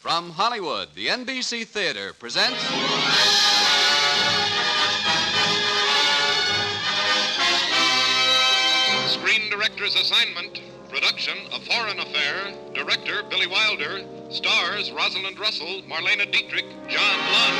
From Hollywood, the NBC Theater presents... Screen Director's Assignment. Production, A Foreign Affair. Director, Billy Wilder. Stars, Rosalind Russell, Marlena Dietrich, John Lund.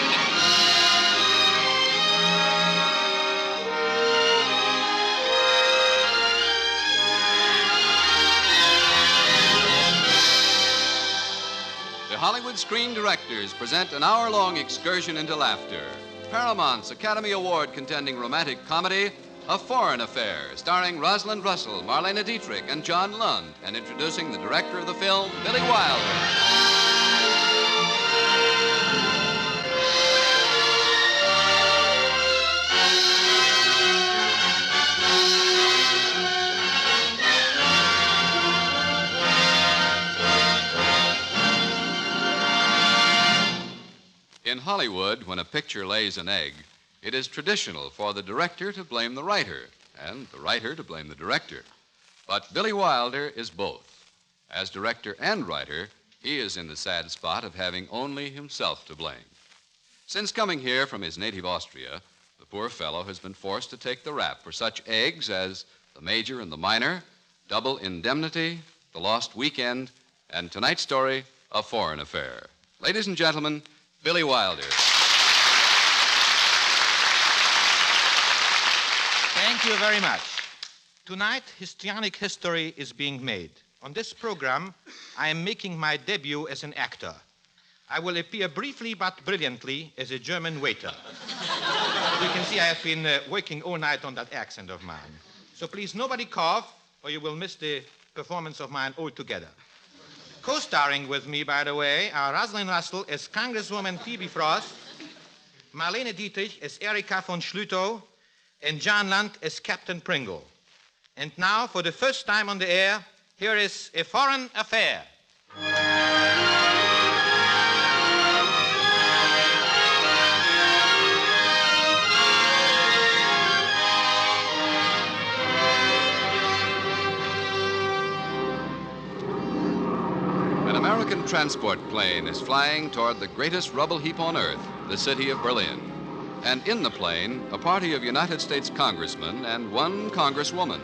The Hollywood Screen Directors present an hour-long excursion into laughter. Paramount's Academy Award contending romantic comedy, A Foreign Affair, starring Rosalind Russell, Marlena Dietrich, and John Lund, and introducing the director of the film, Billy Wilder. In Hollywood, when a picture lays an egg, it is traditional for the director to blame the writer and the writer to blame the director. But Billy Wilder is both. As director and writer, he is in the sad spot of having only himself to blame. Since coming here from his native Austria, the poor fellow has been forced to take the rap for such eggs as The Major and the Minor, Double Indemnity, The Lost Weekend, and tonight's story, A Foreign Affair. Ladies and gentlemen, Billy Wilder. Thank you very much. Tonight, histrionic history is being made. On this program, I am making my debut as an actor. I will appear briefly but brilliantly as a German waiter. You can see I have been working all night on that accent of mine. So please, nobody cough, or you will miss the performance of mine altogether. Co-starring with me, by the way, are Rosalind Russell as Congresswoman Phoebe Frost, Marlene Dietrich as Erika von Schlütow, and John Lund as Captain Pringle. And now, for the first time on the air, here is A Foreign Affair. An American transport plane is flying toward the greatest rubble heap on earth, the city of Berlin. And in the plane, a party of United States congressmen and one congresswoman.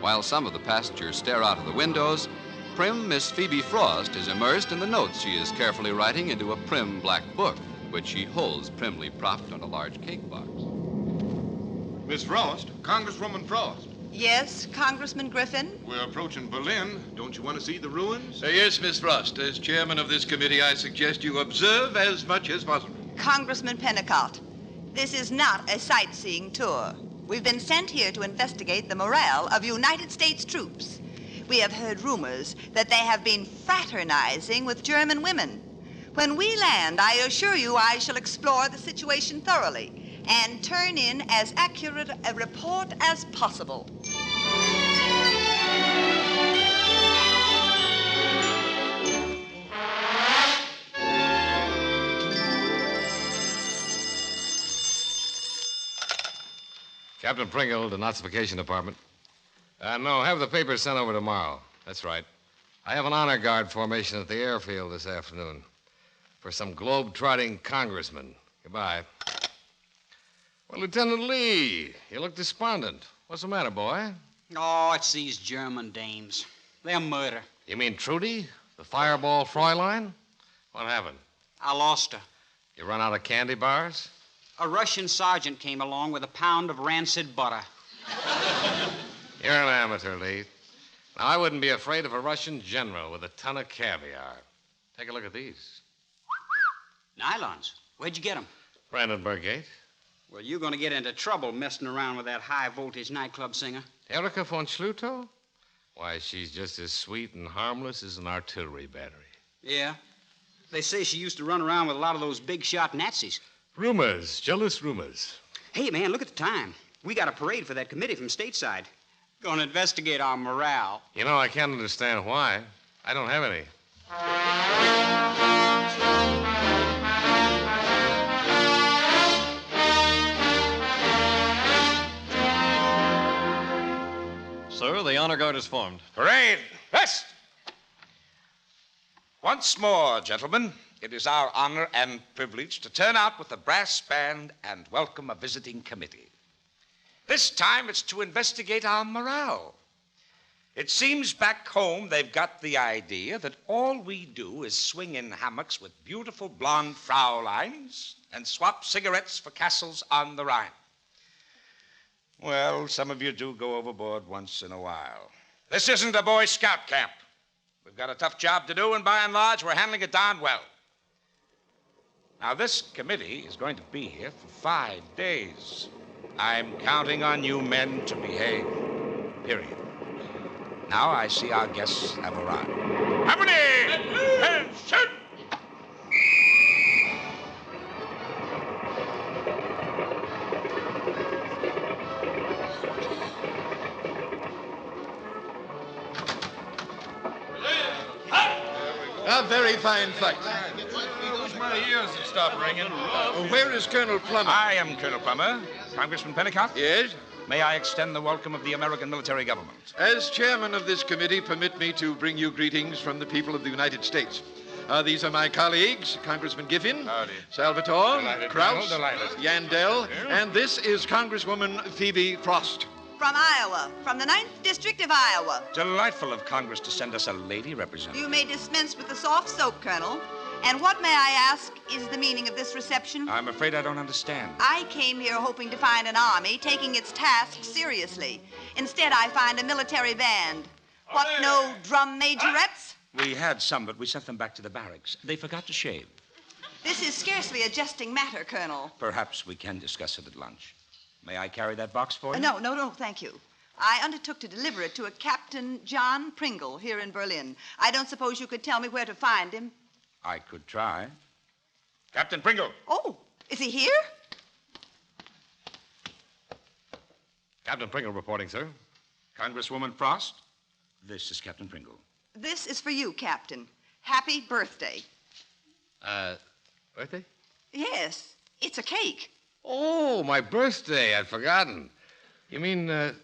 While some of the passengers stare out of the windows, prim Miss Phoebe Frost is immersed in the notes she is carefully writing into a prim black book, which she holds primly propped on a large cake box. Miss Frost, Congresswoman Frost. Yes, Congressman Griffin? We're approaching Berlin. Don't you want to see the ruins? Yes, Miss Frost. As chairman of this committee, I suggest you observe as much as possible. Congressman Pennicott, this is not a sightseeing tour. We've been sent here to investigate the morale of United States troops. We have heard rumors that they have been fraternizing with German women. When we land, I assure you I shall explore the situation thoroughly and turn in as accurate a report as possible. Captain Pringle, the Notification Department. No, have the papers sent over tomorrow. That's right. I have an honor guard formation at the airfield this afternoon for some globe-trotting congressman. Goodbye. Well, Lieutenant Lee, you look despondent. What's the matter, boy? Oh, it's these German dames. They're murder. You mean Trudy, the fireball Fräulein? What happened? I lost her. You run out of candy bars? A Russian sergeant came along with a pound of rancid butter. You're an amateur, Lee. Now, I wouldn't be afraid of a Russian general with a ton of caviar. Take a look at these. Nylons. Where'd you get them? Brandenburg Gate. Well, you're going to get into trouble messing around with that high-voltage nightclub singer. Erika von Schlütow? Why, she's just as sweet and harmless as an artillery battery. Yeah. They say she used to run around with a lot of those big-shot Nazis. Rumors, jealous rumors. Hey, man, look at the time. We got a parade for that committee from stateside. Going to investigate our morale. You know, I can't understand why. I don't have any. Sir, the honor guard is formed. Parade! Rest! Once more, gentlemen, it is our honor and privilege to turn out with the brass band and welcome a visiting committee. This time it's to investigate our morale. It seems back home they've got the idea that all we do is swing in hammocks with beautiful blonde Fraulines and swap cigarettes for castles on the Rhine. Well, some of you do go overboard once in a while. This isn't a Boy Scout camp. We've got a tough job to do, and by and large, we're handling it darn well. Now, this committee is going to be here for 5 days. I'm counting on you men to behave, period. Now I see our guests have arrived. Harmony! Attention! A very fine fight. Wish my ears had stopped ringing. Where is Colonel Plummer? I am Colonel Plummer. Congressman Pennicott? Yes? May I extend the welcome of the American military government? As chairman of this committee, permit me to bring you greetings from the people of the United States. These are my colleagues, Congressman Giffin, Howdy. Salvatore, Delighted, Krauss, Colonel, delighted. Yandel, and this is Congresswoman Phoebe Frost. From Iowa, from the 9th District of Iowa. Delightful of Congress to send us a lady representative. You may dispense with the soft soap, Colonel. And what, may I ask, is the meaning of this reception? I'm afraid I don't understand. I came here hoping to find an army taking its task seriously. Instead, I find a military band. What, no drum majorettes? We had some, but we sent them back to the barracks. They forgot to shave. This is scarcely a jesting matter, Colonel. Perhaps we can discuss it at lunch. May I carry that box for you? No, thank you. I undertook to deliver it to a Captain John Pringle here in Berlin. I don't suppose you could tell me where to find him? I could try. Captain Pringle. Oh, is he here? Captain Pringle reporting, sir. Congresswoman Frost, this is Captain Pringle. This is for you, Captain. Happy birthday. Birthday? Yes, it's a cake. Oh, my birthday. I'd forgotten. You mean,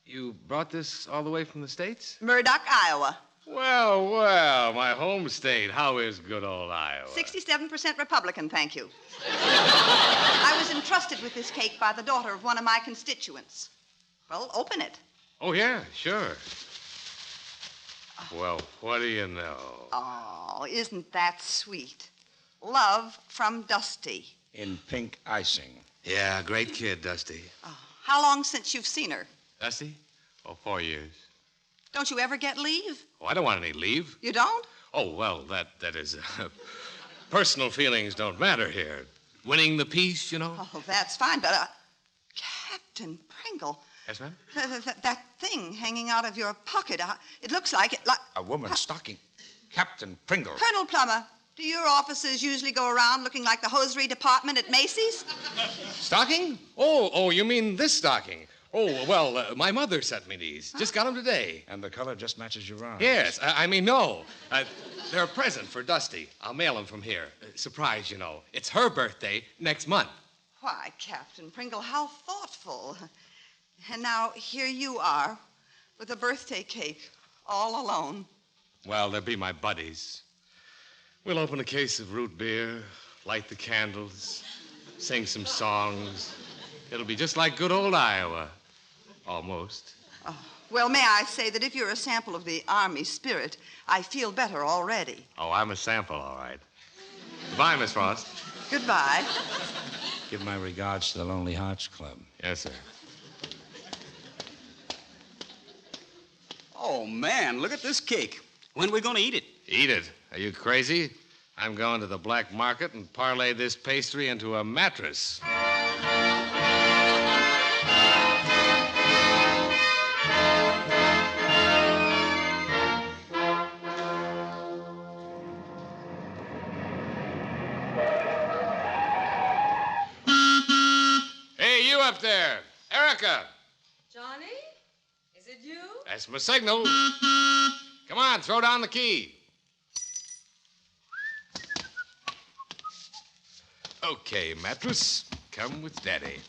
you brought this all the way from the States? Murdoch, Iowa. Well, my home state. How is good old Iowa? 67% Republican, thank you. I was entrusted with this cake by the daughter of one of my constituents. Well, open it. Oh, yeah, sure. Well, what do you know? Oh, isn't that sweet? Love from Dusty. In pink icing. Yeah, great kid, Dusty. Oh, how long since you've seen her? Dusty? Oh, 4 years. Don't you ever get leave? Oh, I don't want any leave. You don't? Oh, well, that is... personal feelings don't matter here. Winning the peace, you know? Oh, that's fine, but, Captain Pringle... Yes, ma'am? That thing hanging out of your pocket, it looks like it... A woman's stocking. Captain Pringle. Colonel Plummer, do your officers usually go around looking like the hosiery department at Macy's? Stocking? Oh, you mean this stocking? Oh, well, my mother sent me these. Just got them today. And the color just matches your arm. Yes, I mean, no. They're a present for Dusty. I'll mail them from here. Surprise, you know. It's her birthday next month. Why, Captain Pringle, how thoughtful. And now here you are with a birthday cake all alone. Well, they'll be my buddies. We'll open a case of root beer, light the candles, sing some songs. It'll be just like good old Iowa. Almost. Oh, well, may I say that if you're a sample of the Army spirit, I feel better already. Oh, I'm a sample, all right. Goodbye, Miss Frost. Goodbye. Give my regards to the Lonely Hearts Club. Yes, sir. Oh, man, look at this cake. When are we going to eat it? Eat it. Are you crazy? I'm going to the black market and parlay this pastry into a mattress. Hey, you up there. Erica. Johnny? Is it you? That's my signal. Come on, throw down the key. Okay, mattress, come with Daddy.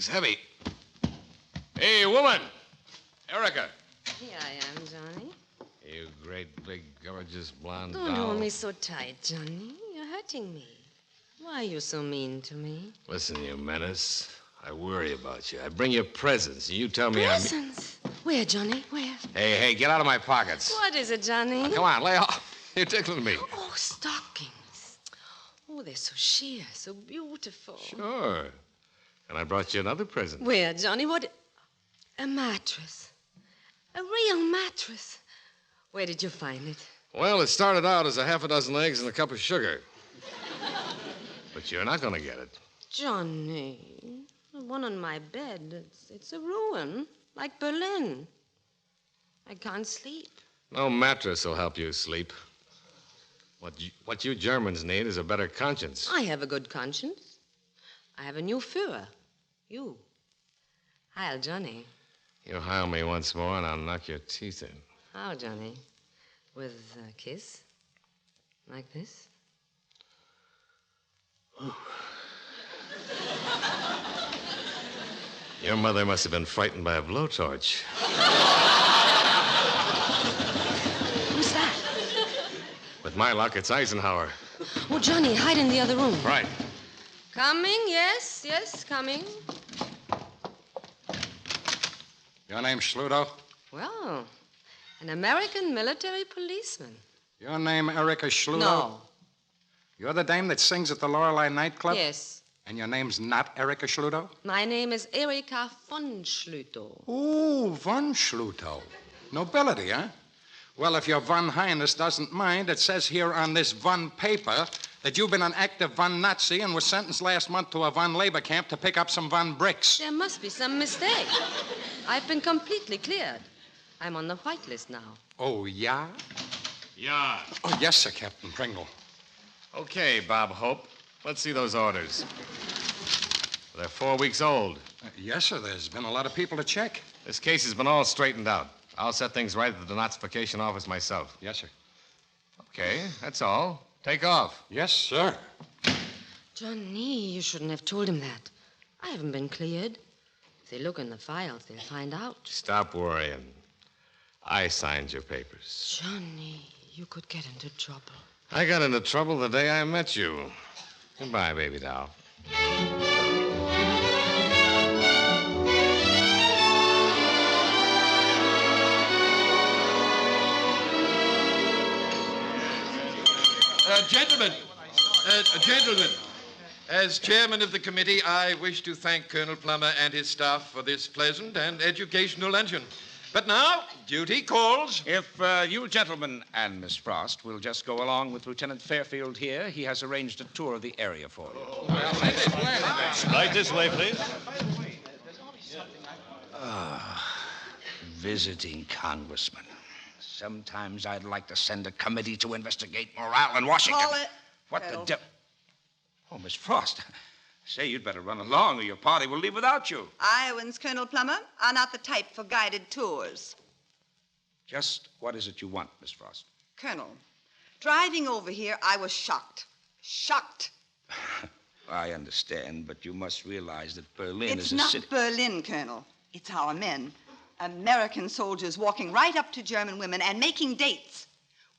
thing's heavy. Hey, woman! Erica! Here I am, Johnny. You great, big, gorgeous blonde Don't doll. hold me so tight, Johnny. You're hurting me. Why are you so mean to me? Listen, you menace. I worry about you. I bring you presents, and you tell me Presents? Where, Johnny? Where? Hey, get out of my pockets. What is it, Johnny? Come on, lay off. You're tickling me. Oh, stockings. Oh, they're so sheer, so beautiful. Sure. And I brought you another present. Where, Johnny? What? A mattress. A real mattress. Where did you find it? Well, it started out as a half a dozen eggs and a cup of sugar. But you're not going to get it. Johnny, the one on my bed, it's a ruin, like Berlin. I can't sleep. No mattress will help you sleep. What you Germans need is a better conscience. I have a good conscience. I have a new Führer. You. Heil, Johnny. You heil me once more, and I'll knock your teeth in. How, Johnny? With a kiss? Like this? Your mother must have been frightened by a blowtorch. Who's that? With my luck, it's Eisenhower. Oh, Johnny, hide in the other room. Right. Coming, yes, coming. Your name's Schluto? Well, an American military policeman. Your name Erica Schluto? No. You're the dame that sings at the Lorelei nightclub? Yes. And your name's not Erica Schluto? My name is Erika von Schluto. Ooh, von Schluto. Nobility, huh? Well, if your Von Highness doesn't mind, it says here on this Von paper that you've been an active Von Nazi and was sentenced last month to a Von labor camp to pick up some Von bricks. There must be some mistake. I've been completely cleared. I'm on the white list now. Oh, yeah? Yeah. Oh, yes, sir, Captain Pringle. Okay, Bob Hope. Let's see those orders. They're 4 weeks old. Yes, sir. There's been a lot of people to check. This case has been all straightened out. I'll set things right at the denazification office myself. Yes, sir. Okay, that's all. Take off. Yes, sir. Johnny, you shouldn't have told him that. I haven't been cleared. If they look in the files, they'll find out. Stop worrying. I signed your papers. Johnny, you could get into trouble. I got into trouble the day I met you. Goodbye, baby doll. Gentlemen, as chairman of the committee, I wish to thank Colonel Plummer and his staff for this pleasant and educational luncheon. But now, duty calls. If you gentlemen and Miss Frost will just go along with Lieutenant Fairfield here, he has arranged a tour of the area for you. Right this way, please. Visiting congressman. Sometimes I'd like to send a committee to investigate morale in Washington. Call it. What Colonel. the devil? Oh, Miss Frost. Say, you'd better run along or your party will leave without you. Iowans, Colonel Plummer, are not the type for guided tours. Just what is it you want, Miss Frost? Colonel, driving over here, I was shocked. Shocked. I understand, but you must realize that Berlin It's is a not city. Berlin, Colonel. It's our men. American soldiers walking right up to German women and making dates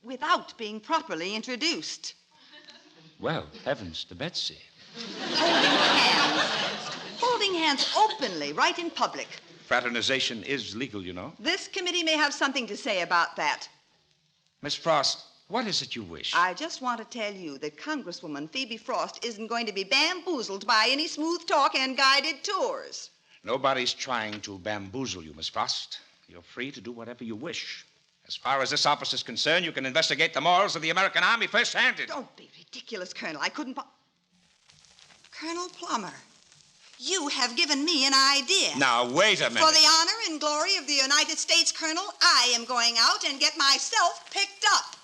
without being properly introduced. Well, heavens to Betsy. Holding hands openly, right in public. Fraternization is legal, you know. This committee may have something to say about that. Miss Frost, what is it you wish? I just want to tell you that Congresswoman Phoebe Frost isn't going to be bamboozled by any smooth talk and guided tours. Nobody's trying to bamboozle you, Miss Frost. You're free to do whatever you wish. As far as this office is concerned, you can investigate the morals of the American Army first-handed. Don't be ridiculous, Colonel. I couldn't... Colonel Plummer, you have given me an idea. Now, wait a minute. For the honor and glory of the United States, Colonel, I am going out and get myself picked up.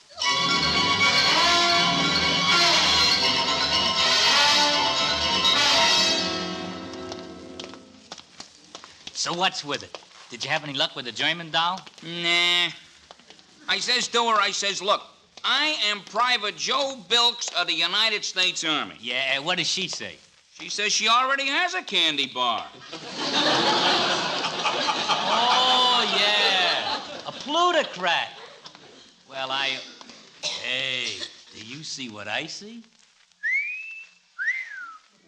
So what's with it? Did you have any luck with the German doll? Nah. I says to her, look, I am Private Joe Bilks of the United States Army. Yeah, what does she say? She says she already has a candy bar. Oh, yeah. A plutocrat. Well, Hey, do you see what I see?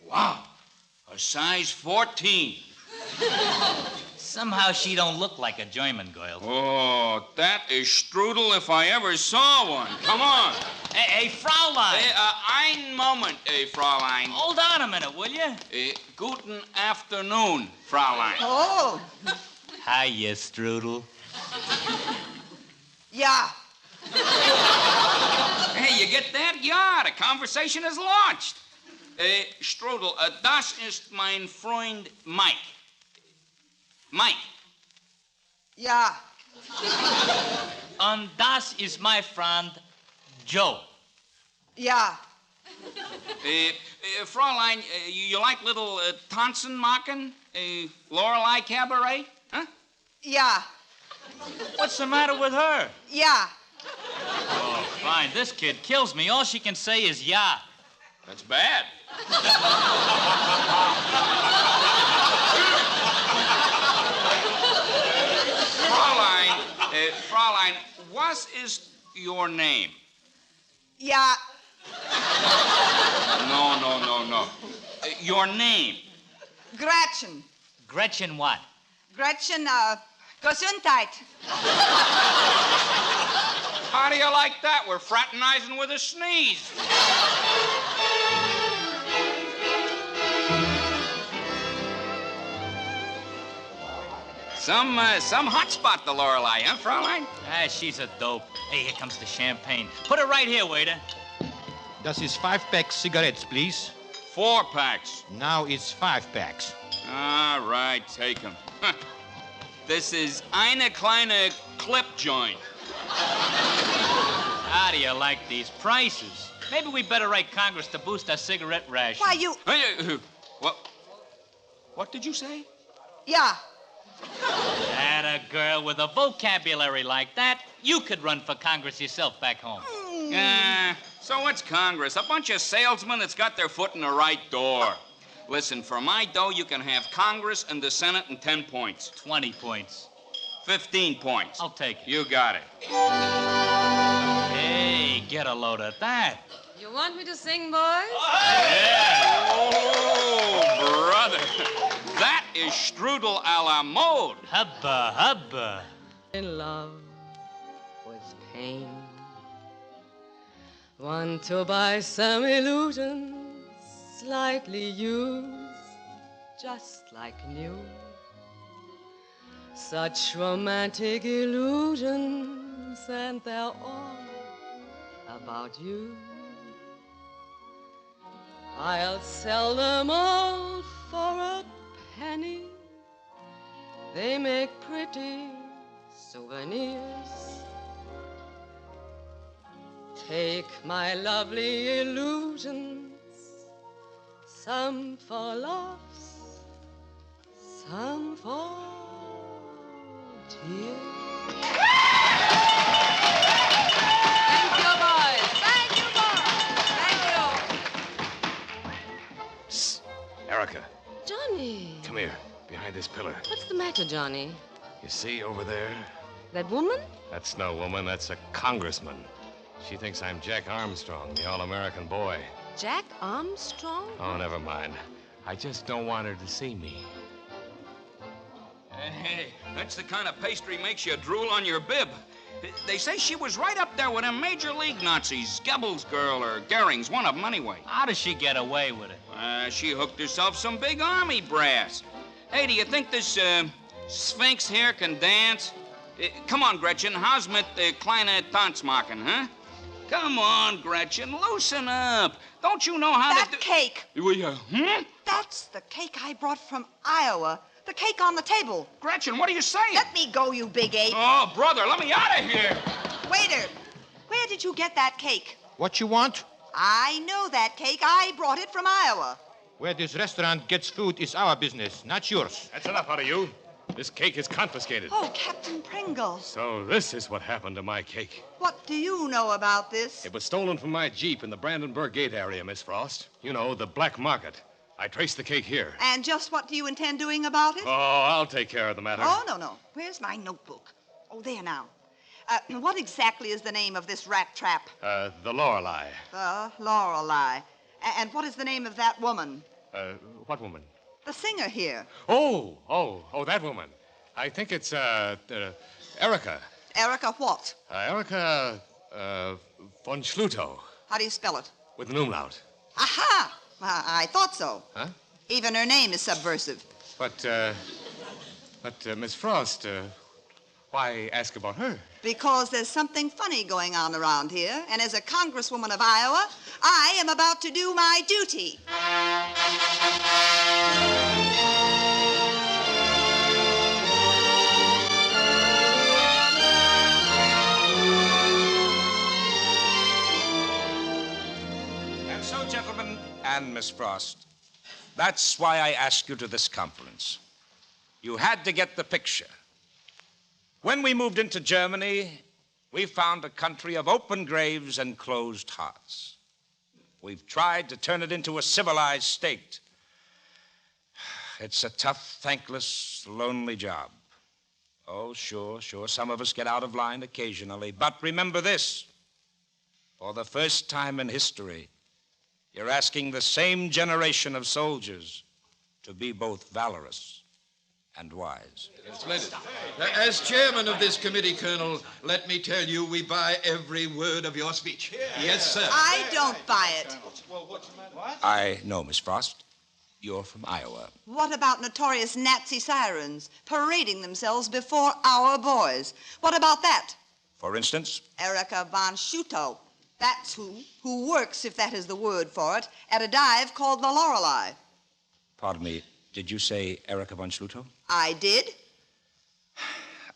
Wow. A size 14. Somehow she don't look like a German girl. Oh, that is strudel if I ever saw one. Come on. Hey, Fraulein. Ein Moment, Fraulein. Hold on a minute, will you? Guten afternoon, Fraulein. Oh. Hiya, Strudel. Yeah. Hey, you get that? Yeah, the conversation is launched. Strudel, das ist mein Freund Mike. Mike. Yeah. And das is my friend, Joe. Yeah. Fraulein, you like little Tanzenmachen? Lorelei Cabaret? Huh? Yeah. What's the matter with her? Yeah. Oh, fine. This kid kills me. All she can say is yeah. That's bad. Fraulein, what is your name? Yeah. No. Your name? Gretchen. Gretchen what? Gretchen, Gesundheit. How do you like that? We're fraternizing with a sneeze. Some hot spot, the Lorelei, huh, Fraulein? Ah, she's a dope. Hey, here comes the champagne. Put it right here, waiter. Das ist 5-pack cigarettes, please. 4 packs. Now it's 5 packs. All right, take 'em. This is eine kleine clip joint. How do you like these prices? Maybe we better write Congress to boost our cigarette ration. Why, you... What did you say? Yeah. That a girl with a vocabulary like that, you could run for Congress yourself back home. So what's Congress? A bunch of salesmen that's got their foot in the right door. Listen, for my dough, you can have Congress and the Senate in 10 points. 20 points. 15 points. I'll take it. You got it. Hey, get a load of that. You want me to sing, boys? Yeah. Oh, brother. That is strudel a la mode. Hubba, hubba. In love with pain. Want to buy some illusions, slightly used, just like new. Such romantic illusions, and they're all about you. I'll sell them all for a penny. They make pretty souvenirs. Take my lovely illusions, some for laughs, some for tears. Thank you, boys. Thank you, boys. Thank you. Psst. Erica, Johnny. come here, behind this pillar. What's the matter, Johnny? You see over there? That woman? That's no woman, that's a congressman. She thinks I'm Jack Armstrong, the all-American boy. Jack Armstrong? Oh, never mind. I just don't want her to see me. Hey, that's the kind of pastry makes you drool on your bib. They say she was right up there with them major league Nazis, Goebbels girl or Goering's, one of them anyway. How does she get away with it? She hooked herself some big army brass. Hey, do you think this Sphinx here can dance? Come on, Gretchen, how's mit kleine Tanzmachen, huh? Come on, Gretchen, loosen up. Don't you know how That to do... cake. That's the cake I brought from Iowa. The cake on the table. Gretchen, what are you saying? Let me go, you big ape. Oh, brother, let me out of here. Waiter, where did you get that cake? What you want? I know that cake. I brought it from Iowa. Where this restaurant gets food is our business, not yours. That's enough out of you. This cake is confiscated. Oh, Captain Pringle. So this is what happened to my cake. What do you know about this? It was stolen from my Jeep in the Brandenburg Gate area, Miss Frost. You know, the black market. I traced the cake here. And just what do you intend doing about it? Oh, I'll take care of the matter. Oh, no. Where's my notebook? Oh, there now. What exactly is the name of this rat trap? The Lorelei. The Lorelei. And what is the name of that woman? What woman? The singer here. Oh, that woman. I think it's, Erica. Erica what? Erica, von Schlutow. How do you spell it? With an umlaut. Aha! I thought so. Huh? Even her name is subversive. But, Miss Frost, why ask about her? Because there's something funny going on around here, and as a congresswoman of Iowa, I am about to do my duty. And so, gentlemen and Miss Frost, that's why I asked you to this conference. You had to get the picture. When we moved into Germany, we found a country of open graves and closed hearts. We've tried to turn it into a civilized state. It's a tough, thankless, lonely job. Oh, sure, some of us get out of line occasionally. But remember this, for the first time in history, you're asking the same generation of soldiers to be both valorous and wise. Splendid. As chairman of this committee, Colonel, let me tell you, we buy every word of your speech. Yes, sir. I don't buy it. I know, Miss Frost. You're from Iowa. What about notorious Nazi sirens parading themselves before our boys? What about that? For instance? Erica von Schlutow. That's who works, if that is the word for it, at a dive called the Lorelei. Pardon me, did you say Erica von Schlutow? I did.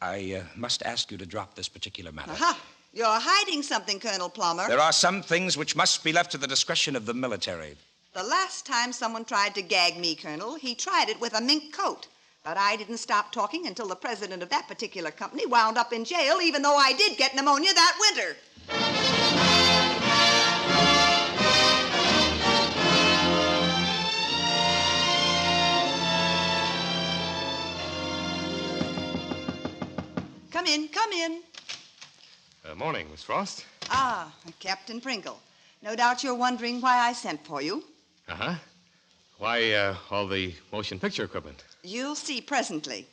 I must ask you to drop this particular matter. Aha! You're hiding something, Colonel Plummer. There are some things which must be left to the discretion of the military. The last time someone tried to gag me, Colonel, he tried it with a mink coat. But I didn't stop talking until the president of that particular company wound up in jail, even though I did get pneumonia that winter. Come in. Morning, Miss Frost. Ah, Captain Pringle. No doubt you're wondering why I sent for you. Uh-huh. Why, all the motion picture equipment? You'll see presently.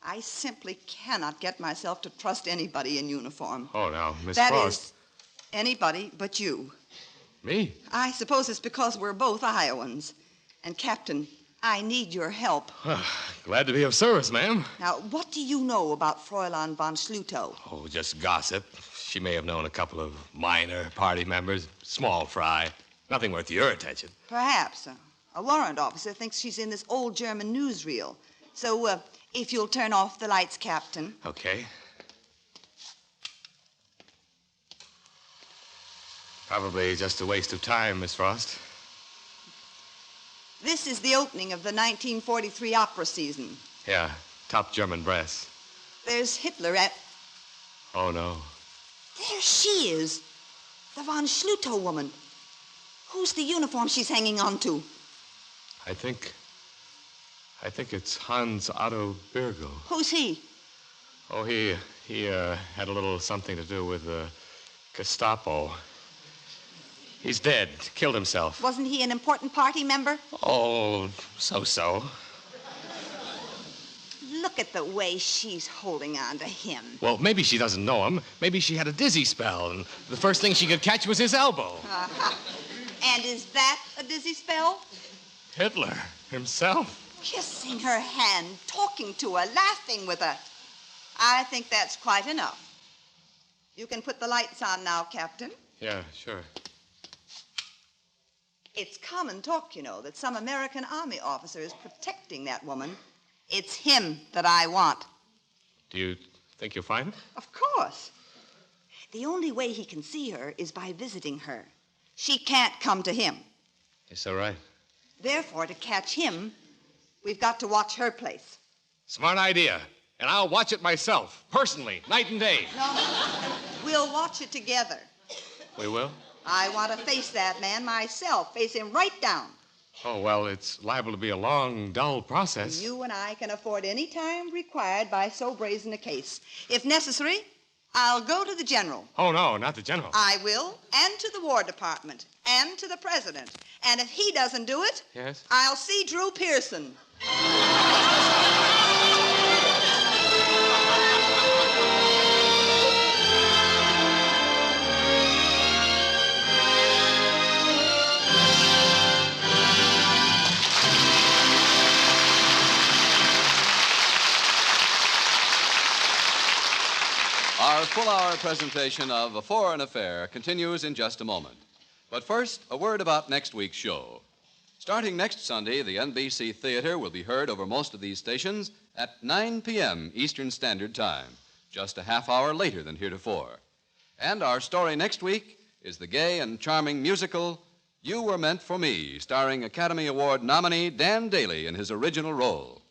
I simply cannot get myself to trust anybody in uniform. Oh, now, Miss That Frost. is, anybody but you. Me? I suppose it's because we're both Iowans. And, Captain, I need your help. Glad to be of service, ma'am. Now, what do you know about Fräulein von Schlutow? Oh, just gossip. She may have known a couple of minor party members. Small fry. Nothing worth your attention. Perhaps. A warrant officer thinks she's in this old German newsreel. So, if you'll turn off the lights, Captain. Okay. Probably just a waste of time, Miss Frost. This is the opening of the 1943 opera season. Yeah, top German brass. There's Hitler at... Oh, no. There she is. The von Schlutow woman. Who's the uniform she's hanging on to? I think it's Hans Otto Birgel. Who's he? Oh, he had a little something to do with the Gestapo. He's dead. Killed himself. Wasn't he an important party member? Oh, so-so. Look at the way she's holding on to him. Well, maybe she doesn't know him. Maybe she had a dizzy spell, and the first thing she could catch was his elbow. Uh-huh. And is that a dizzy spell? Hitler himself. Kissing her hand, talking to her, laughing with her. I think that's quite enough. You can put the lights on now, Captain. Yeah, sure. It's common talk, you know, that some American Army officer is protecting that woman. It's him that I want. Do you think you'll find him? Of course. The only way he can see her is by visiting her. She can't come to him. It's all right. Therefore, to catch him, we've got to watch her place. Smart idea. And I'll watch it myself, personally, night and day. No, we'll watch it together. We will? I want to face that man myself, face him right down. Oh, well, it's liable to be a long, dull process. You and I can afford any time required by so brazen a case. If necessary, I'll go to the general. Oh, no, not the general. I will, and to the War Department, and to the president. And if he doesn't do it, Yes? I'll see Drew Pearson. Our full-hour presentation of A Foreign Affair continues in just a moment. But first, a word about next week's show. Starting next Sunday, the NBC Theater will be heard over most of these stations at 9 p.m. Eastern Standard Time, just a half hour later than heretofore. And our story next week is the gay and charming musical You Were Meant for Me, starring Academy Award nominee Dan Daly in his original role.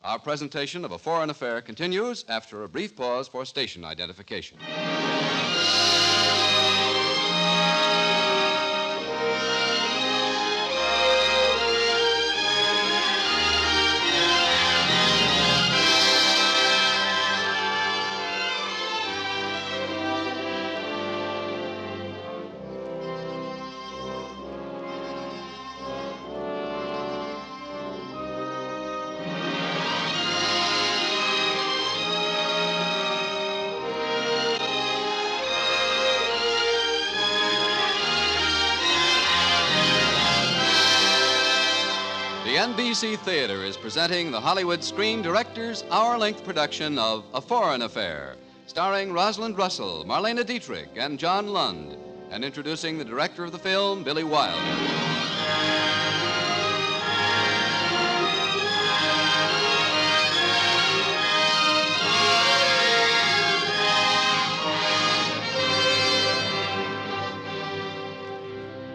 Our presentation of A Foreign Affair continues after a brief pause for station identification. The NBC Theater is presenting the Hollywood Screen Directors' hour-length production of A Foreign Affair, starring Rosalind Russell, Marlene Dietrich, and John Lund, and introducing the director of the film, Billy Wilder.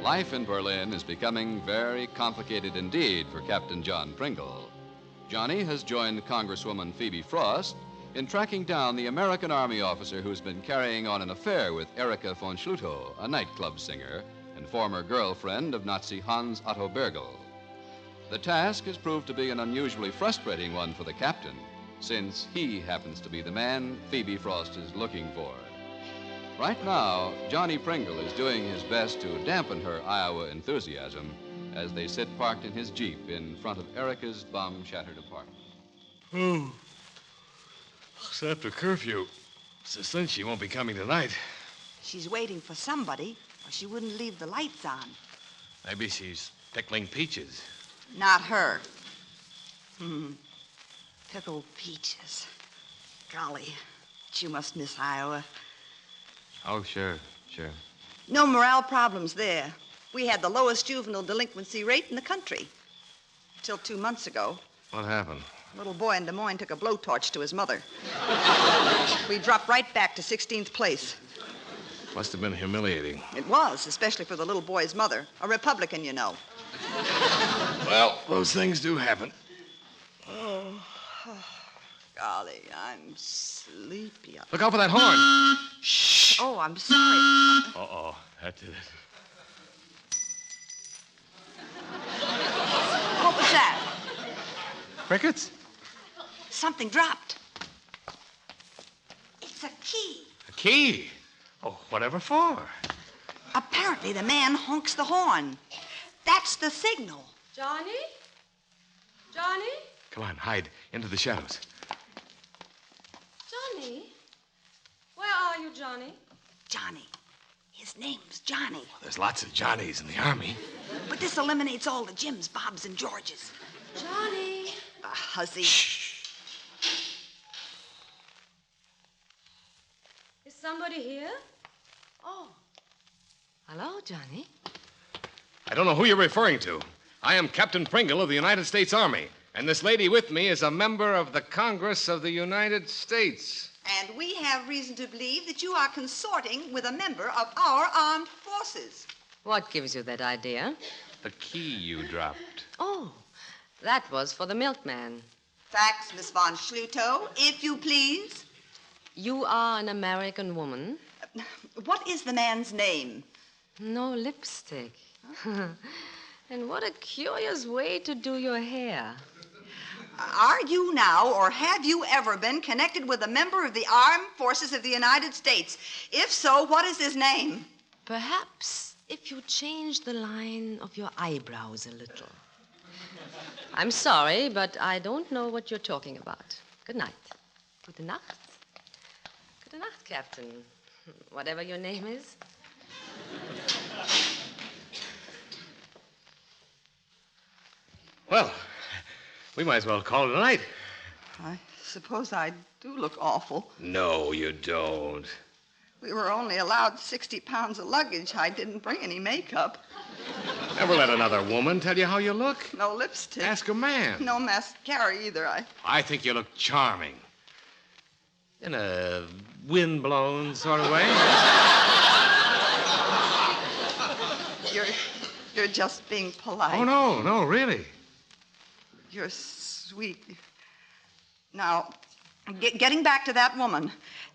Life in Berlin is becoming very complicated indeed for Captain John Pringle. Johnny has joined Congresswoman Phoebe Frost in tracking down the American Army officer who's been carrying on an affair with Erika von Schlutow, a nightclub singer and former girlfriend of Nazi Hans Otto Bergel. The task has proved to be an unusually frustrating one for the captain, since he happens to be the man Phoebe Frost is looking for. Right now, Johnny Pringle is doing his best to dampen her Iowa enthusiasm as they sit parked in his Jeep in front of Erika's bomb-shattered apartment. Oh, it's after curfew. It's a cinch she won't be coming tonight. She's waiting for somebody, or she wouldn't leave the lights on. Maybe she's pickling peaches. Not her. Pickled peaches. Golly, you must miss Iowa. Oh, sure. No morale problems there. We had the lowest juvenile delinquency rate in the country. Till 2 months ago. What happened? A little boy in Des Moines took a blowtorch to his mother. We dropped right back to 16th place. Must have been humiliating. It was, especially for the little boy's mother. A Republican, you know. Well, those things do happen. Oh, golly, I'm sleepy. Look out for that horn. Shh. Oh, I'm sorry. Uh-oh, that did it. What was that? Crickets? Something dropped. It's a key. A key? Oh, whatever for? Apparently, the man honks the horn. That's the signal. Johnny? Johnny? Come on, hide into the shadows. Johnny? Where are you, Johnny? Johnny. His name's Johnny. Well, there's lots of Johnnies in the Army. But this eliminates all the Jims, Bobs, and Georges. Johnny. A hussy. Shh. Is somebody here? Oh. Hello, Johnny. I don't know who you're referring to. I am Captain Pringle of the United States Army, and this lady with me is a member of the Congress of the United States. And we have reason to believe that you are consorting with a member of our armed forces. What gives you that idea? The key you dropped. Oh, that was for the milkman. Facts, Miss von Schlutow, if you please. You are an American woman? What is the man's name? No lipstick. And what a curious way to do your hair. Are you now, or have you ever been connected with a member of the Armed Forces of the United States? If so, what is his name? Perhaps if you change the line of your eyebrows a little. I'm sorry, but I don't know what you're talking about. Good night. Gute Nacht. Gute Nacht, Captain. Whatever your name is. Well, we might as well call it a night. I suppose I do look awful. No, you don't. We were only allowed 60 pounds of luggage. I didn't bring any makeup. Never let another woman tell you how you look. No lipstick. Ask a man. No mascara either. I think you look charming. In a wind-blown sort of way. You're just being polite. Oh, no, really. You're sweet. Now, getting back to that woman,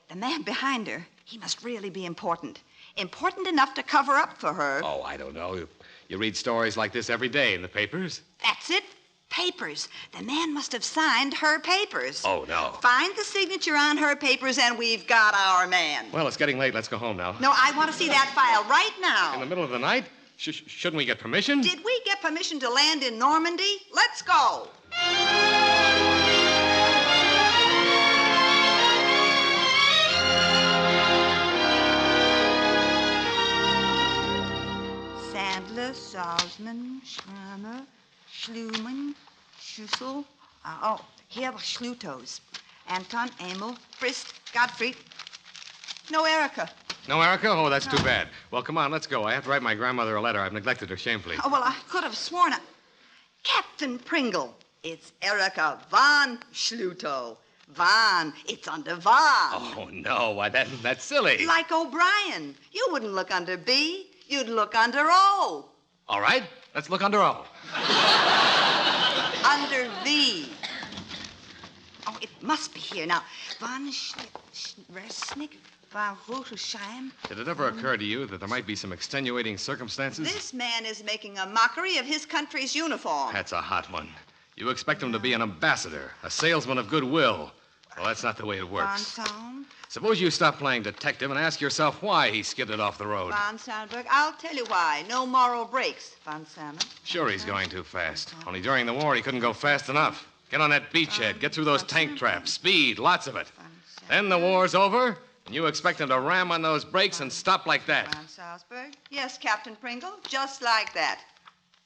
the man behind her, he must really be important. Important enough to cover up for her. Oh, I don't know. You read stories like this every day in the papers. That's it. Papers. The man must have signed her papers. Oh, no. Find the signature on her papers and we've got our man. Well, it's getting late. Let's go home now. No, I want to see that file right now. In the middle of the night? Shouldn't we get permission? Did we get permission to land in Normandy? Let's go. Sandler, Salzman, Schrammer, Schlumann, Schussel. Here were Schlutos. Anton, Emil, Frist, Gottfried. No Erica. No, Erica? Oh, that's too bad. Well, come on, let's go. I have to write my grandmother a letter. I've neglected her shamefully. Oh, well, I could have sworn Captain Pringle. It's Erica von Schluto. Von. It's under von. Oh, no. Why, that's silly. Like O'Brien. You wouldn't look under B. You'd look under O. All right. Let's look under O. Under V. Oh, it must be here. Now, von Resnick, von Rotelsheim. Did it ever occur to you that there might be some extenuating circumstances? This man is making a mockery of his country's uniform. That's a hot one. You expect him to be an ambassador, a salesman of goodwill. Well, that's not the way it works. Von Suppose you stop playing detective and ask yourself why he skidded off the road. Von Sandberg, I'll tell you why. No moral breaks, Von Salmon. Sure, he's going too fast. Only during the war, he couldn't go fast enough. Get on that beachhead. Get through those tank traps. Speed, lots of it. Then the war's over, and you expect him to ram on those brakes and stop like that. Von Salzburg? Yes, Captain Pringle, just like that.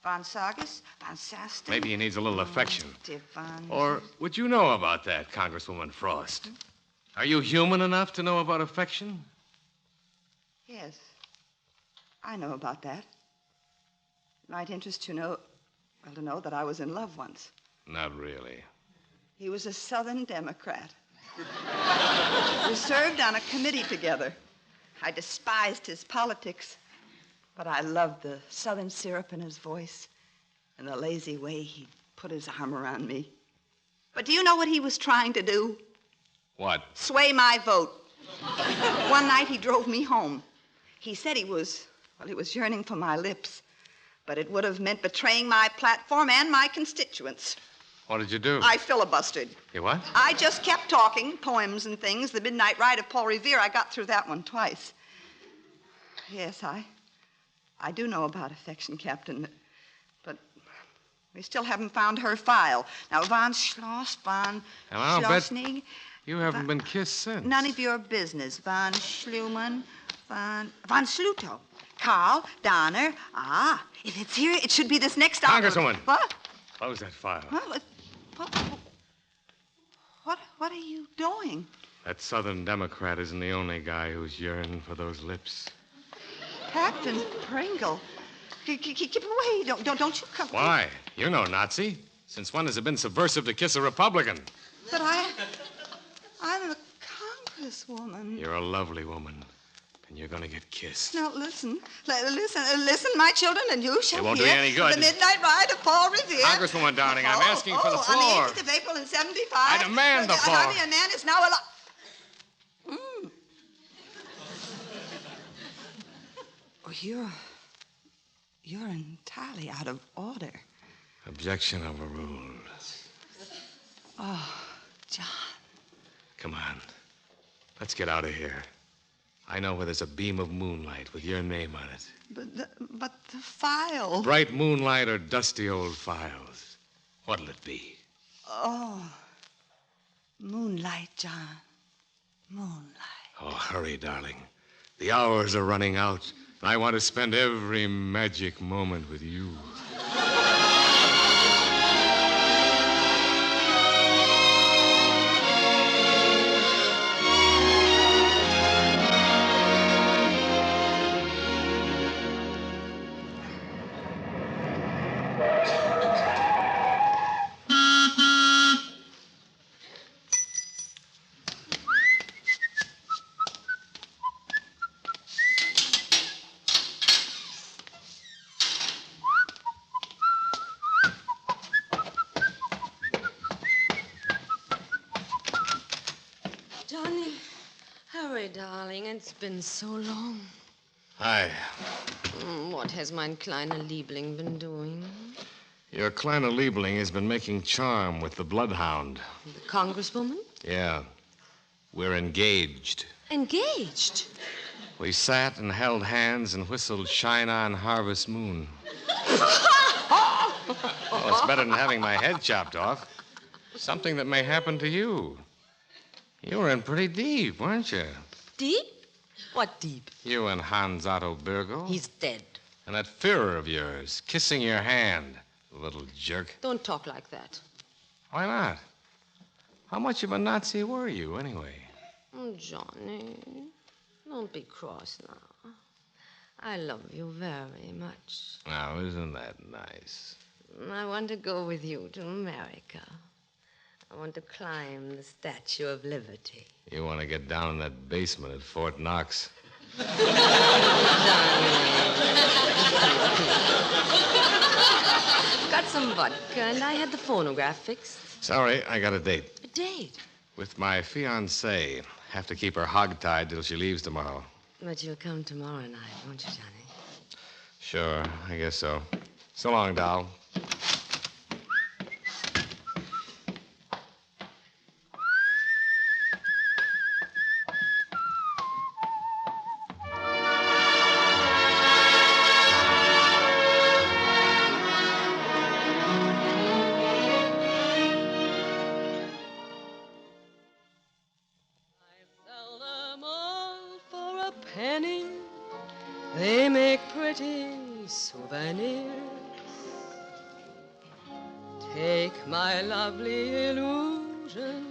Von Saugus, Von Sasten. Maybe he needs a little affection. Devon. Or would you know about that, Congresswoman Frost? Are you human enough to know about affection? Yes, I know about that. It might interest you to know that I was in love once. Not really. He was a Southern Democrat. We served on a committee together. I despised his politics, but I loved the Southern syrup in his voice and the lazy way he put his arm around me. But do you know what he was trying to do? What? Sway my vote. One night he drove me home. He said he was yearning for my lips, but it would have meant betraying my platform and my constituents. What did you do? I filibustered. You what? I just kept talking, poems and things. The Midnight Ride of Paul Revere, I got through that one twice. Yes, I do know about affection, Captain, but we still haven't found her file. Now, von Schloss, von Schlossnig. You haven't been kissed since. None of your business. Von Schlumann, von Schluto. Carl, Donner. If it's here, it should be this next Congresswoman. What? Close that file. What are you doing? That Southern Democrat isn't the only guy who's yearning for those lips. Captain Pringle. Keep away. Don't you come. Why? You're no Nazi. Since when has it been subversive to kiss a Republican? But I'm a congresswoman. You're a lovely woman. And you're going to get kissed. Now, listen, my children, and you shall It won't hear do you any good. The Midnight Ride of Paul Revere. Congresswoman, darling, I'm asking for the floor. On the 18th of April in 75. I demand the floor. A man is now alive. Oh, You're entirely out of order. Objection overruled. Oh, John. Come on. Let's get out of here. I know where there's a beam of moonlight with your name on it. But the file. Bright moonlight or dusty old files? What'll it be? Oh, moonlight, John. Moonlight. Oh, hurry, darling. The hours are running out, and I want to spend every magic moment with you. Johnny, hurry, darling. It's been so long. Hi. What has mein kleiner Liebling been doing? Your kleiner Liebling has been making charm with the bloodhound. The congresswoman? Yeah. We're engaged. Engaged? We sat and held hands and whistled Shine On Harvest Moon. Well, it's better than having my head chopped off. Something that may happen to you. You were in pretty deep, weren't you? Deep? What deep? You and Hans Otto Birgel. He's dead. And that Führer of yours, kissing your hand, little jerk. Don't talk like that. Why not? How much of a Nazi were you, anyway? Oh, Johnny, don't be cross now. I love you very much. Now, isn't that nice? I want to go with you to America. I want to climb the Statue of Liberty. You want to get down in that basement at Fort Knox. Got some vodka, and I had the phonograph fixed. Sorry, I got a date. A date? With my fiancée. Have to keep her hogtied till she leaves tomorrow. But you'll come tomorrow night, won't you, Johnny? Sure, I guess so. So long, doll. They make pretty souvenirs. Take my lovely illusions,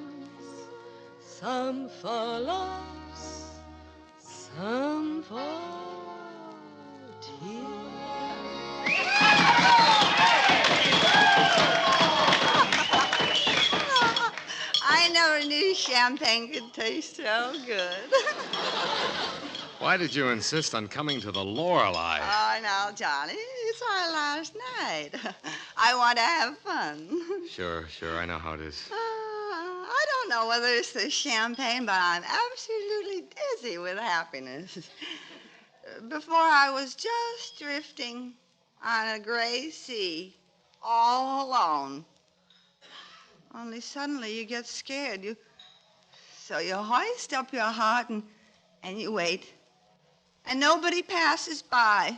some for loss, some for tears. I never knew champagne could taste so good. Why did you insist on coming to the Lorelei? Oh, now, Johnny, it's our last night. I want to have fun. Sure, I know how it is. I don't know whether it's the champagne, but I'm absolutely dizzy with happiness. Before I was just drifting on a gray sea, all alone. Only suddenly you get scared. So you hoist up your heart and you wait. And nobody passes by.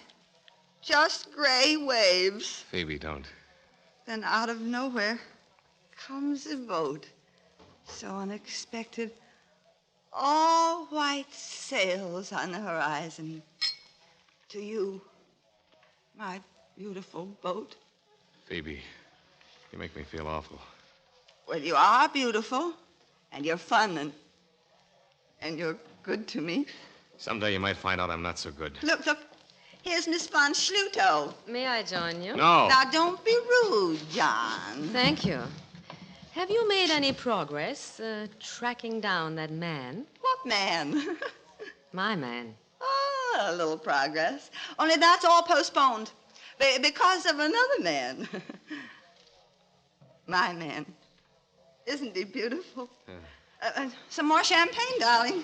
Just gray waves. Phoebe, don't. Then out of nowhere comes a boat. So unexpected. All white sails on the horizon. To you, my beautiful boat. Phoebe, you make me feel awful. Well, you are beautiful, and you're fun, and you're good to me. Someday you might find out I'm not so good. Look, here's Miss von Schluto. May I join you? No. Now, don't be rude, John. Thank you. Have you made any progress tracking down that man? What man? My man. Oh, a little progress. Only that's all postponed because of another man. My man. Isn't he beautiful? Some more champagne, darling.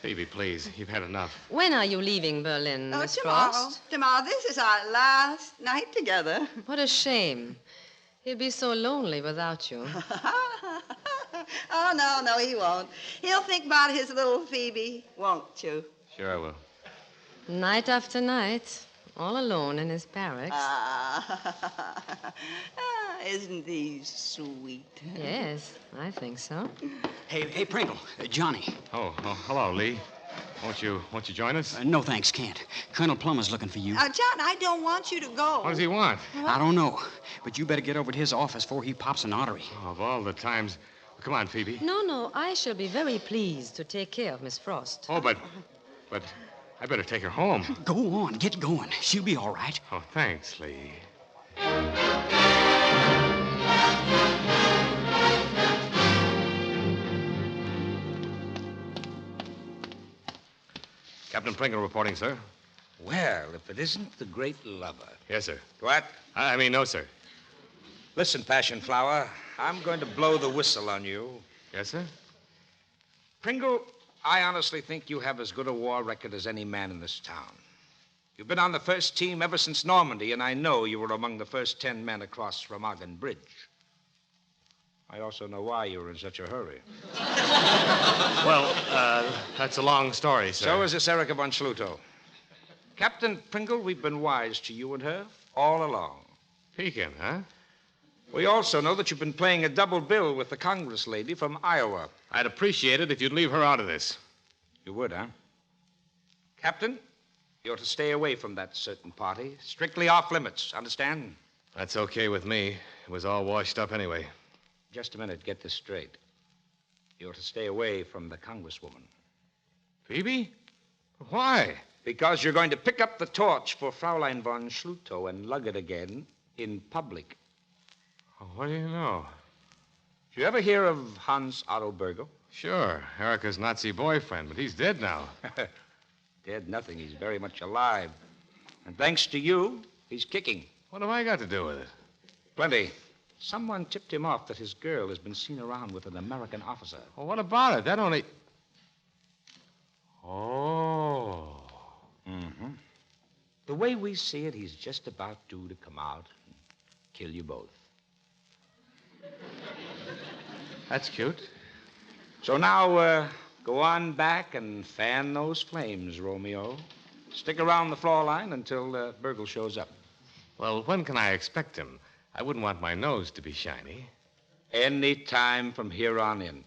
Phoebe, please. You've had enough. When are you leaving Berlin, Miss tomorrow. Frost? Tomorrow. This is our last night together. What a shame. He'll be so lonely without you. Oh, no, he won't. He'll think about his little Phoebe, won't you? Sure I will. Night after night, all alone in his barracks. Isn't he sweet? Yes, I think so. Hey, Pringle, Johnny. Oh, hello, Lee. Won't you join us? No, thanks, can't. Colonel Plummer's looking for you. John, I don't want you to go. What does he want? I don't know, but you better get over to his office before he pops an artery. Oh, of all the times. Come on, Phoebe. No, I shall be very pleased to take care of Miss Frost. Oh, but I better take her home. Go on, get going. She'll be all right. Oh, thanks, Lee. Captain Pringle reporting, sir. Well, if it isn't the great lover. Yes, sir. What? I mean, no, sir. Listen, Passion Flower, I'm going to blow the whistle on you. Yes, sir? Pringle, I honestly think you have as good a war record as any man in this town. You've been on the first team ever since Normandy, and I know you were among the first 10 men across Remagen Bridge. I also know why you were in such a hurry. Well, that's a long story, sir. So is this Erica von Schluto. Captain Pringle, we've been wise to you and her all along. Pekin, huh? We also know that you've been playing a double bill with the Congress lady from Iowa. I'd appreciate it if you'd leave her out of this. You would, huh? Captain, you're to stay away from that certain party. Strictly off limits, understand? That's okay with me. It was all washed up anyway. Just a minute, get this straight. You're to stay away from the Congresswoman. Phoebe? Why? Because you're going to pick up the torch for Fraulein von Schluto and lug it again in public. Oh, what do you know? Did you ever hear of Hans Otto Bergel? Sure, Erica's Nazi boyfriend, but he's dead now. Dead nothing. He's very much alive. And thanks to you, he's kicking. What have I got to do with it? Plenty. Someone tipped him off that his girl has been seen around with an American officer. Well, what about it? That only... Oh. Mm-hmm. The way we see it, he's just about due to come out and kill you both. That's cute. So now, go on back and fan those flames, Romeo. Stick around the floor line until Bergel shows up. Well, when can I expect him? I wouldn't want my nose to be shiny. Any time from here on in.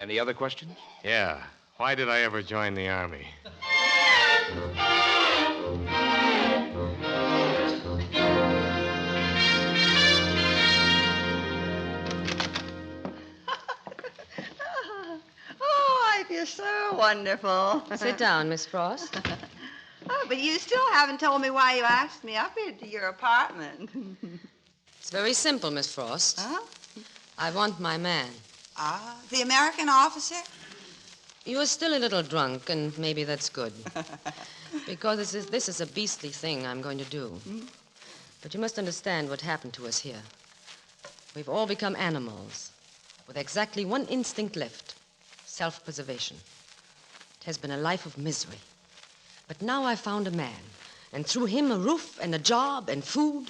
Any other questions? Yeah. Why did I ever join the Army? Oh, I feel so wonderful. Sit down, Miss Frost. Oh, but you still haven't told me why you asked me up here to your apartment. It's very simple, Miss Frost. Huh? I want my man. Ah, the American officer? You are still a little drunk, and maybe that's good. Because this is a beastly thing I'm going to do. But you must understand what happened to us here. We've all become animals, with exactly one instinct left: self-preservation. It has been a life of misery. But now I found a man, and through him a roof and a job and food,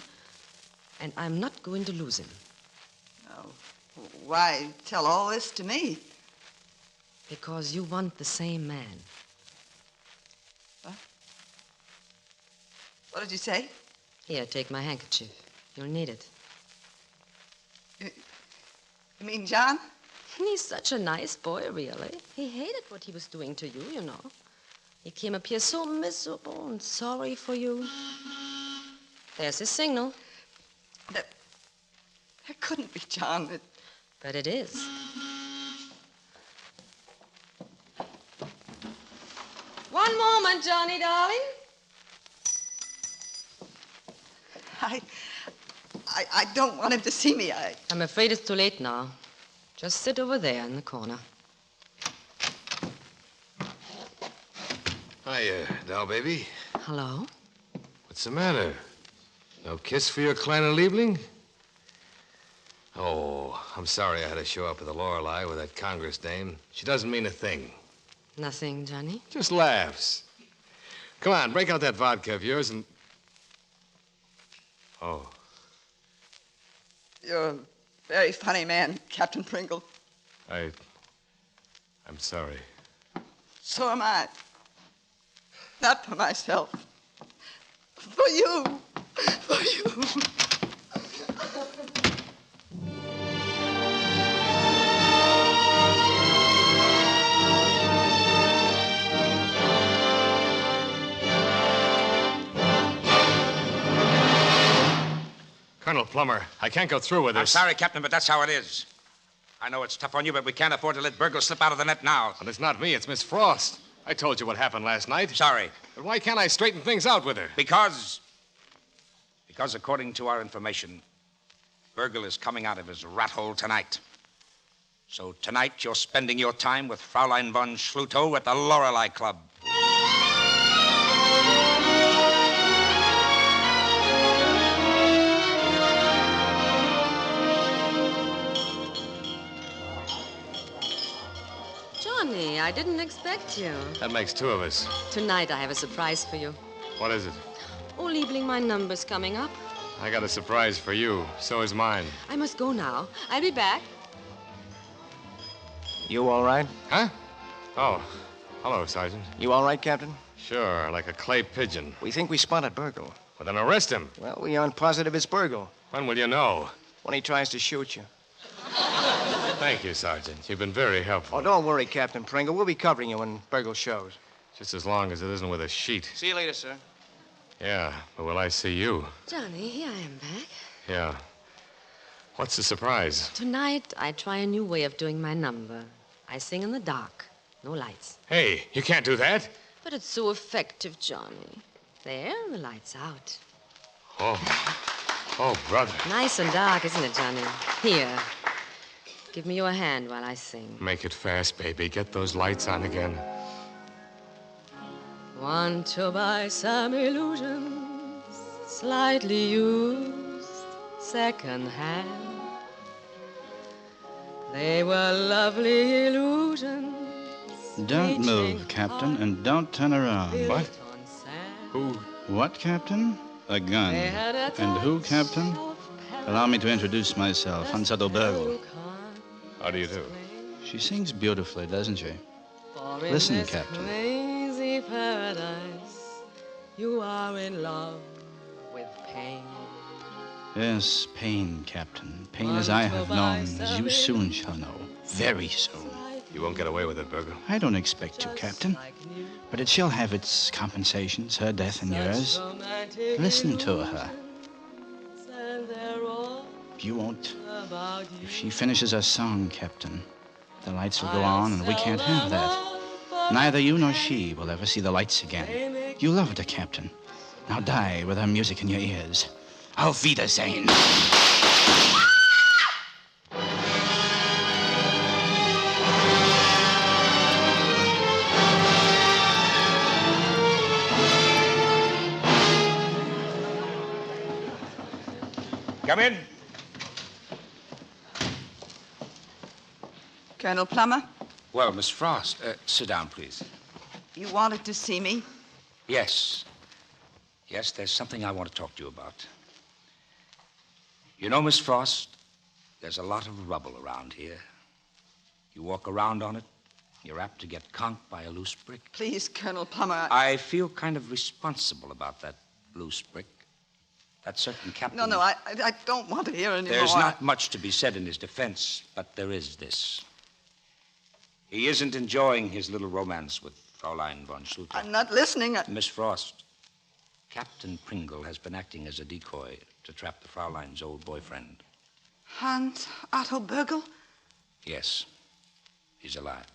and I'm not going to lose him. Oh, why tell all this to me? Because you want the same man. Huh? What did you say? Here, take my handkerchief. You'll need it. You mean John? He's such a nice boy, really. He hated what he was doing to you, you know. He came up here so miserable and sorry for you. There's his signal. That couldn't be John. But it is. One moment, Johnny, darling. I don't want him to see me. I'm afraid it's too late now. Just sit over there in the corner. Hiya, doll baby. Hello? What's the matter? No kiss for your kleine Liebling? Oh, I'm sorry I had to show up at the Lorelei with that Congress dame. She doesn't mean a thing. Nothing, Johnny. Just laughs. Come on, break out that vodka of yours and... Oh. You're a very funny man, Captain Pringle. I'm sorry. So am I. Not for myself. For you. For you. Colonel Plummer, I can't go through with this. I'm sorry, Captain, but that's how it is. I know it's tough on you, but we can't afford to let Burgle slip out of the net now. Well, it's not me, it's Miss Frost. I told you what happened last night. Sorry. But why can't I straighten things out with her? Because according to our information, Burgle is coming out of his rat hole tonight. So tonight you're spending your time with Fraulein von Schlutow at the Lorelei Club. Johnny, I didn't expect you. That makes two of us. Tonight I have a surprise for you. What is it? Oh, labeling my numbers coming up. I got a surprise for you. So is mine. I must go now. I'll be back. You all right? Huh? Oh, hello, Sergeant. You all right, Captain? Sure, like a clay pigeon. We think we spotted Burgle. Well, then arrest him. Well, we aren't positive it's Burgle. When will you know? When he tries to shoot you. Thank you, Sergeant. You've been very helpful. Oh, don't worry, Captain Pringle. We'll be covering you when Burgle shows. Just as long as it isn't with a sheet. See you later, sir. Yeah, but will I see you? Johnny, here I am back. Yeah. What's the surprise? Tonight, I try a new way of doing my number. I sing in the dark. No lights. Hey, you can't do that. But it's so effective, Johnny. There, the light's out. Oh, brother. Nice and dark, isn't it, Johnny? Here. Give me your hand while I sing. Make it fast, baby. Get those lights on again. Want to buy some illusions, slightly used, second-hand. They were lovely illusions. Don't move, Captain, and don't turn around. What? Who? What, Captain? A gun. And who, Captain? Allow me to introduce myself, Hansato Burgle. How do you do? She sings beautifully, doesn't she? Listen, Captain. Crazy paradise, you are in love with pain. Yes, pain, Captain. Pain as I have known, as you soon shall know. Very soon. You won't get away with it, Burgle. I don't expect to, Captain. But it shall have its compensations, her death and yours. Listen to her. You won't. If she finishes her song, Captain, the lights will go on, and we can't have that. Neither you nor she will ever see the lights again. You loved her, Captain. Now die with her music in your ears. Auf Wiedersehen. Come in. Colonel Plummer, Well, Miss Frost, sit down, please. you wanted to see me? Yes. Yes, there's something I want to talk to you about. You know, Miss Frost, there's a lot of rubble around here. You walk around on it, you're apt to get conked by a loose brick. Please, Colonel Plummer. I feel kind of responsible about that loose brick. That certain captain... No, I don't want to hear any There's more. not much to be said in his defense, but there is this. He isn't enjoying his little romance with Fraulein von Schluter. I'm not listening. Miss Frost, Captain Pringle has been acting as a decoy to trap the Fraulein's old boyfriend. Hans Otto Burgle? Yes, he's alive.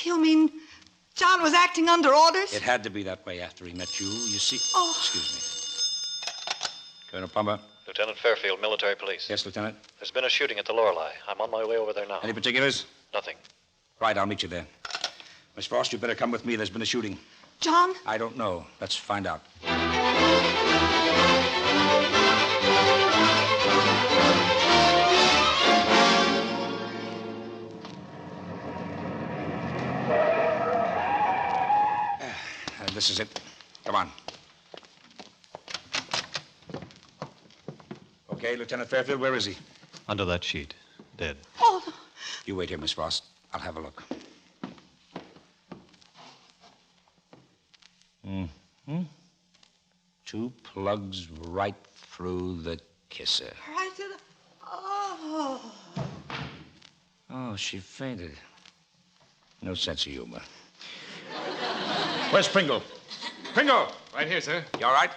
You mean John was acting under orders? It had to be that way after he met you. You see... Oh. Excuse me. Colonel Plummer. Lieutenant Fairfield, military police. Yes, Lieutenant? There's been a shooting at the Lorelei. I'm on my way over there now. Any particulars? Nothing. Right, I'll meet you there. Miss Frost, you better come with me. There's been a shooting. John? I don't know. Let's find out. This is it. Come on. Okay, Lieutenant Fairfield, where is he? Under that sheet. Dead. Oh, You wait here, Miss Frost. I'll have a look. Mm-hmm. 2 plugs right through the kisser. right to the... Oh. Oh, she fainted. No sense of humor. Where's Pringle? Pringle! Right here, sir. You all right?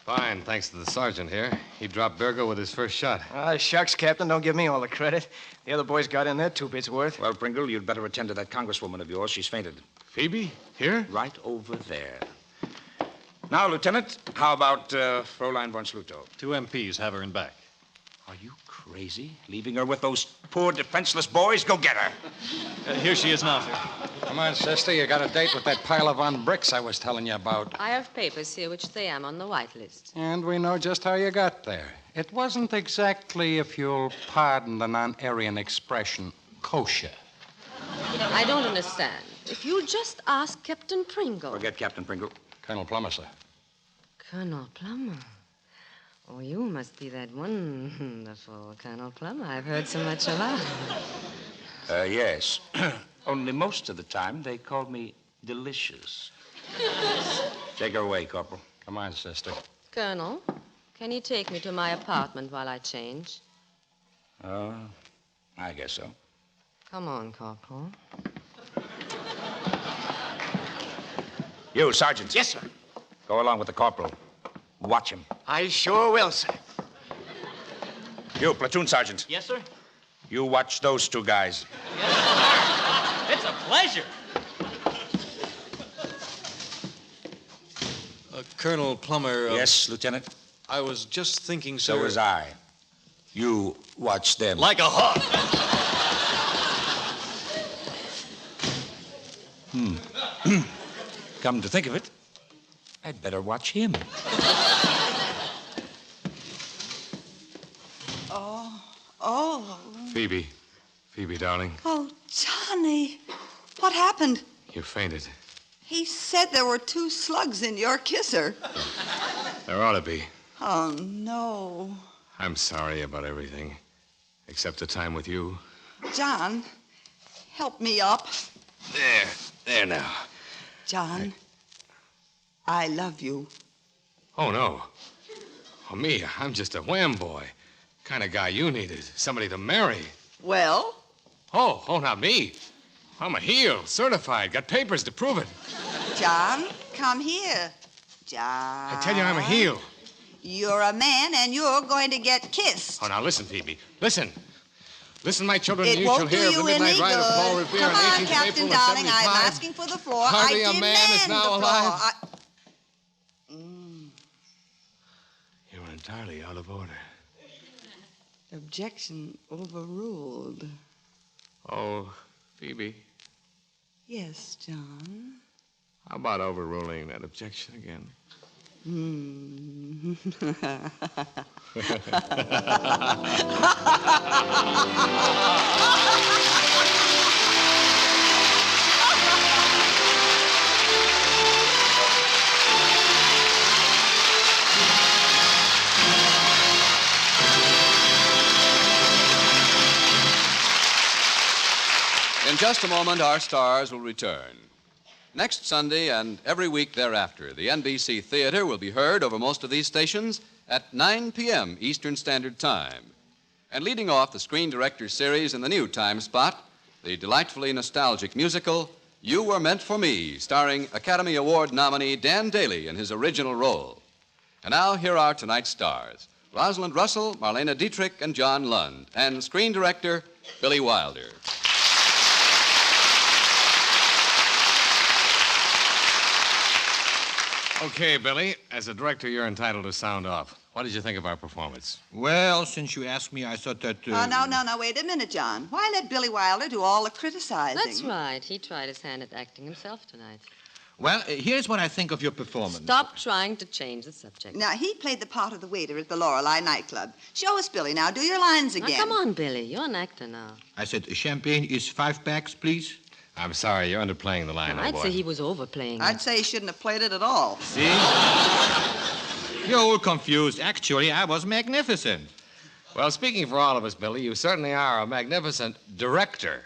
Fine, thanks to the sergeant here. He dropped Burgo with his first shot. Ah, shucks, Captain. Don't give me all the credit. The other boys got in there 2 bits worth. Well, Pringle, you'd better attend to that congresswoman of yours. She's fainted. Phoebe? Here? Right over there. Now, Lieutenant, how about Fräulein von Schlutow? 2 MPs have her in back. Are you crazy? Leaving her with those poor, defenseless boys? Go get her. Here she is now, sir. Come on, sister. You got a date with that pile of bricks I was telling you about. I have papers here which say I'm on the white list. And we know just how you got there. It wasn't exactly, if you'll pardon the non-Aryan expression, kosher. I don't understand. If you'll just ask Captain Pringle. Forget Captain Pringle. Colonel Plummer, sir. Colonel Plummer. Oh, you must be that wonderful Colonel Plummer I've heard so much about. Yes. Only most of the time they called me Delicious. Take her away, Corporal. Come on, sister. Colonel, can you take me to my apartment while I change? I guess so. Come on, Corporal. You, Sergeant. Yes, sir. Go along with the corporal. Watch him. I sure will, sir. You, platoon sergeant. Yes, sir? You watch those 2 guys. It's a pleasure. Colonel Plummer. Yes, Lieutenant? I was just thinking, sir. So was I. You watch them. Like a hawk. Come to think of it, I'd better watch him. Oh. Phoebe, darling, Oh, Johnny. What happened? you fainted. He said there were 2 slugs in your kisser. There ought to be. Oh, no. I'm sorry about everything, except the time with you. John, help me up. There now. John, I love you. Oh, no. Oh, me, I'm just a wham boy. Kind of guy you needed. Somebody to marry. Well? Oh, not me. I'm a heel, certified, got papers to prove it. John, come here. John. I tell you, I'm a heel. You're a man and you're going to get kissed. Oh, now listen, Phoebe. Listen. Listen, my children, It you won't shall do hear of the you midnight any ride of Paul good. Revere Come on on, 18th Captain April of Darling, 75. I'm asking for the floor. Hardly I a man is demand now the alive. floor. You're entirely out of order. Objection overruled. Oh, Phoebe, Yes, John. how about overruling that objection again? In just a moment, our stars will return. Next Sunday and every week thereafter, the NBC Theater will be heard over most of these stations at 9 p.m. Eastern Standard Time. And leading off the Screen Directors series in the new time spot, the delightfully nostalgic musical, You Were Meant for Me, starring Academy Award nominee Dan Daly in his original role. And now, here are tonight's stars: Rosalind Russell, Marlene Dietrich, and John Lund, and screen director Billy Wilder. Okay, Billy, as a director, you're entitled to sound off. What did you think of our performance? Well, since you asked me, I thought that... No, wait a minute, John. Why let Billy Wilder do all the criticizing? That's right. He tried his hand at acting himself tonight. Well, here's what I think of your performance. Stop trying to change the subject. Now, he played the part of the waiter at the Lorelei nightclub. Show us, Billy. Now, do your lines Now, again. come on, Billy. You're an actor now. I said, champagne is 5 packs, please. I'm sorry, you're underplaying the line, I'd old boy. say he was overplaying it. I'd say he shouldn't have played it at all. See? You're all confused. Actually, I was magnificent. Well, speaking for all of us, Billy, you certainly are a magnificent director.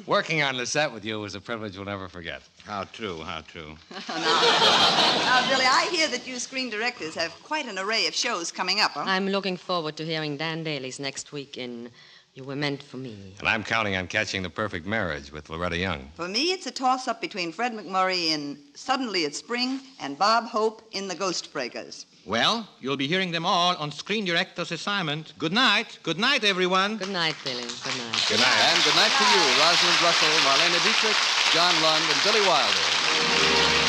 Working on the set with you was a privilege we'll never forget. How true, how true. Now, Billy, I hear that you screen directors have quite an array of shows coming up, huh? I'm looking forward to hearing Dan Daly's next week in You Were Meant for Me. And I'm counting on catching The Perfect Marriage with Loretta Young. For me, it's a toss-up between Fred McMurray in Suddenly It's Spring and Bob Hope in The Ghost Breakers. Well, you'll be hearing them all on Screen Director's Assignment. Good night. Good night, everyone. Good night, Billy. Good night. Good night. And good night to you, Rosalind Russell, Marlena Dietrich, John Lund, and Billy Wilder.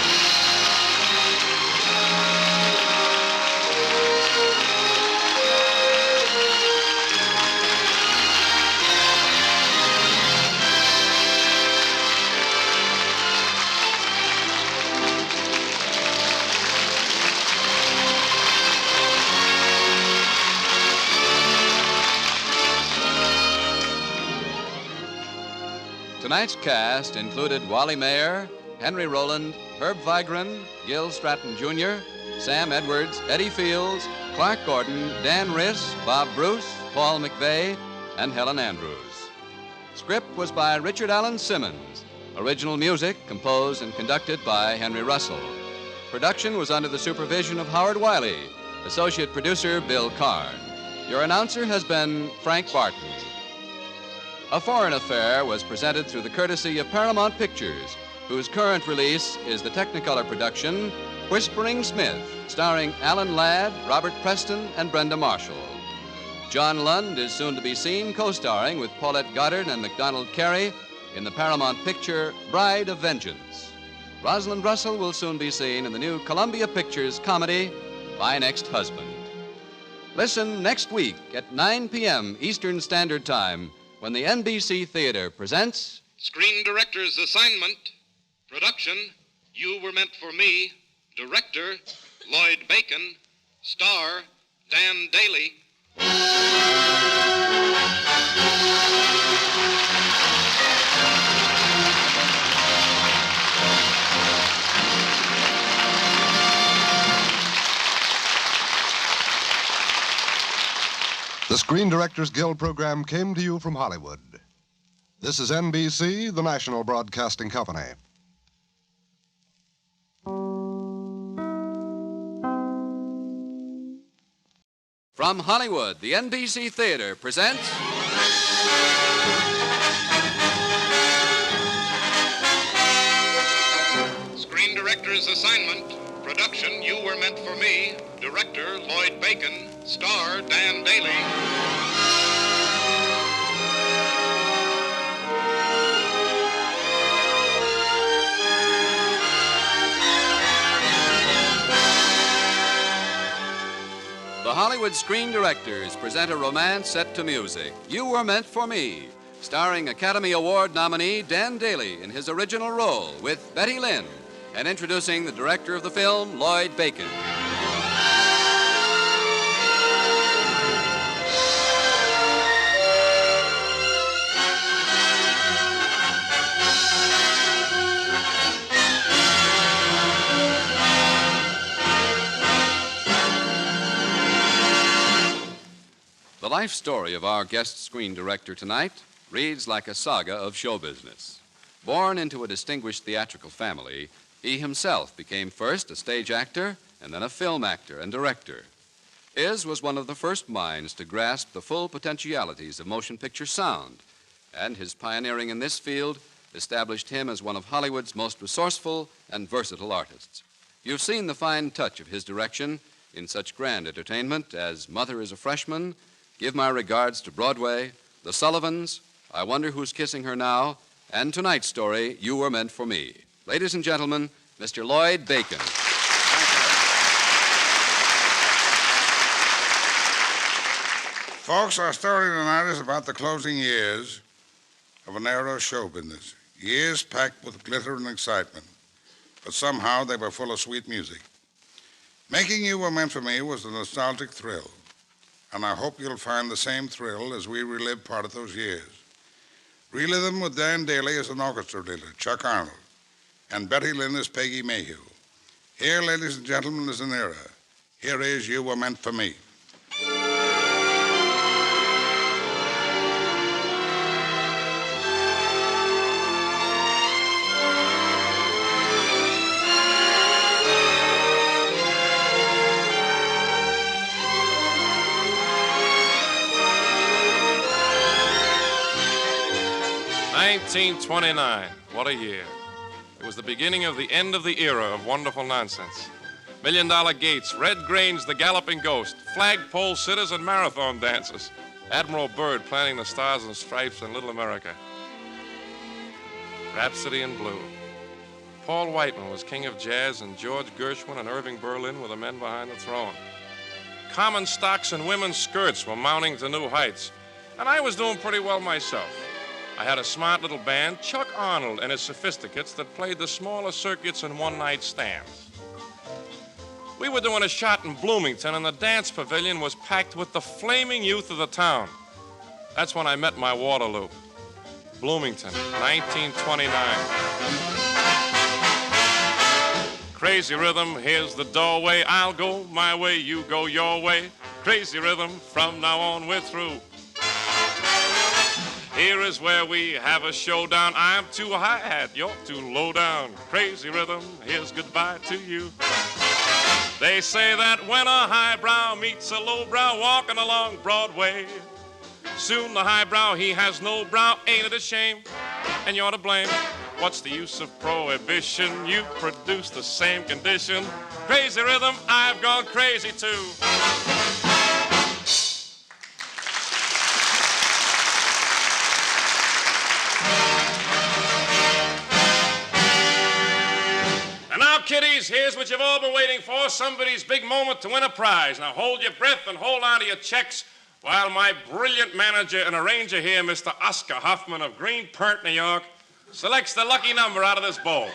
Tonight's cast included Wally Mayer, Henry Rowland, Herb Vigran, Gil Stratton Jr., Sam Edwards, Eddie Fields, Clark Gordon, Dan Riss, Bob Bruce, Paul McVeigh, and Helen Andrews. Script was by Richard Allen Simmons. Original music composed and conducted by Henry Russell. Production was under the supervision of Howard Wiley. Associate producer Bill Karn. Your announcer has been Frank Barton. A Foreign Affair was presented through the courtesy of Paramount Pictures, whose current release is the Technicolor production Whispering Smith, starring Alan Ladd, Robert Preston, and Brenda Marshall. John Lund is soon to be seen co-starring with Paulette Goddard and MacDonald Carey in the Paramount picture Bride of Vengeance. Rosalind Russell will soon be seen in the new Columbia Pictures comedy My Next Husband. Listen next week at 9 p.m. Eastern Standard Time when the NBC Theater presents Screen Director's Assignment. Production, You Were Meant for Me. Director, Lloyd Bacon. Star, Dan Daly. The Screen Directors Guild program came to you from Hollywood. This is NBC, the national broadcasting company. From Hollywood, the NBC Theater presents Screen Director's Assignment. Production, You Were Meant for Me. Director, Lloyd Bacon. Star, Dan Daly. The Hollywood Screen Directors present a romance set to music, You Were Meant for Me, starring Academy Award nominee Dan Daly in his original role with Betty Lynn, and introducing the director of the film, Lloyd Bacon. The life story of our guest screen director tonight reads like a saga of show business. Born into a distinguished theatrical family, he himself became first a stage actor and then a film actor and director. His was one of the first minds to grasp the full potentialities of motion picture sound, and his pioneering in this field established him as one of Hollywood's most resourceful and versatile artists. You've seen the fine touch of his direction in such grand entertainment as Mother is a Freshman, Give My Regards to Broadway, The Sullivans, I Wonder Who's Kissing Her Now, and tonight's story, You Were Meant for Me. Ladies and gentlemen, Mr. Lloyd Bacon. Folks, our story tonight is about the closing years of an era of show business. Years packed with glitter and excitement, but somehow they were full of sweet music. Making You Were Meant for Me was a nostalgic thrill, and I hope you'll find the same thrill as we relive part of those years. Rhythm with Dan Daly as an orchestra leader, Chuck Arnold, and Betty Lynn as Peggy Mayhew. Here, ladies and gentlemen, is an era. Here is You Were Meant for Me. 1929. What a year. It was the beginning of the end of the era of wonderful nonsense. Million-dollar gates, Red Grange, the Galloping Ghost, flagpole sitters, and marathon dancers. Admiral Byrd planting the Stars and Stripes in Little America. Rhapsody in Blue. Paul Whiteman was king of jazz, and George Gershwin and Irving Berlin were the men behind the throne. Common stocks and women's skirts were mounting to new heights, and I was doing pretty well myself. I had a smart little band, Chuck Arnold and his Sophisticates, that played the smaller circuits and one-night stands. We were doing a shot in Bloomington, and the dance pavilion was packed with the flaming youth of the town. That's when I met my Waterloo. Bloomington, 1929. Crazy rhythm, here's the doorway. I'll go my way, you go your way. Crazy rhythm, from now on we're through. Here is where we have a showdown. I'm too hi-hat, you're too low down. Crazy rhythm, here's goodbye to you. They say that when a highbrow meets a lowbrow walking along Broadway, soon the highbrow, he has no brow. Ain't it a shame? And you're to blame. What's the use of prohibition? You produce the same condition. Crazy rhythm, I've gone crazy too. And now, kiddies, here's what you've all been waiting for, somebody's big moment to win a prize. Now hold your breath and hold on to your checks while my brilliant manager and arranger here, Mr. Oscar Hoffman of Greenport, New York, selects the lucky number out of this bowl.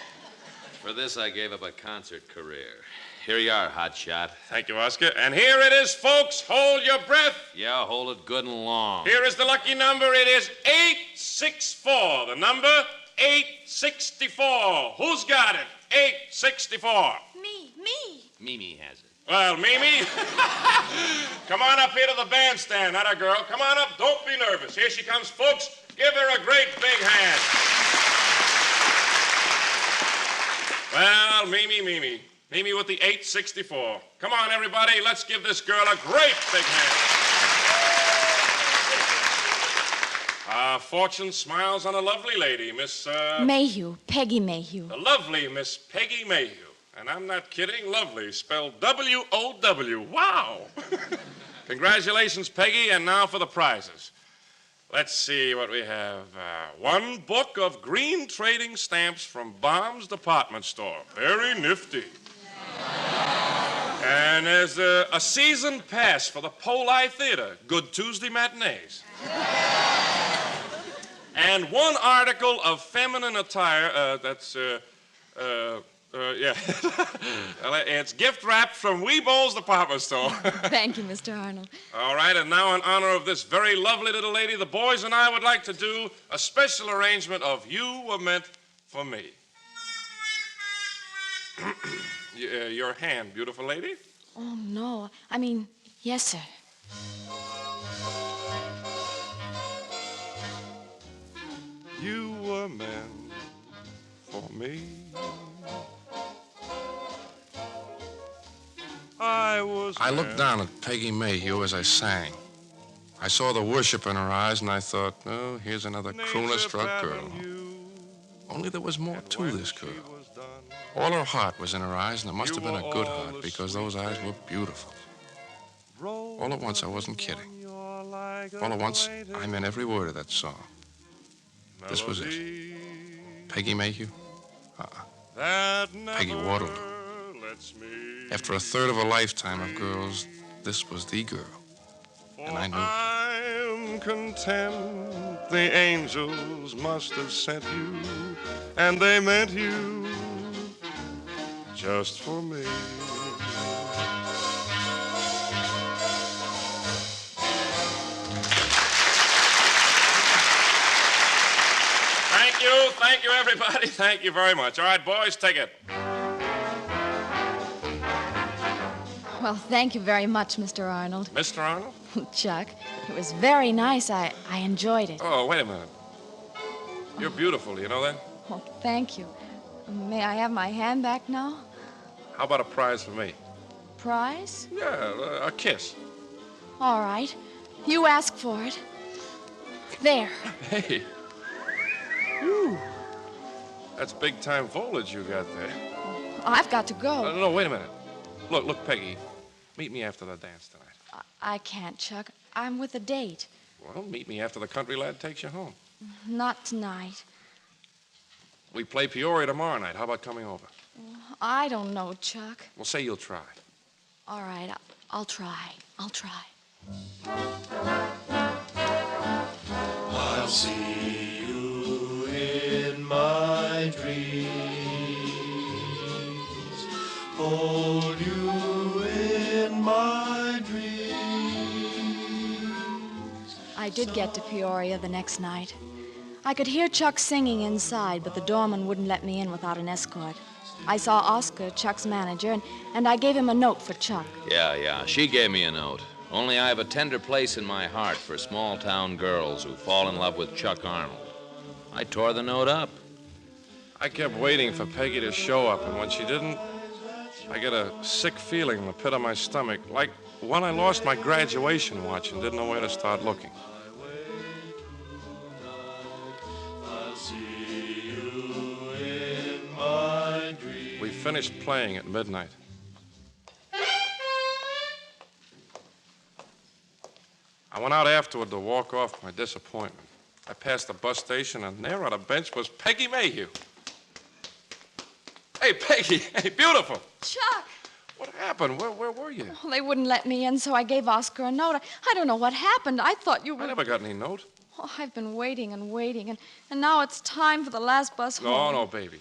For this, I gave up a concert career. Here you are, hotshot. Thank you, Oscar. And here it is, folks. Hold your breath. Yeah, hold it good and long. Here is the lucky number. It is 864. The number 864. Who's got it? 864. Me. Mimi has it. Well, Mimi, come on up here to the bandstand, that a girl. Come on up. Don't be nervous. Here she comes, folks. Give her a great big hand. Well, Mimi with the 864. Come on, everybody. Let's give this girl a great big hand. Fortune smiles on a lovely lady, Miss... Mayhew. Peggy Mayhew. The lovely Miss Peggy Mayhew. And I'm not kidding, lovely, spelled W-O-W. Wow! Congratulations, Peggy, and now for the prizes. Let's see what we have. One book of green trading stamps from Baum's Department Store. Very nifty. And there's a season pass for the Poli Theater. Good Tuesday matinees. And one article of feminine attire, yeah. It's gift wrapped from Weebow's Department Store. Thank you, Mr. Arnold. All right, and now in honor of this very lovely little lady, the boys and I would like to do a special arrangement of You Were Meant for Me. Your hand, beautiful lady. Oh, no. I mean, yes, sir. You were meant for me. I looked down at Peggy Mayhew as I sang. I saw the worship in her eyes, and I thought, oh, here's another crooner-struck girl. Only there was more to this girl. All her heart was in her eyes, and it must have been a good heart, because those eyes were beautiful. All at once, I wasn't kidding. All at once, I meant every word of that song. This was it. Peggy Mayhew? Peggy Waterloo. After a third of a lifetime of girls, this was the girl. And I knew. I'm content the angels must have sent you, and they meant you just for me. Thank you, everybody. Thank you very much. All right, boys, take it. Well, thank you very much, Mr. Arnold. Mr. Arnold? Chuck, it was very nice. I enjoyed it. Oh, wait a minute. You're beautiful, you know that? Oh, thank you. May I have my hand back now? How about a prize for me? Prize? Yeah, a kiss. All right. You ask for it. There. Hey. Ooh. That's big-time foliage you got there. I've got to go. No, wait a minute. Look, Peggy. Meet me after the dance tonight. I can't, Chuck. I'm with a date. Well, meet me after the country lad takes you home. Not tonight. We play Peoria tomorrow night. How about coming over? I don't know, Chuck. Well, say you'll try. All right, I'll try. I'll try. I'll see you in my dreams. Hold you in my dreams. I did get to Peoria the next night. I could hear Chuck singing inside, but the doorman wouldn't let me in without an escort. I saw Oscar, Chuck's manager, and I gave him a note for Chuck. Yeah. She gave me a note. Only I have a tender place in my heart for small-town girls who fall in love with Chuck Arnold. I tore the note up. I kept waiting for Peggy to show up, and when she didn't, I get a sick feeling in the pit of my stomach, like when I lost my graduation watch and didn't know where to start looking. We finished playing at midnight. I went out afterward to walk off my disappointment. I passed the bus station, and there on a bench was Peggy Mayhew. Hey, Peggy. Hey, beautiful. Chuck! What happened? Where were you? Well, they wouldn't let me in, so I gave Oscar a note. I don't know what happened. I thought you were... I never got any note. Oh, I've been waiting and waiting, and now it's time for the last bus home. No, baby.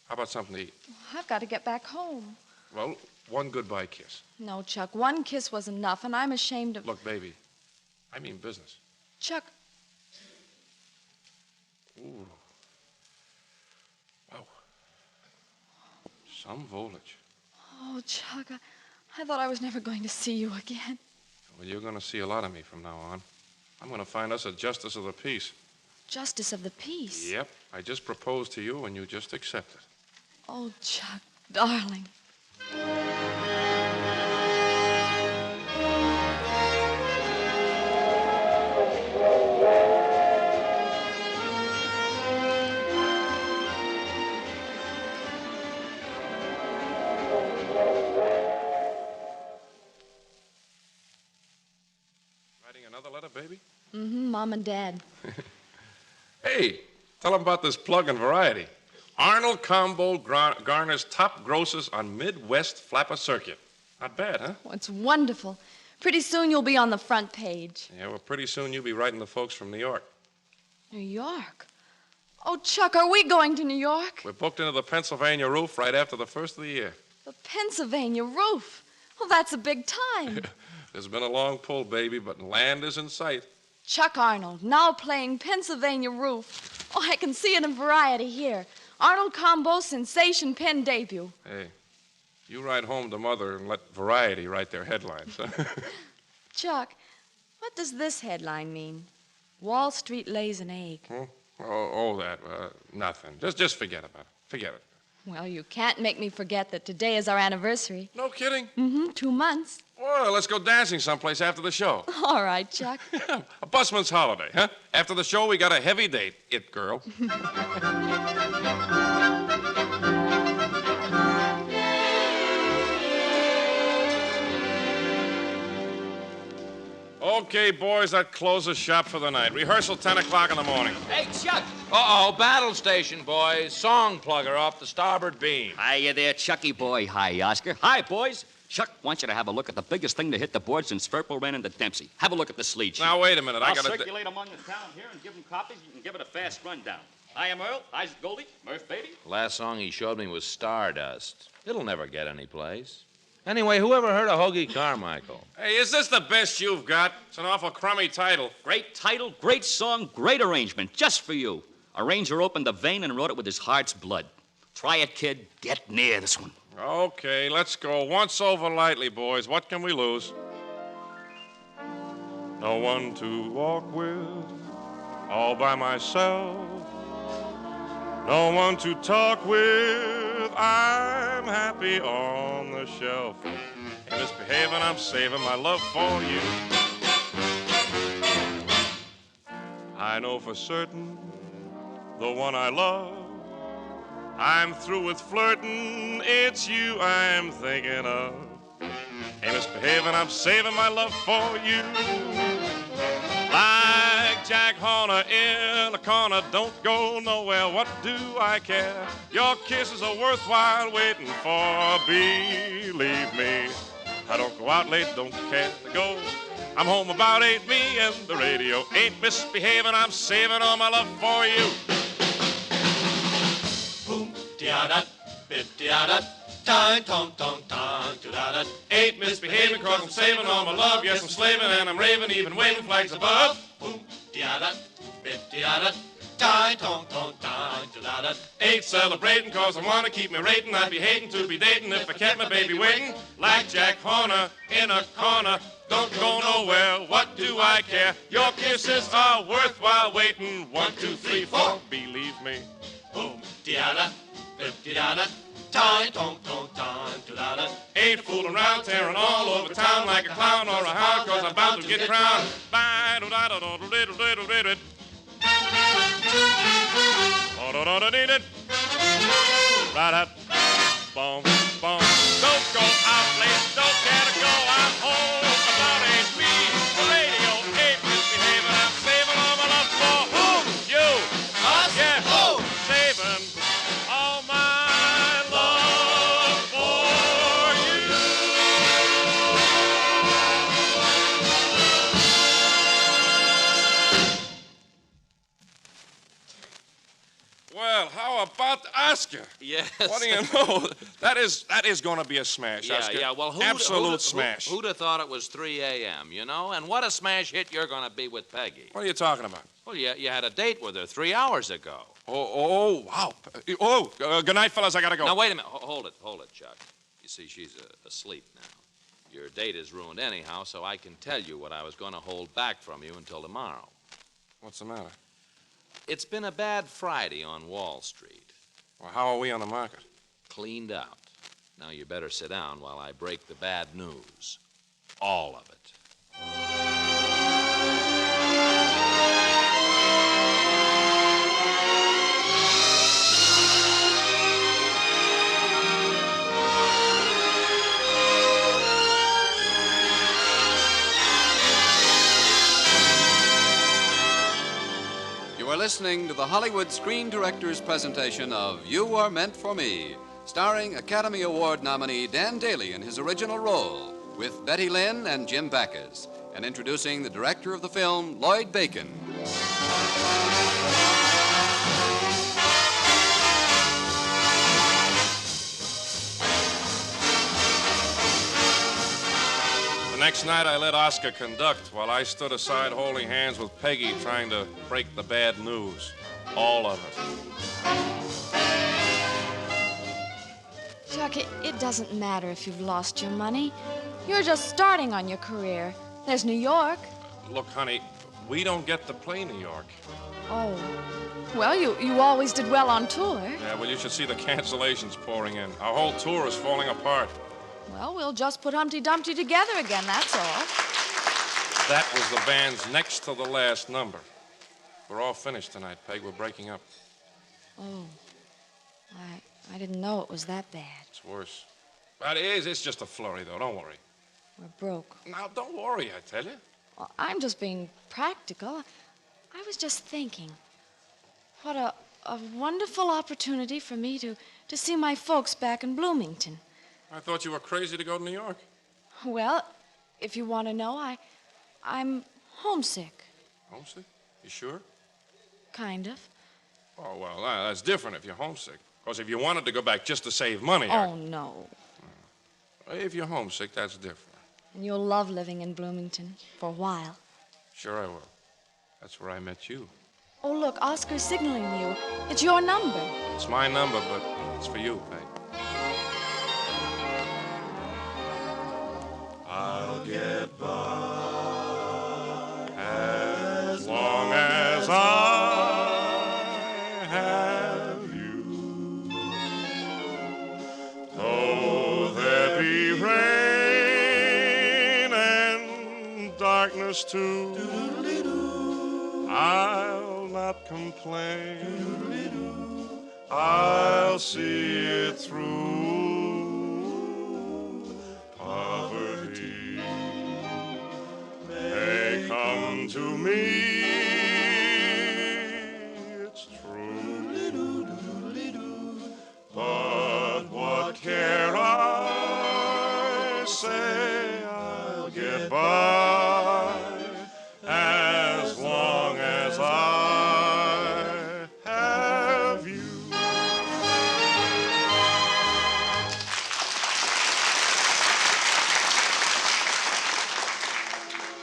How about something to eat? I've got to get back home. Well, one goodbye kiss. No, Chuck, one kiss was enough, and I'm ashamed of... Look, baby, I mean business. Chuck... Ooh. Wow. Some foliage. Oh, Chuck, I thought I was never going to see you again. Well, you're going to see a lot of me from now on. I'm going to find us a justice of the peace. Justice of the peace? Yep. I just proposed to you, and you just accepted. Oh, Chuck, darling. Writing another letter, baby? Mm-hmm, Mom and Dad. Hey, tell them about this plug in Variety. Arnold Combo garners top grosses on Midwest Flapper Circuit. Not bad, huh? Oh, it's wonderful. Pretty soon you'll be on the front page. Yeah, well, pretty soon you'll be writing to folks from New York. New York? Oh, Chuck, are we going to New York? We're booked into the Pennsylvania roof right after the first of the year. The Pennsylvania roof? Well, that's a big time. There's been a long pull, baby, but land is in sight. Chuck Arnold, now playing Pennsylvania roof. Oh, I can see it in Variety here. Arnold Combo's sensation pen debut. Hey, you ride home to Mother and let Variety write their headlines. Huh? Chuck, what does this headline mean? Wall Street lays an egg. Hmm? Oh, that. Nothing. Just forget about it. Forget it. Well, you can't make me forget that today is our anniversary. No kidding? Mm-hmm, 2 months. Well, let's go dancing someplace after the show. All right, Chuck. A busman's holiday, huh? After the show, we got a heavy date, it girl. Okay, boys, that closes shop for the night. Rehearsal 10 o'clock in the morning. Hey, Chuck! Uh-oh, battle station, boys. Song plugger off the starboard beam. Hiya there, Chucky boy. Hi, Oscar. Hi, boys. Chuck wants you to have a look at the biggest thing to hit the board since Firple ran into Dempsey. Have a look at the sleet sheet. Now, wait a minute. I'll I gotta... circulate among the town here and give them copies. You can give it a fast rundown. I am Earl, Isaac Goldie, Murph Beatty. Last song he showed me was Stardust. It'll never get any place. Anyway, Who ever heard of Hoagie Carmichael? Hey, is this the best you've got? It's an awful crummy title. Great title, great song, great arrangement, just for you. A ranger opened the vein and wrote it with his heart's blood. Try it, kid. Get near this one. Okay, let's go. Once over lightly, boys. What can we lose? No one to walk with, all by myself. No one to talk with, I'm happy on the shelf. Hey, misbehaving, I'm saving my love for you. I know for certain the one I love. I'm through with flirting, it's you I'm thinking of. Hey, misbehaving, I'm saving my love for you. Like Jack Horner in a corner, don't go nowhere, what do I care? Your kisses are worthwhile waiting for, believe me. I don't go out late, don't care to go. I'm home about 8, me and the radio. Ain't misbehaving, I'm saving all my love for you. Boom, dia-da, bip-dia-da. Time, tom, tom, tom, da-da. Ain't misbehaving, cause I'm saving all my love. Yes, I'm slaving and I'm raving, even waving flags above. Boom, da-da, bip, da-da. Time, tom, tom, tom, da-da. Ain't celebrating, cause I wanna keep me rating. I'd be hating to be dating if I kept my baby waiting. Like Jack Horner in a corner, don't go nowhere, what do I care? Your kisses are worthwhile waiting. 1, 2, 3, 4, believe me. Boom, da-da, bip, da-da. Time, tom, tom, time, da-da. Ain't fooling around, tearing all over town like a clown or a hound, cause I'm bound to get crowned. Bye, do-da-da-da-da-da-da-da-da-da. Oh-da-da-da-da-da. Right-up, boom, boom. Don't go out late, don't care to go. I'm home about 8 feet. The radio ain't misbehaving. I'm saving all my love for whom? You. Us? Yes. Who? Saving all my love for you. Well, how about Oscar? Yes. What do you know? That is going to be a smash, Yeah, Oscar. yeah. Well, absolute smash. Who'd have thought it was 3 a.m., you know? And what a smash hit you're going to be with Peggy. What are you talking about? Well, you had a date with her 3 hours ago. Oh, wow. Oh, good night, fellas. I got to go. Now, wait a minute. Hold it, Chuck. You see, she's asleep now. Your date is ruined anyhow, so I can tell you what I was going to hold back from you until tomorrow. What's the matter? It's been a bad Friday on Wall Street. Well, how are we on the market? Cleaned out. Now you better sit down while I break the bad news. All of it. You are listening to the Hollywood Screen Directors presentation of You Are Meant for Me, starring Academy Award nominee Dan Daly in his original role, with Betty Lynn and Jim Backus, and introducing the director of the film, Lloyd Bacon. The next night, I let Oscar conduct while I stood aside holding hands with Peggy, trying to break the bad news. All of it. Chuck, it doesn't matter if you've lost your money. You're just starting on your career. There's New York. Look, honey, we don't get to play New York. Oh. Well, you always did well on tour. Yeah, well, you should see the cancellations pouring in. Our whole tour is falling apart. Well, we'll just put Humpty Dumpty together again, that's all. That was the band's next to the last number. We're all finished tonight, Peg. We're breaking up. Oh. I didn't know it was that bad. It's worse. But it's just a flurry, though. Don't worry. We're broke. Now, don't worry, I tell you. Well, I'm just being practical. I was just thinking, what a wonderful opportunity for me to see my folks back in Bloomington. I thought you were crazy to go to New York. Well, if you want to know, I'm homesick. Homesick? You sure? Kind of. Oh, well, that's different if you're homesick. Because if you wanted to go back just to save money... Oh, no. If you're homesick, that's different. And you'll love living in Bloomington for a while. Sure I will. That's where I met you. Oh, look, Oscar's signaling you. It's your number. It's my number, but it's for you, Peg. I'll get by as long as I have you. Though there be rain and darkness too, I'll not complain. I'll see it through. Poverty may come to me, it's true. But what care I? Say I'll get by as long as I have you.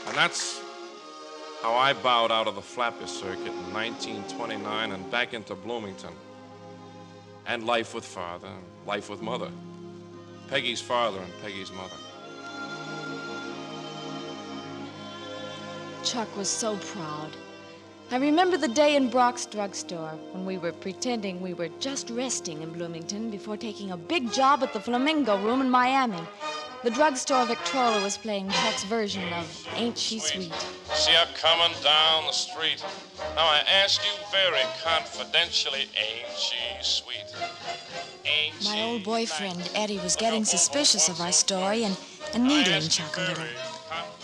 And that's how I bowed out of the Flapper circuit in 1929 and back into Bloomington. And life with father, and life with mother. Peggy's father and Peggy's mother. Chuck was so proud. I remember the day in Brock's drugstore when we were pretending we were just resting in Bloomington before taking a big job at the Flamingo Room in Miami. The drugstore Victrola was playing Chuck's version of Ain't She Sweet. See her coming down the street. Now I ask you very confidentially, ain't she sweet? Ain't My old boyfriend, Eddie, was getting suspicious of our story and needling Chuck a little.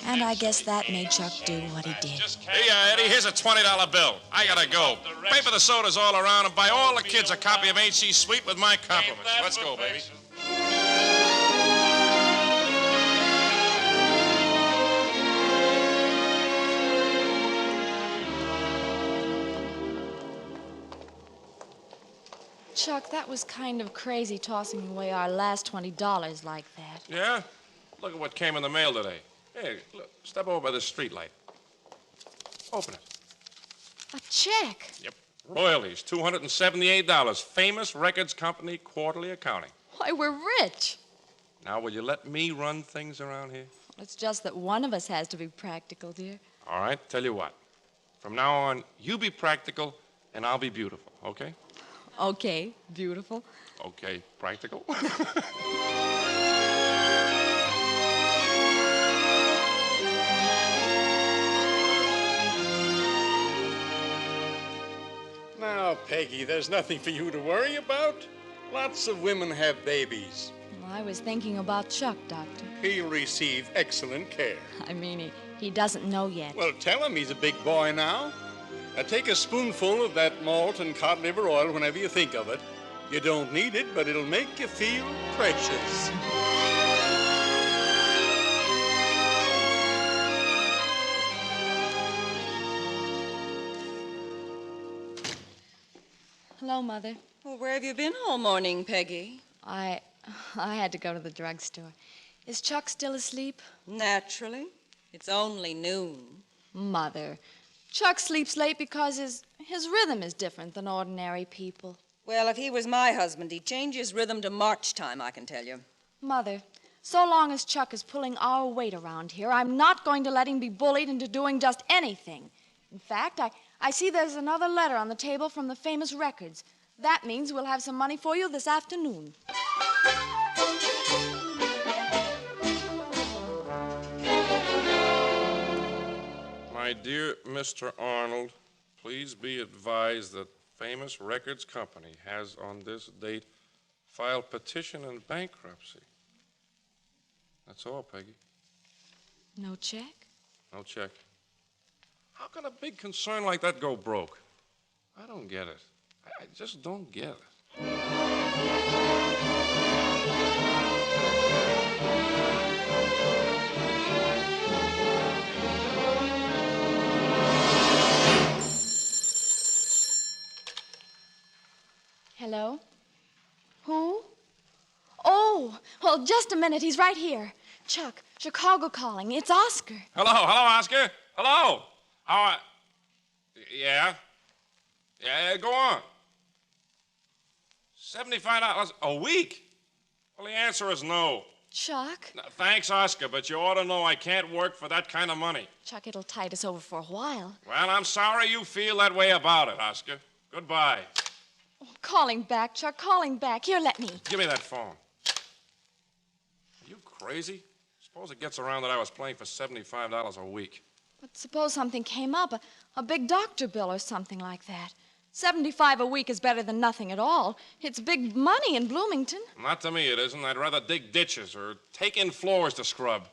And I guess that made Chuck do what he did. Hey, Eddie, here's a $20 bill. I gotta go. Pay for the sodas all around and buy all the kids a copy of Ain't She Sweet with my compliments. Let's go, baby. Chuck, that was kind of crazy tossing away our last $20 like that. Yeah? Look at what came in the mail today. Hey, look, step over by the street light. Open it. A check. Yep. Royalties, $278. Famous Records Company quarterly accounting. Why, we're rich. Now, will you let me run things around here? It's just that one of us has to be practical, dear. All right, tell you what. From now on, you be practical and I'll be beautiful, okay? Okay, beautiful. Okay, practical. Now, Peggy, there's nothing for you to worry about. Lots of women have babies. Well, I was thinking about Chuck, Doctor. He'll receive excellent care. I mean, he doesn't know yet. Well, tell him he's a big boy now. Now, take a spoonful of that malt and cod liver oil whenever you think of it. You don't need it, but it'll make you feel precious. Hello, Mother. Well, where have you been all morning, Peggy? I had to go to the drugstore. Is Chuck still asleep? Naturally. It's only noon. Mother, Chuck sleeps late because his rhythm is different than ordinary people. Well, if he was my husband, he'd change his rhythm to March time, I can tell you. Mother, so long as Chuck is pulling our weight around here, I'm not going to let him be bullied into doing just anything. In fact, I see there's another letter on the table from the famous records. That means we'll have some money for you this afternoon. My dear Mr. Arnold, please be advised that Famous Records Company has on this date filed petition in bankruptcy. That's all, Peggy. No check? No check. How can a big concern like that go broke? I don't get it. I just don't get it. Hello? Who? Oh, well, just a minute. He's right here. Chuck, Chicago calling. It's Oscar. Hello, Oscar. Hello. Yeah? Yeah, go on. $75 a week? Well, the answer is no. Chuck? No, thanks, Oscar, but you ought to know I can't work for that kind of money. Chuck, it'll tide us over for a while. Well, I'm sorry you feel that way about it, Oscar. Goodbye. Oh, calling back, Chuck, calling back. Here, let me. Give me that phone. Are you crazy? Suppose it gets around that I was playing for $75 a week. But suppose something came up, a big doctor bill or something like that. $75 a week is better than nothing at all. It's big money in Bloomington. Not to me, it isn't. I'd rather dig ditches or take in floors to scrub.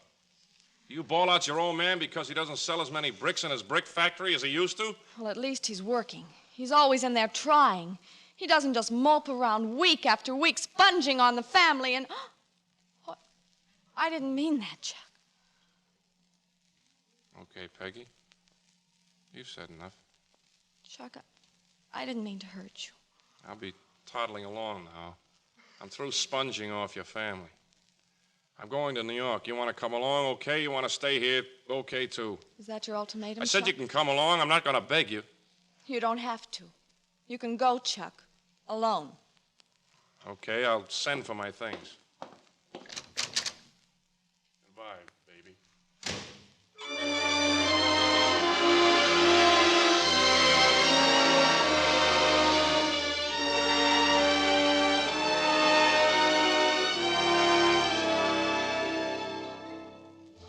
You bawl out your old man because he doesn't sell as many bricks in his brick factory as he used to? Well, at least he's working. He's always in there trying. He doesn't just mope around week after week, sponging on the family and... Oh, I didn't mean that, Chuck. Okay, Peggy. You've said enough. Chuck, I didn't mean to hurt you. I'll be toddling along now. I'm through sponging off your family. I'm going to New York. You want to come along, okay? You want to stay here, okay, too. Is that your ultimatum, I said Chuck? you can come along. I'm not going to beg you. You don't have to. You can go, Chuck. Alone. Okay, I'll send for my things. Goodbye, baby.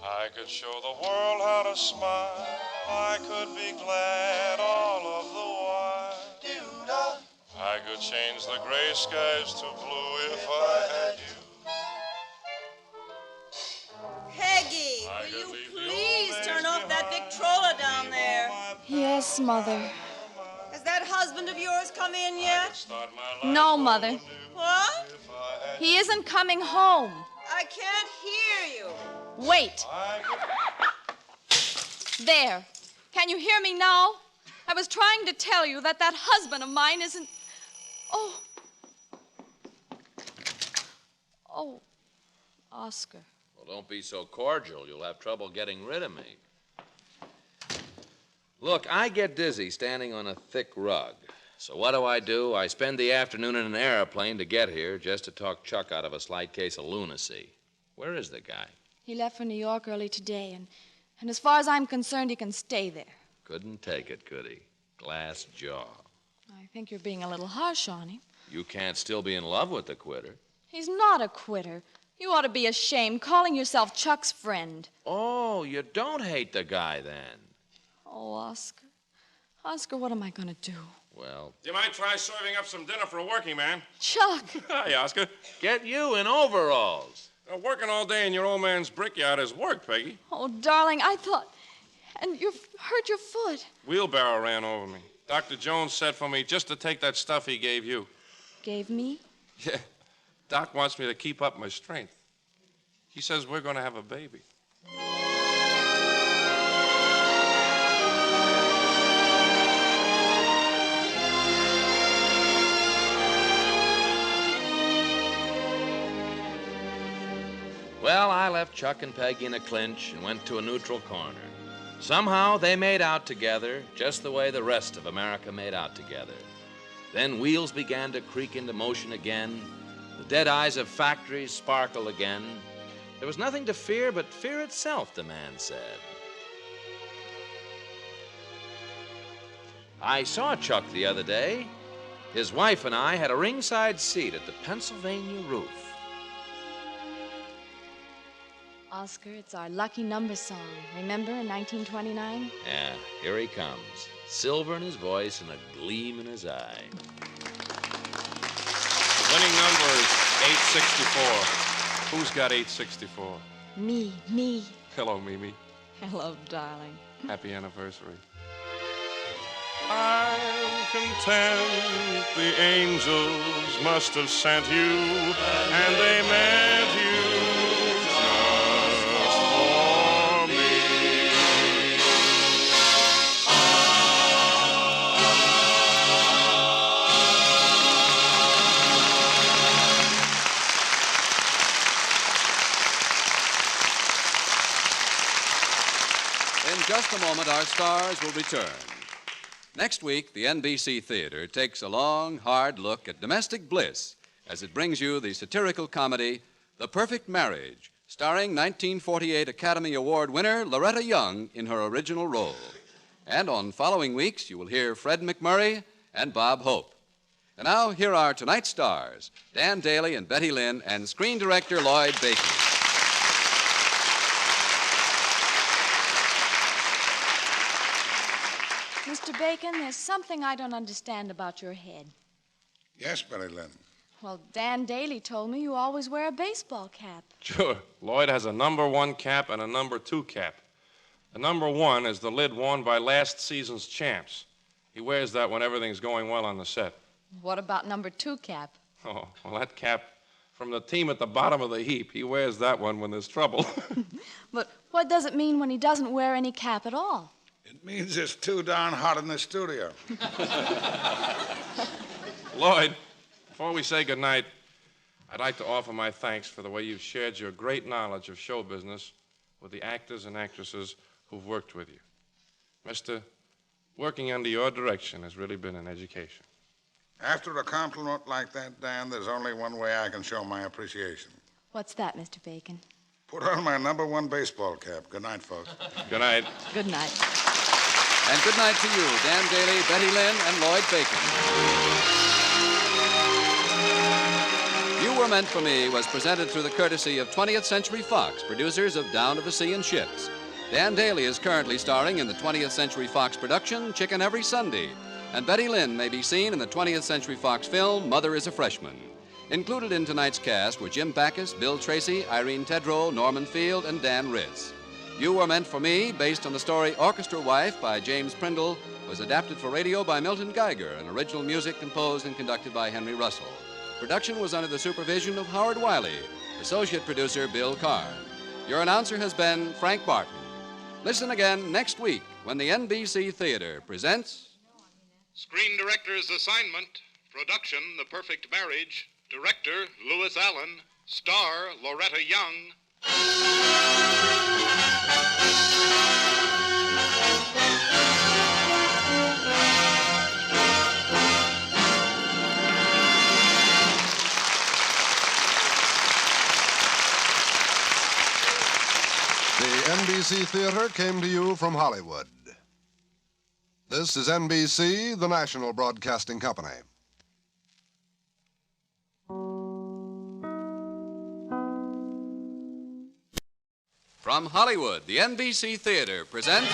I could show the world how to smile. I could be glad all of the while. I could change the gray skies to blue if I had you. Peggy, will you please turn off that Victrola down there? Yes, Mother. Has that husband of yours come in yet? No, Mother. What? He isn't coming home. I can't hear you. Wait. There. Can you hear me now? I was trying to tell you that husband of mine isn't... Oh. Oh, Oscar. Well, don't be so cordial. You'll have trouble getting rid of me. Look, I get dizzy standing on a thick rug. So what do? I spend the afternoon in an airplane to get here just to talk Chuck out of a slight case of lunacy. Where is the guy? He left for New York early today, and as far as I'm concerned, he can stay there. Couldn't take it, could he? Glass jaw. I think you're being a little harsh on him. You can't still be in love with the quitter. He's not a quitter. You ought to be ashamed, calling yourself Chuck's friend. Oh, you don't hate the guy, then? Oh, Oscar. Oscar, what am I going to do? Well... You might try serving up some dinner for a working man. Chuck! Hi, Oscar. Get you in overalls. Working all day in your old man's brickyard is work, Peggy. Oh, darling, I thought... And you've hurt your foot. Wheelbarrow ran over me. Dr. Jones said for me just to take that stuff he gave you. Gave me? Yeah. Doc wants me to keep up my strength. He says we're going to have a baby. Well, I left Chuck and Peggy in a clinch and went to a neutral corner. Somehow they made out together, just the way the rest of America made out together. Then wheels began to creak into motion again. The dead eyes of factories sparkled again. There was nothing to fear but fear itself, the man said. I saw Chuck the other day. His wife and I had a ringside seat at the Pennsylvania roof. Oscar, it's our lucky number song. Remember in 1929? Yeah, here he comes. Silver in his voice and a gleam in his eye. The winning number is 864. Who's got 864? Me. Hello, Mimi. Hello, darling. Happy anniversary. I'm content the angels must have sent you, and they meant you just for me. In just a moment, our stars will return. Next week, the NBC Theater takes a long, hard look at domestic bliss as it brings you the satirical comedy, The Perfect Marriage, starring 1948 Academy Award winner Loretta Young in her original role. And on following weeks, you will hear Fred McMurray and Bob Hope. And now, here are tonight's stars, Dan Daly and Betty Lynn, and screen director Lloyd Bacon. Mr. Bacon, there's something I don't understand about your head. Yes, Betty Lynn. Well, Dan Daly told me you always wear a baseball cap. Sure. Lloyd has a number 1 cap and a number 2 cap. The number 1 is the lid worn by last season's champs. He wears that when everything's going well on the set. What about number 2 cap? Oh, well, that cap from the team at the bottom of the heap, he wears that one when there's trouble. But what does it mean when he doesn't wear any cap at all? It means it's too darn hot in the studio. Lloyd, before we say goodnight, I'd like to offer my thanks for the way you've shared your great knowledge of show business with the actors and actresses who've worked with you. Mister, working under your direction has really been an education. After a compliment like that, Dan, there's only one way I can show my appreciation. What's that, Mr. Bacon? Put on my number 1 baseball cap. Good night, folks. Good night. Good night. And good night to you, Dan Daly, Betty Lynn, and Lloyd Bacon. You Were Meant for Me was presented through the courtesy of 20th Century Fox, producers of Down to the Sea and Ships. Dan Daly is currently starring in the 20th Century Fox production, Chicken Every Sunday. And Betty Lynn may be seen in the 20th Century Fox film, Mother is a Freshman. Included in tonight's cast were Jim Backus, Bill Tracy, Irene Tedrow, Norman Field, and Dan Ritz. You Were Meant for Me, based on the story Orchestra Wife by James Prindle, was adapted for radio by Milton Geiger and original music composed and conducted by Henry Russell. Production was under the supervision of Howard Wiley, associate producer Bill Carr. Your announcer has been Frank Barton. Listen again next week when the NBC Theater presents... Screen Director's Assignment, Production, The Perfect Marriage, Director, Louis Allen, Star, Loretta Young. The NBC Theater came to you from Hollywood. This is NBC, the national broadcasting company. From Hollywood, the NBC Theater presents...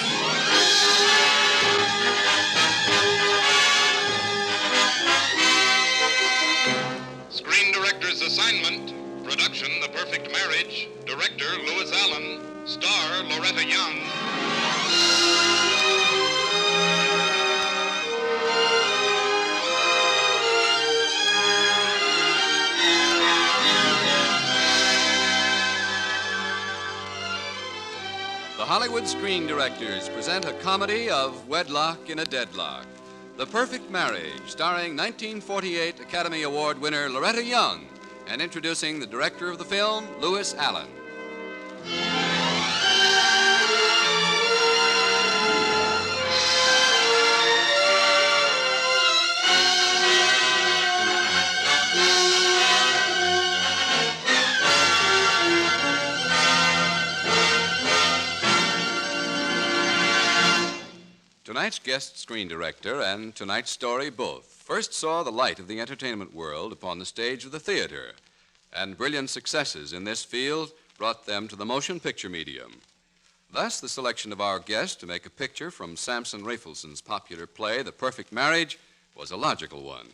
Screen Director's Assignment, Production, The Perfect Marriage, Director, Louis Allen, Star, Loretta Young. The Hollywood Screen Directors present a comedy of wedlock in a deadlock. The Perfect Marriage, starring 1948 Academy Award winner Loretta Young, and introducing the director of the film, Louis Allen. Tonight's guest screen director and tonight's story both first saw the light of the entertainment world upon the stage of the theater, and brilliant successes in this field brought them to the motion picture medium. Thus, the selection of our guest to make a picture from Samson Raphaelson's popular play, The Perfect Marriage, was a logical one.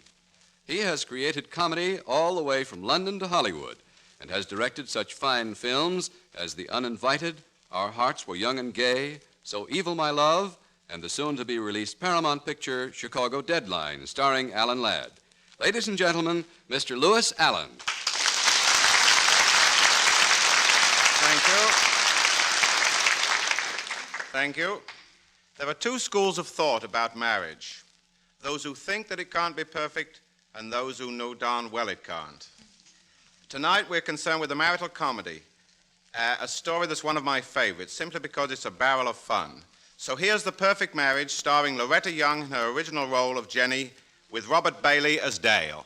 He has created comedy all the way from London to Hollywood and has directed such fine films as The Uninvited, Our Hearts Were Young and Gay, So Evil My Love, and the soon-to-be-released Paramount picture, Chicago Deadline, starring Alan Ladd. Ladies and gentlemen, Mr. Louis Allen. Thank you. Thank you. There are two schools of thought about marriage. Those who think that it can't be perfect and those who know darn well it can't. Tonight we're concerned with a marital comedy, a story that's one of my favorites, simply because it's a barrel of fun. So here's The Perfect Marriage, starring Loretta Young in her original role of Jenny, with Robert Bailey as Dale.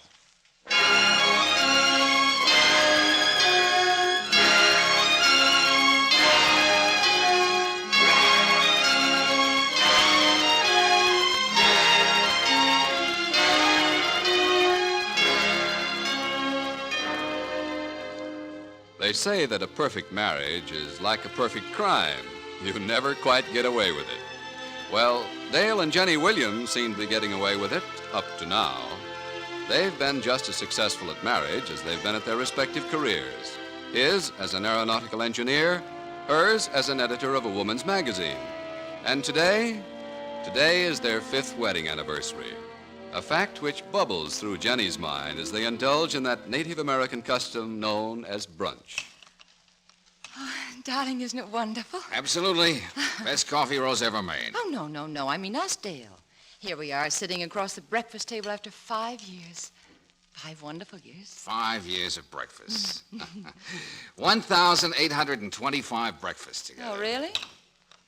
They say that a perfect marriage is like a perfect crime. You never quite get away with it. Well, Dale and Jenny Williams seem to be getting away with it up to now. They've been just as successful at marriage as they've been at their respective careers. His as an aeronautical engineer, hers as an editor of a woman's magazine. And today is their 5th wedding anniversary. A fact which bubbles through Jenny's mind as they indulge in that Native American custom known as brunch. Oh, darling, isn't it wonderful? Absolutely. Best coffee Rose ever made. Oh, no. I mean us, Dale. Here we are sitting across the breakfast table after 5 years. 5 wonderful years. 5 years of breakfast. 1,825 breakfasts together. Oh, really?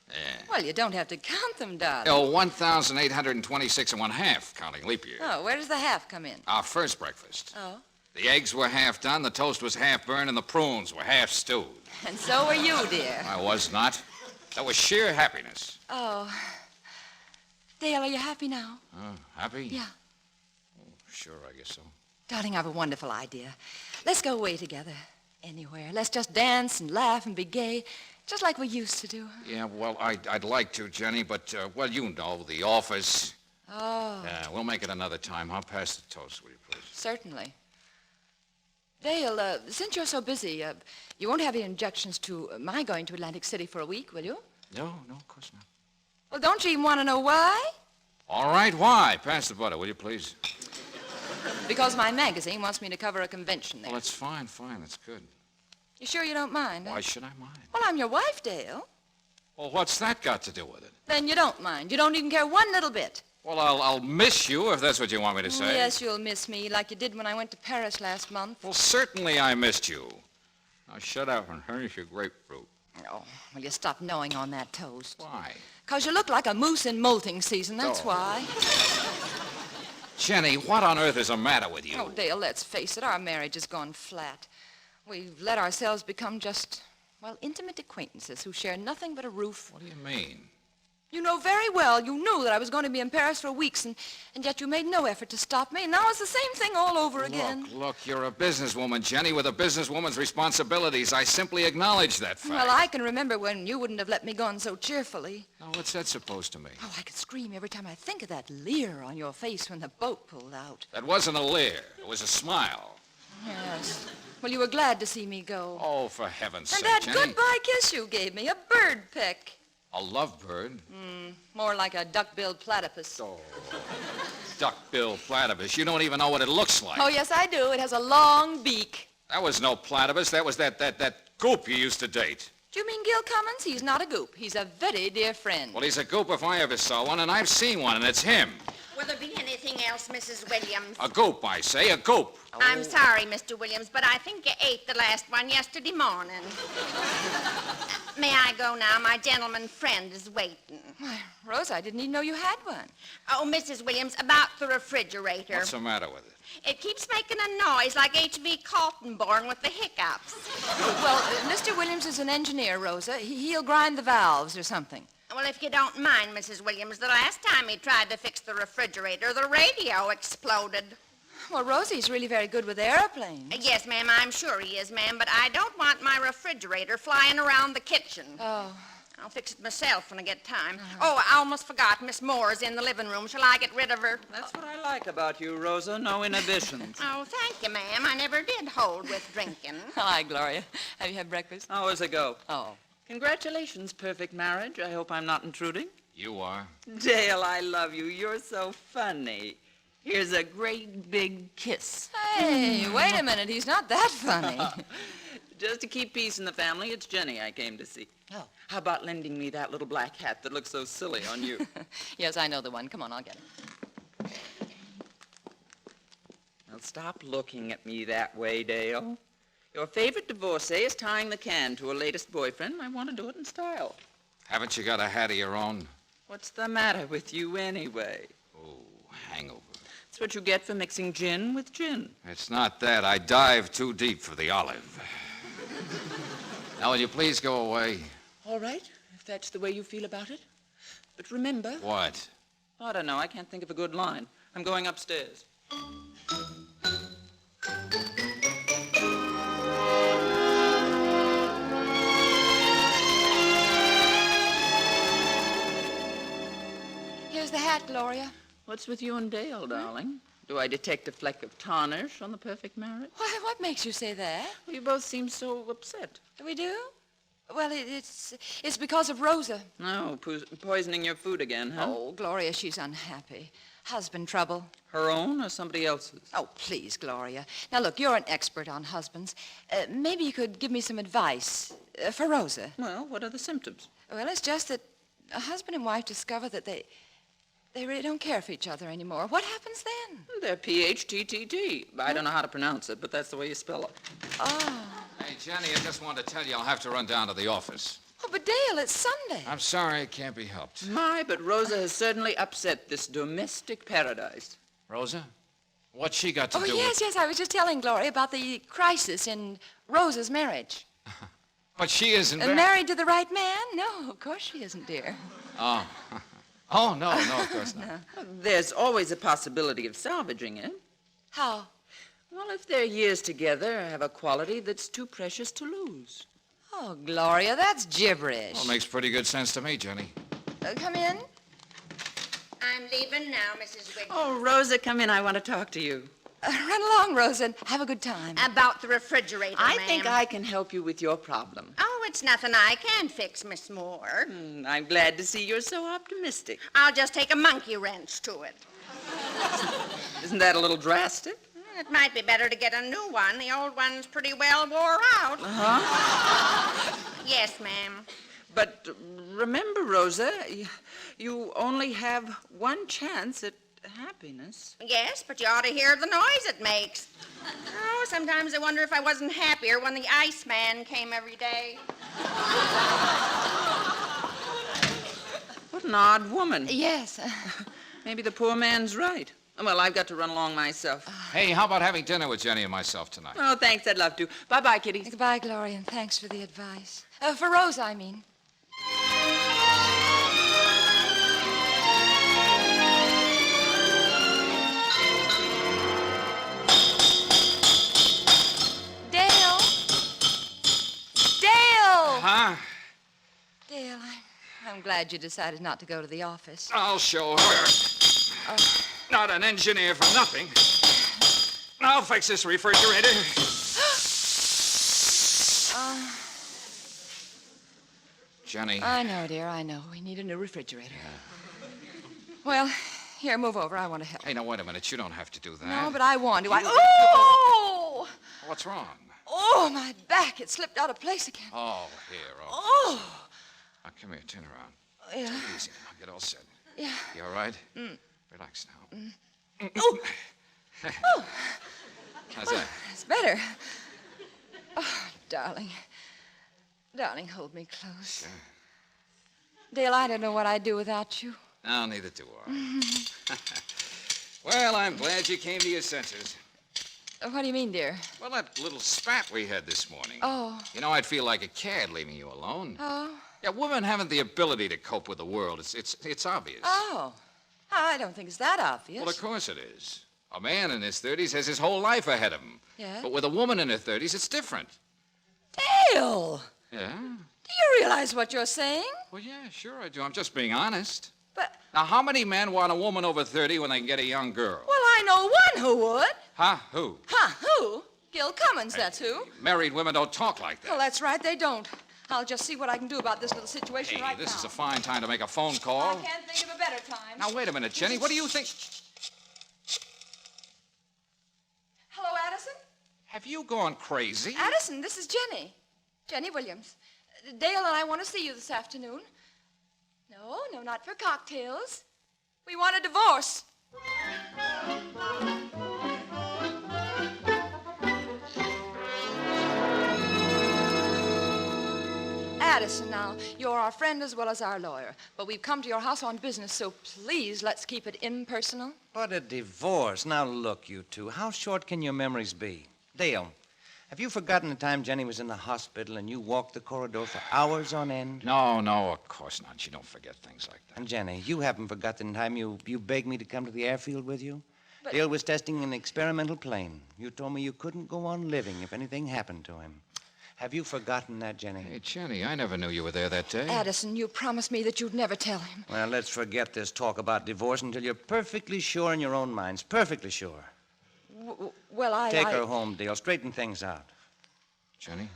Yeah. Well, you don't have to count them, darling. Oh, 1,826 and 1/2, counting leap year. Oh, where does the half come in? Our first breakfast. Oh. The eggs were half done, the toast was half burned, and the prunes were half stewed. And so were you, dear. I was not. That was sheer happiness. Oh. Dale, are you happy now? Happy? Yeah. Oh, sure, I guess so. Darling, I have a wonderful idea. Let's go away together. Anywhere. Let's just dance and laugh and be gay, just like we used to do. Yeah, well, I'd like to, Jenny, but, well, you know, the office. Oh. Yeah, we'll make it another time. I'll pass the toast, will you, please? Certainly. Dale, since you're so busy, you won't have any objections to my going to Atlantic City for a week, will you? No, of course not. Well, don't you even want to know why? All right, why? Pass the butter, will you, please? Because my magazine wants me to cover a convention there. Well, that's fine. That's good. You sure you don't mind? Why should I mind? Well, I'm your wife, Dale. Well, what's that got to do with it? Then you don't mind. You don't even care one little bit. Well, I'll miss you, if that's what you want me to say. Yes, you'll miss me, like you did when I went to Paris last month. Well, certainly I missed you. Now, shut up and furnish your grapefruit. Oh, will you stop gnawing on that toast? Why? 'Cause you look like a moose in molting season, that's why. Jenny, what on earth is the matter with you? Oh, Dale, let's face it, our marriage has gone flat. We've let ourselves become just, well, intimate acquaintances who share nothing but a roof. What do you mean? You know very well, you knew that I was going to be in Paris for weeks, and yet you made no effort to stop me. And now it's the same thing all over again. Look, you're a businesswoman, Jenny, with a businesswoman's responsibilities. I simply acknowledge that fact. Well, I can remember when you wouldn't have let me go on so cheerfully. Now, what's that supposed to mean? Oh, I could scream every time I think of that leer on your face when the boat pulled out. That wasn't a leer. It was a smile. Yes. Well, you were glad to see me go. Oh, for heaven's And sake, that Jenny. goodbye kiss you gave me, a bird peck. A lovebird? More like a duck-billed platypus. Oh, duck-billed platypus. You don't even know what it looks like. Oh, yes, I do. It has a long beak. That was no platypus. That was that goop you used to date. Do you mean Gil Cummins? He's not a goop. He's a very dear friend. Well, he's a goop if I ever saw one, and I've seen one, and it's him. Will there be anything else, Mrs. Williams? A goop, I say, a goop. I'm sorry, Mr. Williams, but I think you ate the last one yesterday morning. May I go now? My gentleman friend is waiting. Why, Rosa, I didn't even know you had one. Oh, Mrs. Williams, about the refrigerator. What's the matter with it? It keeps making a noise like H.V. Kaltenborn with the hiccups. Well, Mr. Williams is an engineer, Rosa. He'll grind the valves or something. Well, if you don't mind, Mrs. Williams, the last time he tried to fix the refrigerator, the radio exploded. Well, Rosie's really very good with airplanes. Yes, ma'am, I'm sure he is, ma'am, but I don't want my refrigerator flying around the kitchen. Oh. I'll fix it myself when I get time. Oh, I almost forgot. Miss Moore is in the living room. Shall I get rid of her? That's what I like about you, Rosa. No inhibitions. Oh, thank you, ma'am. I never did hold with drinking. Hi, Gloria. Have you had breakfast? Hours ago. Oh. Congratulations, perfect marriage. I hope I'm not intruding. You are. Dale, I love you. You're so funny. Here's a great big kiss. Hey, wait a minute. He's not that funny. Just to keep peace in the family, it's Jenny I came to see. Oh. How about lending me that little black hat that looks so silly on you? Yes, I know the one. Come on, I'll get it. Now, stop looking at me that way, Dale. Your favorite divorcee is tying the can to her latest boyfriend. I want to do it in style. Haven't you got a hat of your own? What's the matter with you anyway? Oh, hangover. It's what you get for mixing gin with gin. It's not that. I dived too deep for the olive. Now, will you please go away? All right, if that's the way you feel about it. But remember... What? I don't know. I can't think of a good line. I'm going upstairs. Here's the hat, Gloria. What's with you and Dale, darling? Do I detect a fleck of tarnish on the perfect marriage? Why, what makes you say that? Well, you both seem so upset. We do? Well, it's because of Rosa. No, poisoning your food again, huh? Oh, Gloria, she's unhappy. Husband trouble. Her own or somebody else's? Oh, please, Gloria. Now, look, you're an expert on husbands. Maybe you could give me some advice for Rosa. Well, what are the symptoms? Well, it's just that a husband and wife discover that they really don't care for each other anymore. What happens then? They're PHTTT. I don't know how to pronounce it, but that's the way you spell it. Oh. Hey, Jenny, I just wanted to tell you I'll have to run down to the office. Oh, but Dale, it's Sunday. I'm sorry, it can't be helped. My, but Rosa has certainly upset this domestic paradise. Rosa? What's she got to do yes, I was just telling Gloria about the crisis in Rosa's marriage. But she isn't married to the right man? No, of course she isn't, dear. Oh. Oh, no, of course not. No. There's always a possibility of salvaging it. How? Well, if their years together have a quality that's too precious to lose. Oh, Gloria, that's gibberish. Well, makes pretty good sense to me, Jenny. Come in. I'm leaving now, Mrs. Wiggins. Oh, Rosa, come in. I want to talk to you. Run along, Rosa, and have a good time. About the refrigerator, I ma'am. think I can help you with your problem. Oh, it's nothing I can't fix, Miss Moore. I'm glad to see you're so optimistic. I'll just take a monkey wrench to it. Isn't that a little drastic? It might be better to get a new one. The old one's pretty well wore out. Uh-huh. Yes, ma'am. But remember, Rosa, you only have one chance at happiness. Yes, but you ought to hear the noise it makes. Oh, sometimes I wonder if I wasn't happier when the Iceman came every day. What an odd woman. Yes. Maybe the poor man's right. Well, I've got to run along myself. Hey, how about having dinner with Jenny and myself tonight? Oh, thanks. I'd love to. Bye-bye, kiddies. Goodbye, Gloria, and thanks for the advice. For Rosa, I mean. Dale! Dale! Huh? Dale, I'm glad you decided not to go to the office. I'll show her. Not an engineer for nothing. I'll fix this refrigerator. Jenny. I know, dear, I know. We need a new refrigerator. Well, here, move over. I want to help. Hey, now, wait a minute. You don't have to do that. No, but I want to. Oh! What's wrong? Oh, my back. It slipped out of place again. Oh, here. Oh! Now, come here. Turn around. Yeah. Take it easy now. Get all set. Yeah. You all right? Mm. Relax now. Oh! Oh! How's that? It's better. Oh, darling. Darling, hold me close. Sure. Dale, I don't know what I'd do without you. No, neither do I. Well, I'm glad you came to your senses. What do you mean, dear? Well, that little spat we had this morning. Oh. You know, I'd feel like a cad leaving you alone. Oh. Yeah, women haven't the ability to cope with the world. It's obvious. Oh. I don't think it's that obvious. Well, of course it is. A man in his 30s has his whole life ahead of him. Yeah? But with a woman in her 30s, it's different. Dale! Yeah? Do you realize what you're saying? Well, yeah, sure I do. I'm just being honest. But... Now, how many men want a woman over 30 when they can get a young girl? Well, I know one who would. Huh? Who? Huh, who? Gil Cummins, that's who. Married women don't talk like that. Well, that's right, they don't. I'll just see what I can do about this little situation right now. This is a fine time to make a phone call. I can't think of a better time. Now, wait a minute, Jenny. What do you think? Hello, Addison? Have you gone crazy? Addison, this is Jenny. Jenny Williams. Dale and I want to see you this afternoon. No, not for cocktails. We want a divorce. Addison, now, you're our friend as well as our lawyer, but we've come to your house on business, so please let's keep it impersonal. But a divorce. Now, look, you two. How short can your memories be? Dale, have you forgotten the time Jenny was in the hospital and you walked the corridor for hours on end? No, of course not. She don't forget things like that. And Jenny, you haven't forgotten the time you begged me to come to the airfield with you? But... Dale was testing an experimental plane. You told me you couldn't go on living if anything happened to him. Have you forgotten that, Jenny? Hey, Jenny, I never knew you were there that day. Addison, you promised me that you'd never tell him. Well, let's forget this talk about divorce until you're perfectly sure in your own minds. Perfectly sure. Well, I... Take her home, Dale. Straighten things out. Jenny,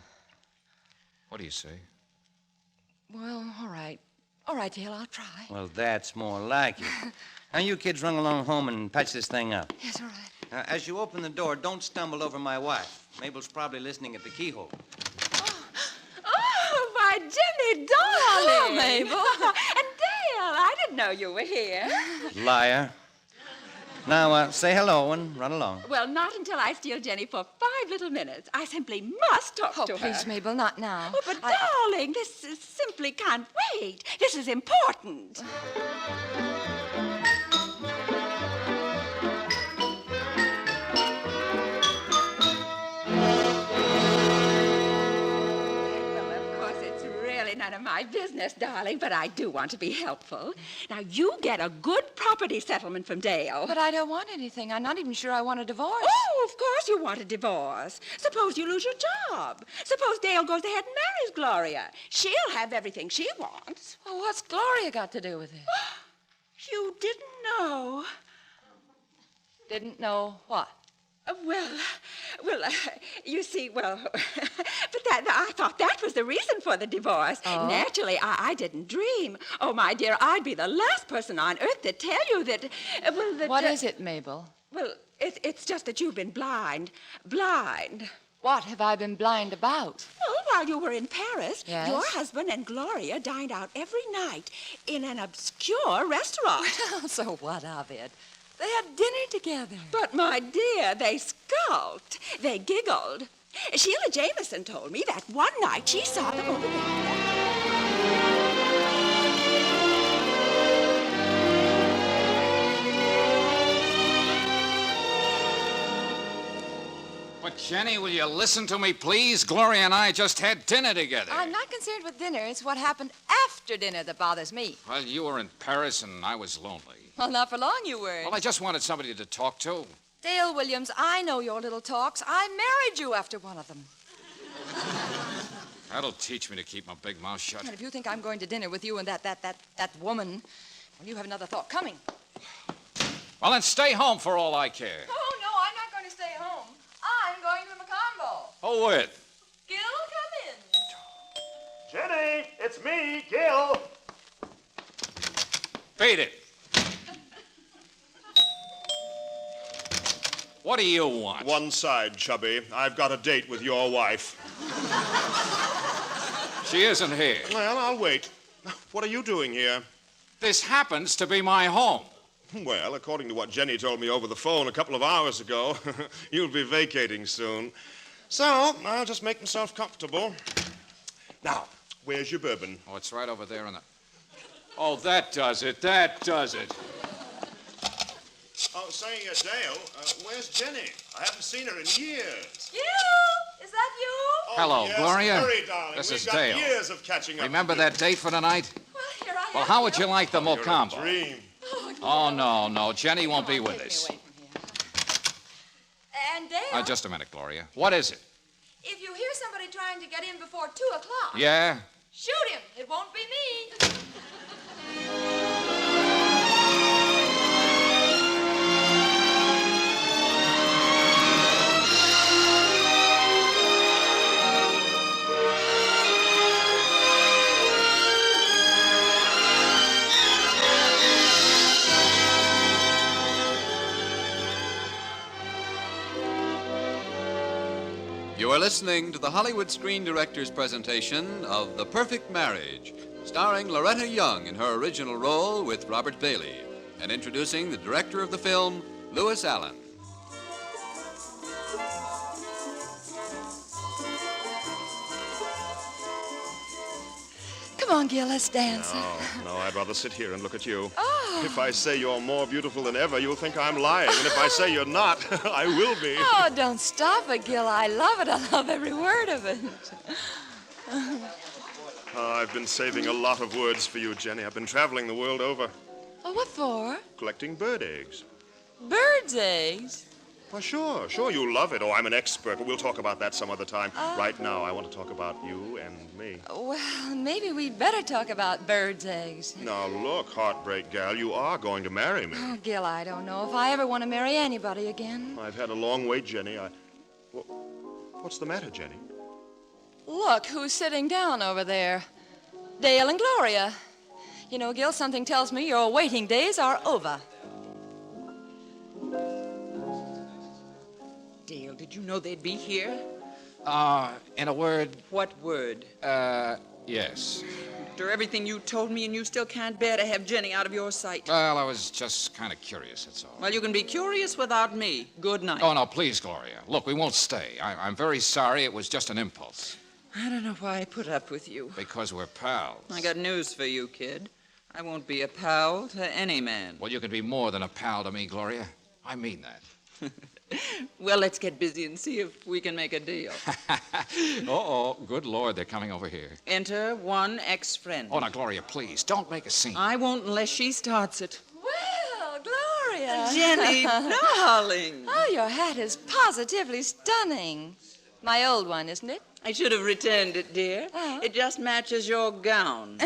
what do you say? Well, all right. All right, Dale, I'll try. Well, that's more like it. Now, you kids run along home and patch this thing up. Yes, all right. As you open the door, don't stumble over my wife. Mabel's probably listening at the keyhole. Oh, my Jenny, darling. Hello, Mabel. And Dale, I didn't know you were here. Liar. Now, say hello and run along. Well, not until I steal Jenny for 5 little minutes. I simply must talk to her. Oh, please, Mabel, not now. Oh, but darling, this simply can't wait. This is important. None of my business, darling, but I do want to be helpful. Now, you get a good property settlement from Dale. But I don't want anything. I'm not even sure I want a divorce. Oh, of course you want a divorce. Suppose you lose your job. Suppose Dale goes ahead and marries Gloria. She'll have everything she wants. Well, what's Gloria got to do with it? You didn't know. Didn't know what? Well, you see, but I thought that was the reason for the divorce. Oh? Naturally, I didn't dream. Oh, my dear, I'd be the last person on earth to tell you that, What is it, Mabel? Well, it's just that you've been blind. Blind. What have I been blind about? Well, while you were in Paris, Yes? your husband and Gloria dined out every night in an obscure restaurant. So what of it? They had dinner together. But, my dear, they skulked. They giggled. Sheila Jameson told me that one night she saw them over there. But, Jenny, will you listen to me, please? Gloria and I just had dinner together. I'm not concerned with dinner. It's what happened after dinner that bothers me. Well, you were in Paris and I was lonely. Well, not for long you weren't. Well, I just wanted somebody to talk to. Dale Williams, I know your little talks. I married you after one of them. That'll teach me to keep my big mouth shut. And if you think I'm going to dinner with you and that woman, well, you have another thought coming. Well, then stay home for all I care. Oh, no, I'm not going to stay home. I'm going to the Macombo. Oh, wait. Gil, come in. Jenny, it's me, Gil. Beat it. What do you want? One side, Chubby. I've got a date with your wife. She isn't here. Well, I'll wait. What are you doing here? This happens to be my home. Well, according to what Jenny told me over the phone a couple of hours ago, you'll be vacating soon. So, I'll just make myself comfortable. Now, where's your bourbon? Oh, it's right over there in the... Oh, that does it. That does it. Oh, say, Dale, where's Jenny? I haven't seen her in years. Gil, is that you? Hello, yes, Gloria. Hurry, darling. This We've is got Dale. years of catching up. Remember to do. that date for tonight? Well, here I am. Well, how would you like the You're a Mocambo? dream. Oh, no. Jenny won't be with us. And Dale, Just a minute, Gloria. What is it? if you hear somebody trying to get in before 2 o'clock, Yeah? shoot him. It won't be me. You are listening to the Hollywood Screen Directors presentation of The Perfect Marriage, starring Loretta Young in her original role with Robert Bailey, and introducing the director of the film, Louis Allen. Come on, Gil, let's dance. No, I'd rather sit here and look at you. Oh. If I say you're more beautiful than ever, you'll think I'm lying. And if I say you're not, I will be. Oh, don't stop it, Gil. I love it. I love every word of it. I've been saving a lot of words for you, Jenny. I've been traveling the world over. Oh, what for? Collecting bird eggs. Birds' eggs? Well, sure, you love it. Oh, I'm an expert, but we'll talk about that some other time. Right now, I want to talk about you and me. Well, maybe we'd better talk about birds' eggs. Now, look, heartbreak gal, you are going to marry me. Oh, Gil, I don't know if I ever want to marry anybody again. I've had a long wait, Jenny. What's the matter, Jenny? Look who's sitting down over there. Dale and Gloria. You know, Gil, something tells me your waiting days are over. Dale, did you know they'd be here? In a word, What word? yes. After everything you told me, and you still can't bear to have Jenny out of your sight. Well, I was just kind of curious, that's all. Well, you can be curious without me. Good night. Oh, no, please, Gloria. Look, we won't stay. I'm very sorry. It was just an impulse. I don't know why I put up with you. Because we're pals. I got news for you, kid. I won't be a pal to any man. Well, you can be more than a pal to me, Gloria. I mean that. Well, let's get busy and see if we can make a deal. Uh-oh. Good Lord, they're coming over here. Enter one ex-friend. Oh, now, Gloria, please, don't make a scene. I won't unless she starts it. Well, Gloria. Jenny, darling. Oh, your hat is positively stunning. My old one, isn't it? I should have returned it, dear. Oh. It just matches your gown.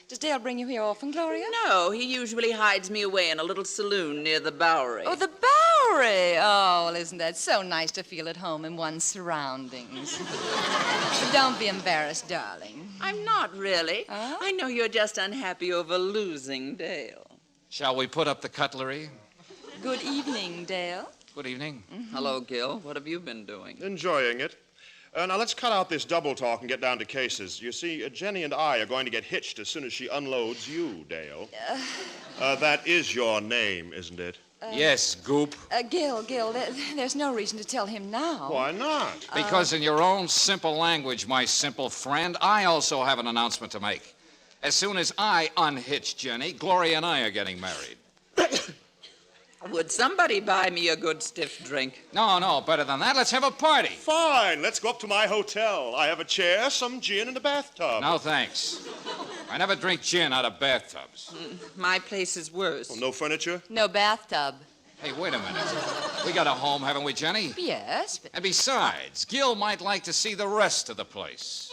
Does Dale bring you here often, Gloria? No, he usually hides me away in a little saloon near the Bowery. Oh, the Bowery. Oh, well, isn't that so nice to feel at home in one's surroundings? But don't be embarrassed, darling. I'm not really. Oh? I know you're just unhappy over losing Dale. Shall we put up the cutlery? Good evening, Dale. Good evening. Hello, Gil. What have you been doing? Enjoying it. Now, let's cut out this double talk and get down to cases. You see, Jenny and I are going to get hitched as soon as she unloads you, Dale. That is your name, isn't it? Yes, Goop. Gil, there's no reason to tell him now. Why not? Because in your own simple language, my simple friend, I also have an announcement to make. As soon as I unhitch Jenny, Gloria and I are getting married. Would somebody buy me a good stiff drink? No, better than that. Let's have a party. Fine. Let's go up to my hotel. I have a chair, some gin, and a bathtub. No, thanks. I never drink gin out of bathtubs. My place is worse. Well, no furniture? No bathtub. Hey, wait a minute. We got a home, haven't we, Jenny? Yes, but... And besides, Gil might like to see the rest of the place.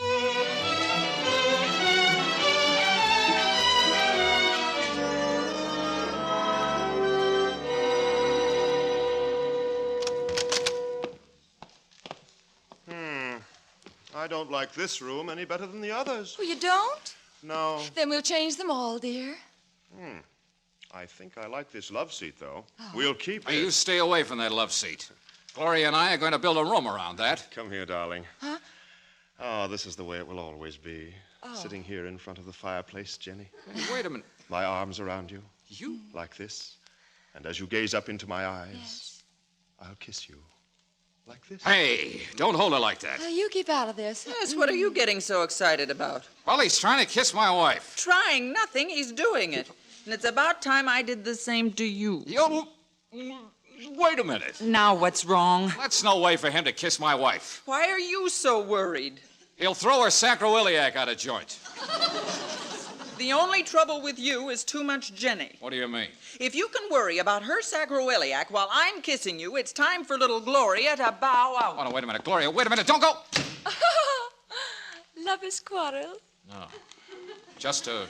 I don't like this room any better than the others. Oh, you don't? No. Then we'll change them all, dear. I think I like this love seat, though. We'll keep it. Hey, you stay away from that love seat. Gloria and I are going to build a room around that. Come here, darling. Huh? Oh, this is the way it will always be. Sitting here in front of the fireplace, Jenny. Hey, wait a minute. My arms around you. You? Like this. And as you gaze up into my eyes, Yes. I'll kiss you. Like this. Hey, don't hold her like that. You keep out of this. Yes, what are you getting so excited about? Well, he's trying to kiss my wife. Trying nothing, he's doing it. And it's about time I did the same to you. Wait a minute. Now what's wrong? That's no way for him to kiss my wife. Why are you so worried? He'll throw her sacroiliac out of joint. The only trouble with you is too much Jenny. What do you mean? If you can worry about her sacroiliac while I'm kissing you, it's time for little Gloria to bow out. Oh, no, wait a minute. Gloria, wait a minute. Don't go. Lovers' quarrel. No. Just a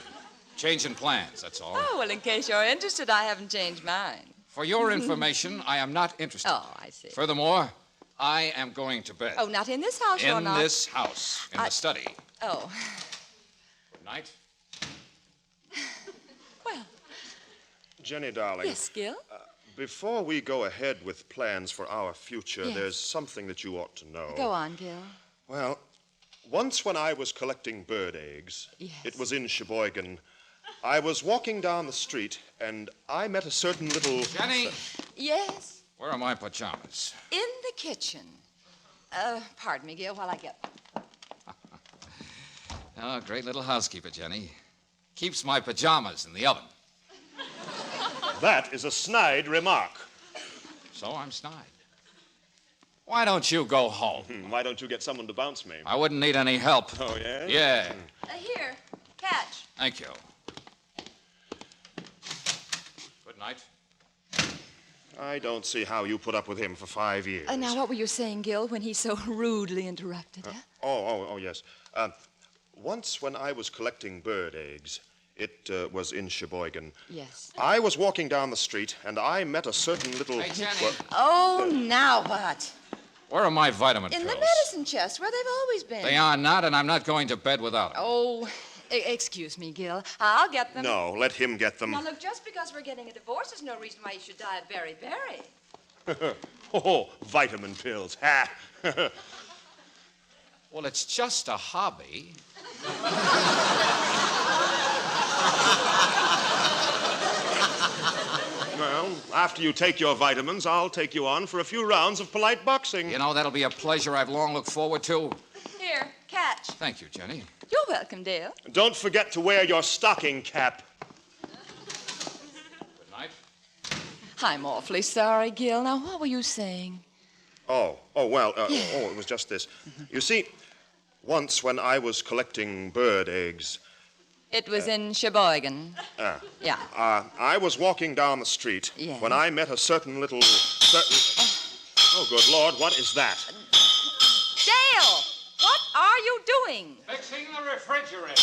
change in plans, that's all. Oh, well, in case you're interested, I haven't changed mine. For your information, I am not interested. Oh, I see. Furthermore, I am going to bed. Oh, not in this house, you're not. In this house, in the study. Oh. Good night. Well. Jenny, darling. Yes, Gil? Before we go ahead with plans for our future, Yes. there's something that you ought to know. Go on, Gil. Well, once when I was collecting bird eggs, it was in Sheboygan, I was walking down the street and I met a certain little... Jenny! Yes? Where are my pajamas? In the kitchen. Pardon me, Gil, while I get them. Oh, great little housekeeper, Jenny. Keeps my pajamas in the oven. That is a snide remark. So I'm snide. Why don't you go home? Why don't you get someone to bounce me? I wouldn't need any help. Oh, yeah? Yeah. Here, catch. Thank you. Good night. I don't see how you put up with him for 5 years. Now, what were you saying, Gil, when he so rudely interrupted you? Oh, yes. Once when I was collecting bird eggs, it was in Sheboygan. Yes. I was walking down the street, and I met a certain little... Hey, Jenny. Oh, now what? Where are my vitamin In pills? the medicine chest, where they've always been. They are not, and I'm not going to bed without them. Oh, excuse me, Gil. I'll get them. No, let him get them. Now, look, just because we're getting a divorce, there's no reason why you should die of beriberi. Oh, vitamin pills. Ha! Well, it's just a hobby. Well, after you take your vitamins, I'll take you on for a few rounds of polite boxing. You know, that'll be a pleasure I've long looked forward to. Here, catch. Thank you, Jenny. You're welcome, Dale. Don't forget to wear your stocking cap. Good night. I'm awfully sorry, Gil. Now, what were you saying? It was just this. You see, once when I was collecting bird eggs... It was in Sheboygan. Yeah. I was walking down the street Yes. when I met a certain little... Oh, good Lord, what is that? Dale! What are you doing? Fixing the refrigerator.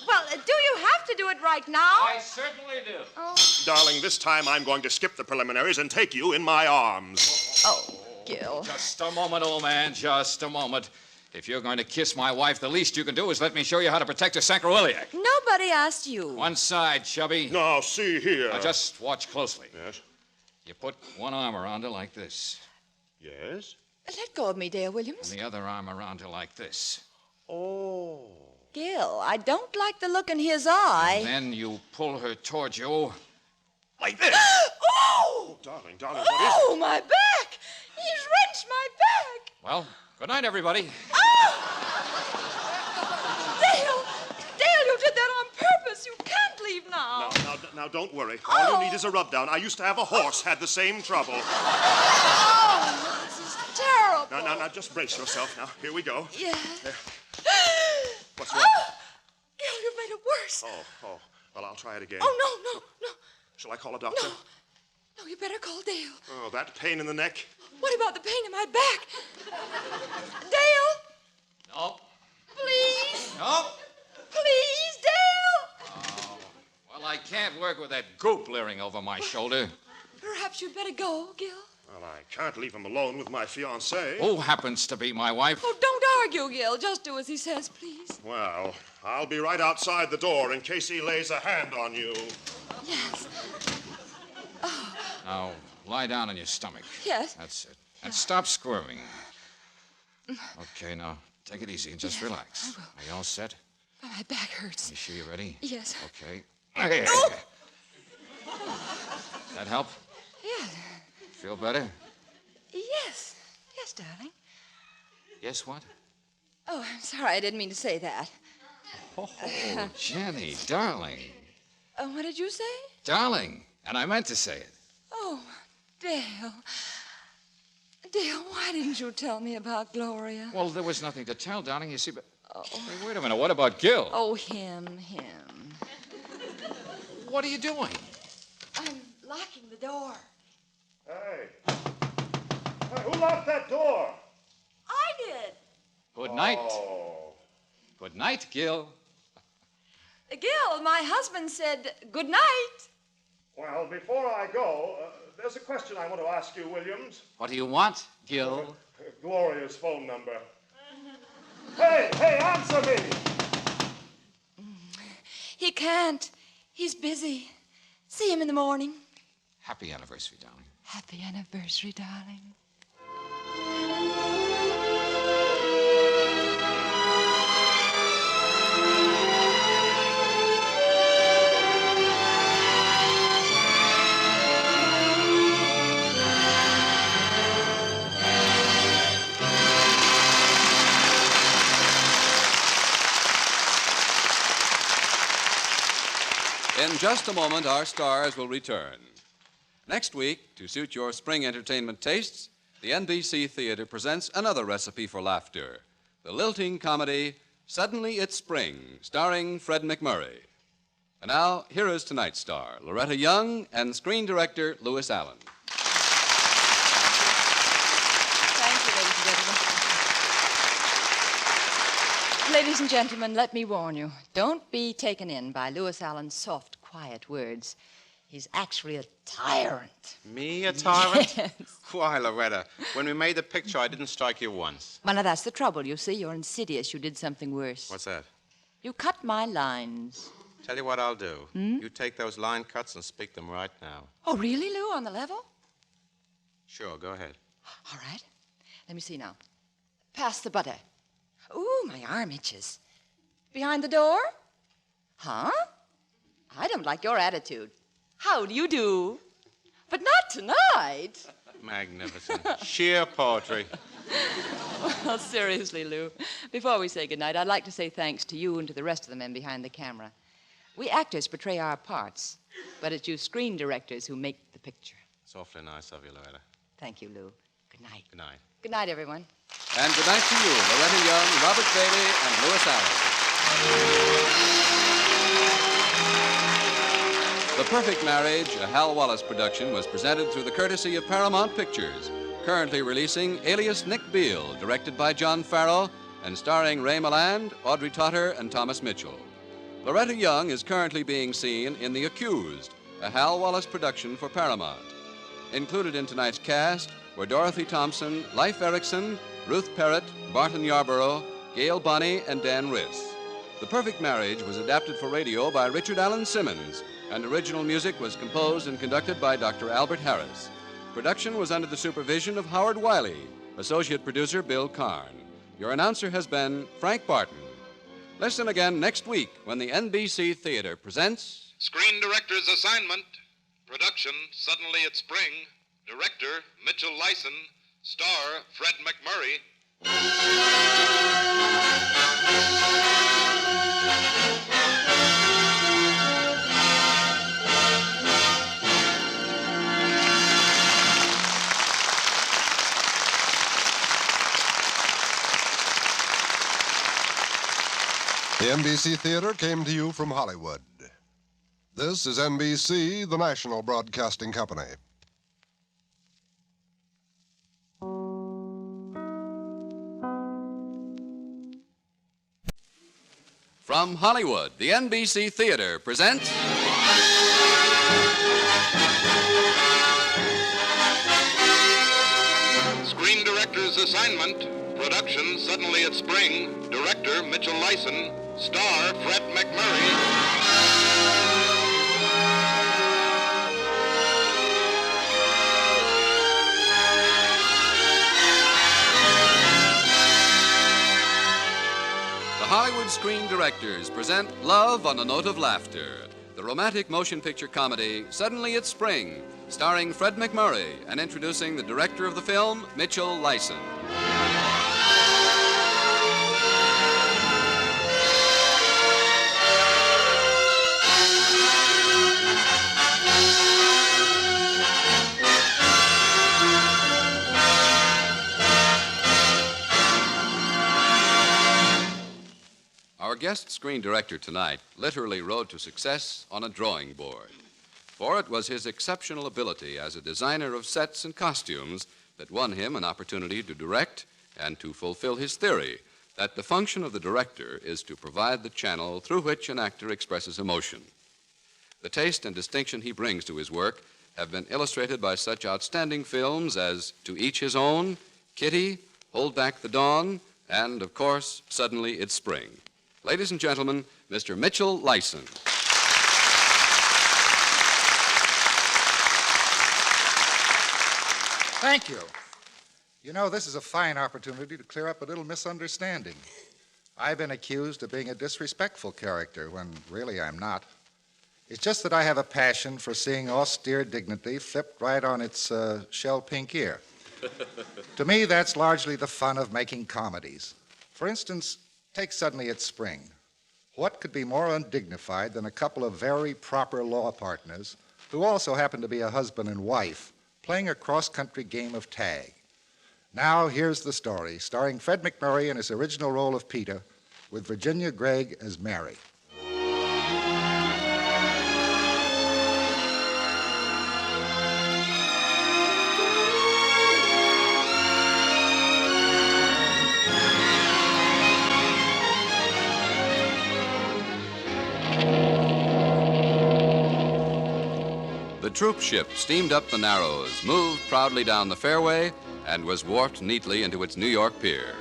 Well, do you have to do it right now? I certainly do. Oh, Darling, this time I'm going to skip the preliminaries and take you in my arms. Gil. Just a moment, old man, just a moment. If you're going to kiss my wife, the least you can do is let me show you how to protect a sacroiliac. Nobody asked you. One side, chubby. Now, see here. Now, just watch closely. Yes? You put one arm around her like this. Yes? Let go of me, Dale Williams. And the other arm around her like this. Oh. Gil, I don't like the look in his eye. And then you pull her towards you like this. Oh! Darling, what is it? Oh, my back! He's wrenched my back! Well, good night, everybody. Dale, you did that on purpose. You can't leave now. Now, don't worry. All you need is a rub down. I used to have a horse, had the same trouble. Oh, this is terrible. Now, just brace yourself. Now, here we go. Yeah. There. What's wrong? Gil, you've made it worse. Oh. Well, I'll try it again. Oh, no. Shall I call a doctor? No, you better call Dale. Oh, that pain in the neck. What about the pain in my back? Dale? No. Please? No. Please, Dale? Oh, well, I can't work with that goop leering over my shoulder. Perhaps you'd better go, Gil. Well, I can't leave him alone with my fiancée. Who happens to be my wife? Oh, don't argue, Gil. Just do as he says, please. Well, I'll be right outside the door in case he lays a hand on you. Yes. Now, lie down on your stomach. Yes. That's it. And stop squirming. Okay, now, take it easy and just relax. Are you all set? My back hurts. You sure you're ready? Yes. Okay. Oh! That help? Yeah. Feel better? Yes, darling. Yes, what? Oh, I'm sorry. I didn't mean to say that. Oh, Jenny, darling. What did you say? Darling. And I meant to say it. Oh, Dale. Dale, why didn't you tell me about Gloria? Well, there was nothing to tell, darling. You see, but... Hey, wait a minute. What about Gil? Oh, him. What are you doing? I'm locking the door. Hey, who locked that door? I did. Good night. Oh. Good night, Gil. Gil, my husband said good night. Well, before I go, there's a question I want to ask you, Williams. What do you want, Gil? Gloria's phone number. Hey, answer me! He can't. He's busy. See him in the morning. Happy anniversary, darling. Happy anniversary, darling. In just a moment, our stars will return. Next week, to suit your spring entertainment tastes, the NBC Theater presents another recipe for laughter, the lilting comedy Suddenly It's Spring, starring Fred McMurray. And now, here is tonight's star, Loretta Young, and screen director Louis Allen. Thank you, ladies and gentlemen, let me warn you. Don't be taken in by Louis Allen's soft, quiet words. He's actually a tyrant. Me, a tyrant? Yes. Why, Loretta, when we made the picture, I didn't strike you once. Well, now, that's the trouble, you see. You're insidious. You did something worse. What's that? You cut my lines. Tell you what I'll do. You take those line cuts and speak them right now. Oh, really, Lou? On the level? Sure, go ahead. All right. Let me see now. Pass the butter. Ooh, my arm itches. Behind the door? Huh? I don't like your attitude. How do you do? But not tonight. Magnificent. Sheer poetry. Well, seriously, Lou, before we say goodnight, I'd like to say thanks to you and to the rest of the men behind the camera. We actors portray our parts, but it's you screen directors who make the picture. It's awfully nice of you, Loretta. Thank you, Lou. Good night. Good night. Good night, everyone. And good night to you, Loretta Young, Robert Bailey, and Louis Allen. The Perfect Marriage, a Hal Wallace production, was presented through the courtesy of Paramount Pictures, currently releasing Alias Nick Beale, directed by John Farrow, and starring Ray Milland, Audrey Totter, and Thomas Mitchell. Loretta Young is currently being seen in The Accused, a Hal Wallace production for Paramount. Included in tonight's cast were Dorothy Thompson, Leif Erikson, Ruth Perrott, Barton Yarborough, Gail Bonney, and Dan Riss. The Perfect Marriage was adapted for radio by Richard Allen Simmons, and original music was composed and conducted by Dr. Albert Harris. Production was under the supervision of Howard Wiley, associate producer Bill Karn. Your announcer has been Frank Barton. Listen again next week when the NBC Theater presents Screen Director's Assignment. Production, Suddenly It's Spring. Director, Mitchell Lyson. Star, Fred McMurray. The NBC Theater came to you from Hollywood. This is NBC, the national broadcasting company. From Hollywood, the NBC Theater presents Screen Director's Assignment. Production, Suddenly It's Spring. Director, Mitchell Lyson. Star, Fred McMurray. The Hollywood Screen Directors present Love on a Note of Laughter, the romantic motion picture comedy Suddenly It's Spring, starring Fred McMurray and introducing the director of the film, Mitchell Lyson. Our guest screen director tonight literally rode to success on a drawing board. For it was his exceptional ability as a designer of sets and costumes that won him an opportunity to direct and to fulfill his theory that the function of the director is to provide the channel through which an actor expresses emotion. The taste and distinction he brings to his work have been illustrated by such outstanding films as To Each His Own, Kitty, Hold Back the Dawn, and, of course, Suddenly It's Spring. Ladies and gentlemen, Mr. Mitchell Lyson. Thank you. You know, this is a fine opportunity to clear up a little misunderstanding. I've been accused of being a disrespectful character when really I'm not. It's just that I have a passion for seeing austere dignity flipped right on its shell pink ear. To me, that's largely the fun of making comedies. For instance, take Suddenly It's Spring. What could be more undignified than a couple of very proper law partners who also happen to be a husband and wife playing a cross-country game of tag? Now, here's the story, starring Fred MacMurray in his original role of Peter, with Virginia Gregg as Mary. The troop ship steamed up the Narrows, moved proudly down the fairway, and was warped neatly into its New York pier.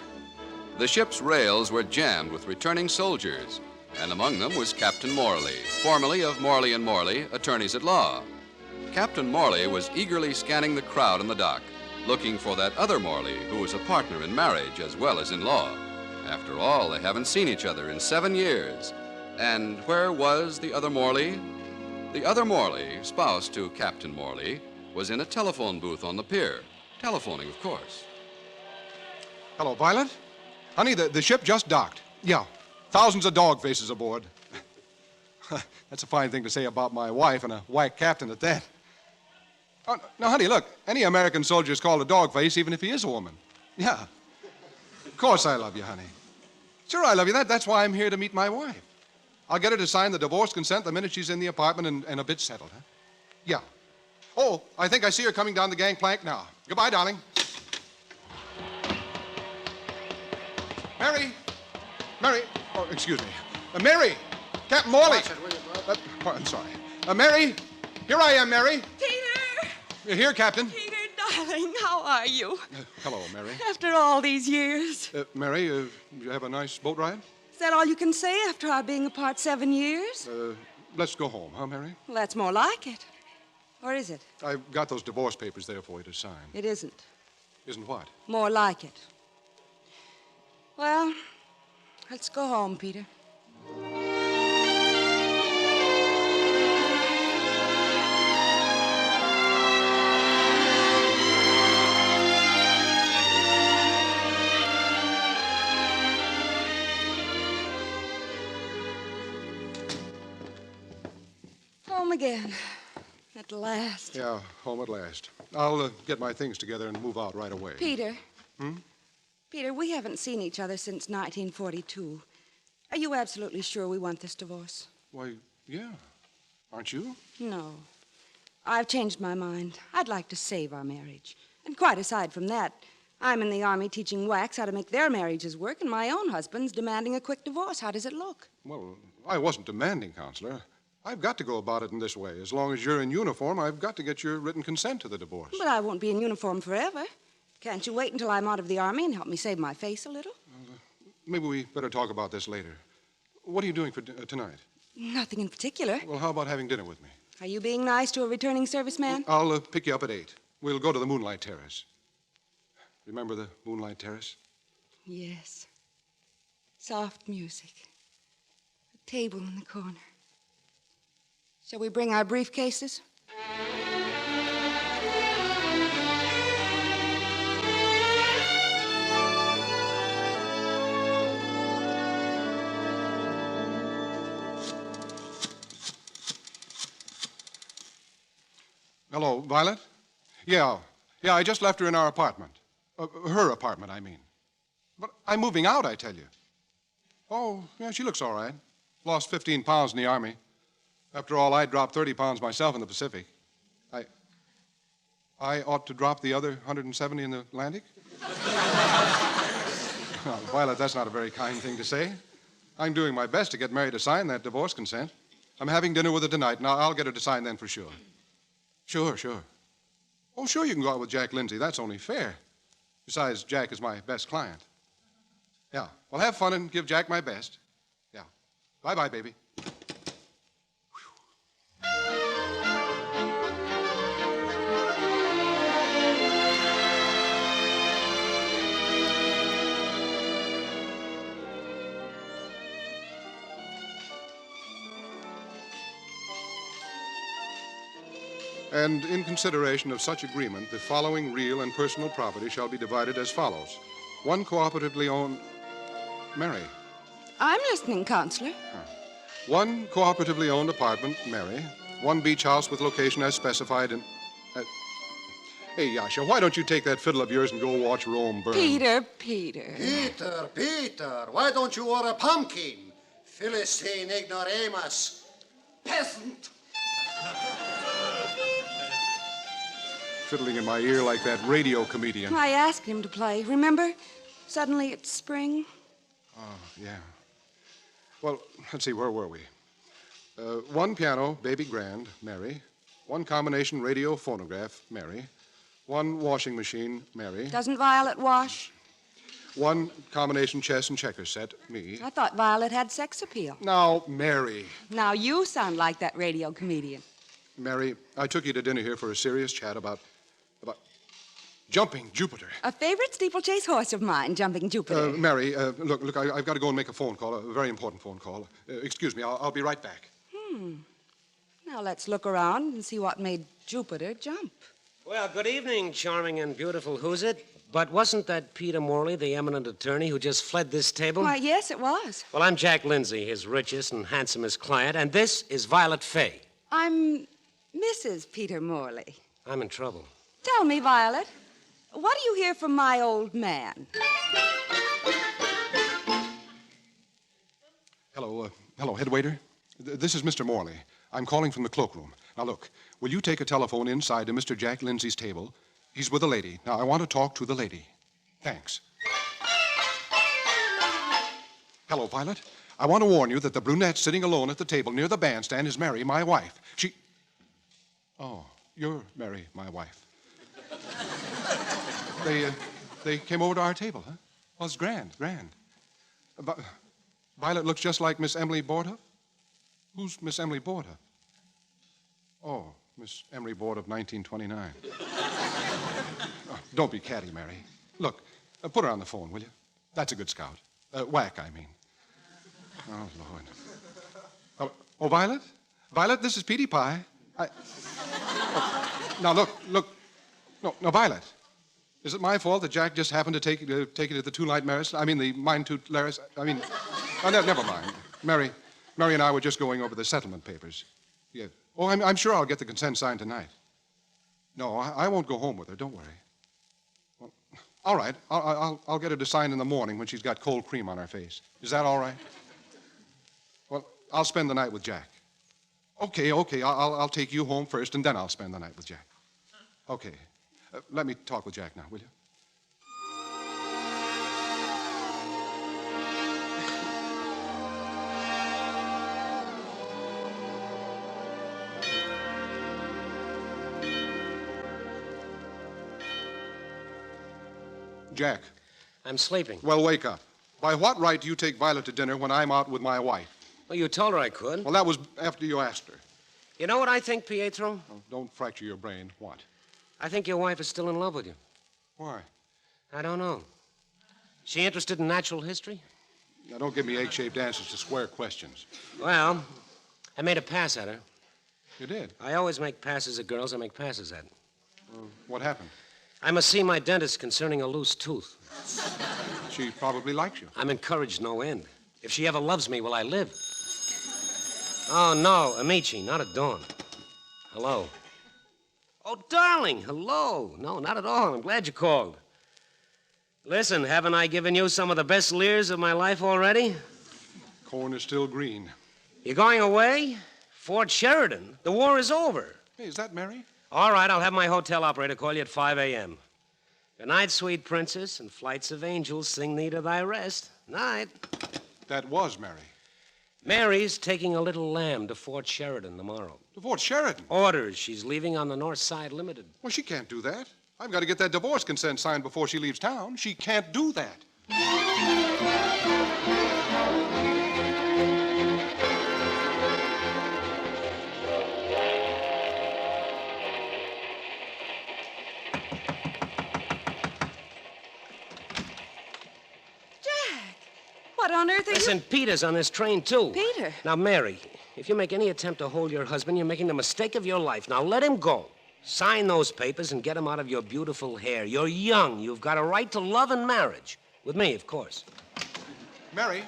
The ship's rails were jammed with returning soldiers, and among them was Captain Morley, formerly of Morley & Morley, attorneys at law. Captain Morley was eagerly scanning the crowd on the dock, looking for that other Morley who was a partner in marriage as well as in law. After all, they haven't seen each other in 7 years. And where was the other Morley? The other Morley, spouse to Captain Morley, was in a telephone booth on the pier. Telephoning, of course. Hello, Violet. Honey, the ship just docked. Yeah, thousands of dog faces aboard. That's a fine thing to say about my wife, and a whack captain at that. Oh, now, honey, look, any American soldier is called a dog face, even if he is a woman. Yeah. Of course I love you, honey. Sure, I love you. That's why I'm here to meet my wife. I'll get her to sign the divorce consent the minute she's in the apartment and a bit settled, huh? Yeah. Oh, I think I see her coming down the gangplank now. Goodbye, darling. Mary! Oh, excuse me. Mary! Captain Morley! I'm sorry. Mary! Here I am, Mary. Peter! You're here, Captain. Peter, darling, how are you? Hello, Mary. After all these years. Mary, you have a nice boat ride? Is that all you can say after our being apart 7 years? Let's go home, huh, Mary? Well, that's more like it. Or is it? I've got those divorce papers there for you to sign. It isn't. Isn't what? More like it. Well, let's go home, Peter. Home again. At last. Yeah, home at last. I'll get my things together and move out right away. Peter. Hmm? Peter, we haven't seen each other since 1942. Are you absolutely sure we want this divorce? Why, yeah. Aren't you? No. I've changed my mind. I'd like to save our marriage. And quite aside from that, I'm in the Army teaching whacks how to make their marriages work, and my own husband's demanding a quick divorce. How does it look? Well, I wasn't demanding, Counselor. I've got to go about it in this way. As long as you're in uniform, I've got to get your written consent to the divorce. But I won't be in uniform forever. Can't you wait until I'm out of the Army and help me save my face a little? Maybe we better talk about this later. What are you doing for tonight? Nothing in particular. Well, how about having dinner with me? Are you being nice to a returning serviceman? I'll pick you up at 8. We'll go to the Moonlight Terrace. Remember the Moonlight Terrace? Yes. Soft music. A table in the corner. Shall we bring our briefcases? Hello, Violet? Yeah, I just left her in our apartment. Her apartment, I mean. But I'm moving out, I tell you. Oh, yeah, she looks all right. Lost 15 pounds in the Army. After all, I dropped 30 pounds myself in the Pacific. I ought to drop the other 170 in the Atlantic? Well, Violet, that's not a very kind thing to say. I'm doing my best to get Mary to sign that divorce consent. I'm having dinner with her tonight, and I'll get her to sign then for sure. Sure. Oh, sure, you can go out with Jack Lindsay. That's only fair. Besides, Jack is my best client. Yeah. Well, have fun and give Jack my best. Yeah. Bye-bye, baby. And in consideration of such agreement, the following real and personal property shall be divided as follows. One cooperatively owned... Mary. I'm listening, Counselor. One cooperatively owned apartment, Mary. One beach house with location as specified in... Hey, Yasha, why don't you take that fiddle of yours and go watch Rome burn? Peter. Peter, why don't you order a pumpkin? Philistine ignoramus. Peasant. Fiddling in my ear like that radio comedian. I asked him to play, remember? Suddenly it's spring. Oh, yeah. Well, let's see, where were we? One piano, baby grand, Mary. One combination radio phonograph, Mary. One washing machine, Mary. Doesn't Violet wash? One combination chess and checkers set, me. I thought Violet had sex appeal. Now, Mary. Now you sound like that radio comedian. Mary, I took you to dinner here for a serious chat about jumping Jupiter. A favorite steeplechase horse of mine, jumping Jupiter. Mary, look, I've got to go and make a phone call, a very important phone call. Excuse me, I'll be right back. Now let's look around and see what made Jupiter jump. Well, good evening, charming and beautiful who's it? But wasn't that Peter Morley, the eminent attorney, who just fled this table? Why, yes, it was. Well, I'm Jack Lindsay, his richest and handsomest client, and this is Violet Fay. I'm Mrs. Peter Morley. I'm in trouble. Tell me, Violet, what do you hear from my old man? Hello, head waiter. This is Mr. Morley. I'm calling from the cloakroom. Now, look, will you take a telephone inside to Mr. Jack Lindsay's table? He's with a lady. Now, I want to talk to the lady. Thanks. Hello, Violet. I want to warn you that the brunette sitting alone at the table near the bandstand is Mary, my wife. Oh, you're Mary, my wife. They came over to our table, huh? Well, it's grand. Violet looks just like Miss Emily Borda. Who's Miss Emily Borda? Oh, Miss Emily Borda of 1929. Oh, don't be catty, Mary. Look, put her on the phone, will you? That's a good scout. Whack, I mean. Oh, Lord. Oh, Violet? Violet, this is Petey Pie. Now, look. No, Violet. Is it my fault that Jack just happened to take you to the two-night Maris? I mean, the Mine-Toot Laris? I mean, never mind. Mary and I were just going over the settlement papers. Yeah. Oh, I'm sure I'll get the consent signed tonight. No, I won't go home with her. Don't worry. Well, all right. I'll get her to sign in the morning when she's got cold cream on her face. Is that all right? Well, I'll spend the night with Jack. Okay. I'll take you home first, and then I'll spend the night with Jack. Okay. Let me talk with Jack now, will you? Jack. I'm sleeping. Well, wake up. By what right do you take Violet to dinner when I'm out with my wife? Well, you told her I could. Well, that was after you asked her. You know what I think, Pietro? Oh, don't fracture your brain. What? I think your wife is still in love with you. Why? I don't know. She interested in natural history? Now, don't give me egg-shaped answers to square questions. Well, I made a pass at her. You did? I always make passes at girls I make passes at. What happened? I must see my dentist concerning a loose tooth. She probably likes you. I'm encouraged no end. If she ever loves me, will I live? Oh, no, Amici, not at dawn. Hello. Oh, darling, hello. No, not at all. I'm glad you called. Listen, haven't I given you some of the best leers of my life already? Corn is still green. You going away? Fort Sheridan. The war is over. Hey, is that Mary? All right, I'll have my hotel operator call you at 5 a.m. Good night, sweet princess, and flights of angels sing thee to thy rest. Night. That was Mary. Mary's taking a little lamb to Fort Sheridan tomorrow. To Fort Sheridan? Orders. She's leaving on the North Side Limited. Well, she can't do that. I've got to get that divorce consent signed before she leaves town. She can't do that. What on earth are Listen, Peter's on this train, too. Peter? Now, Mary, if you make any attempt to hold your husband, you're making the mistake of your life. Now, let him go. Sign those papers and get him out of your beautiful hair. You're young. You've got a right to love and marriage. With me, of course. Mary,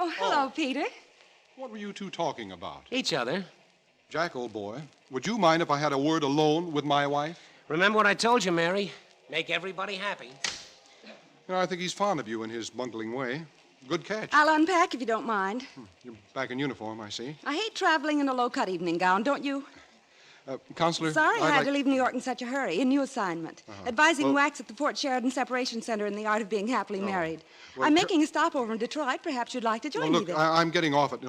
Oh, hello, Peter. What were you two talking about? Each other. Jack, old boy, would you mind if I had a word alone with my wife? Remember what I told you, Mary. Make everybody happy. You know, I think he's fond of you in his bungling way. Good catch. I'll unpack if you don't mind. You're back in uniform, I see. I hate traveling in a low-cut evening gown, don't you? Counselor? Sorry I I'd had like- to leave New York in such a hurry. A new assignment. Advising Well- wax at the Fort Sheridan Separation Center in the art of being happily married. Well, I'm making a stopover in Detroit. Perhaps you'd like to join Well, me look, there. I'm getting off at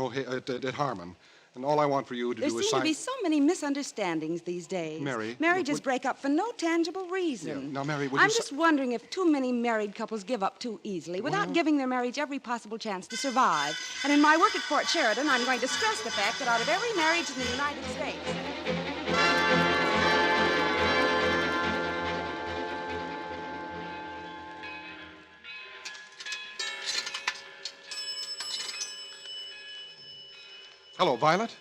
Harmon. And all I want for you to There do is seem sign... to be so many misunderstandings these days. Mary, Marriages would- break up for no tangible reason. Yeah, now, Mary, would I'm you... just wondering if too many married couples give up too easily without giving their marriage every possible chance to survive. And in my work at Fort Sheridan, I'm going to stress the fact that out of every marriage in the United States... Hello, Violet.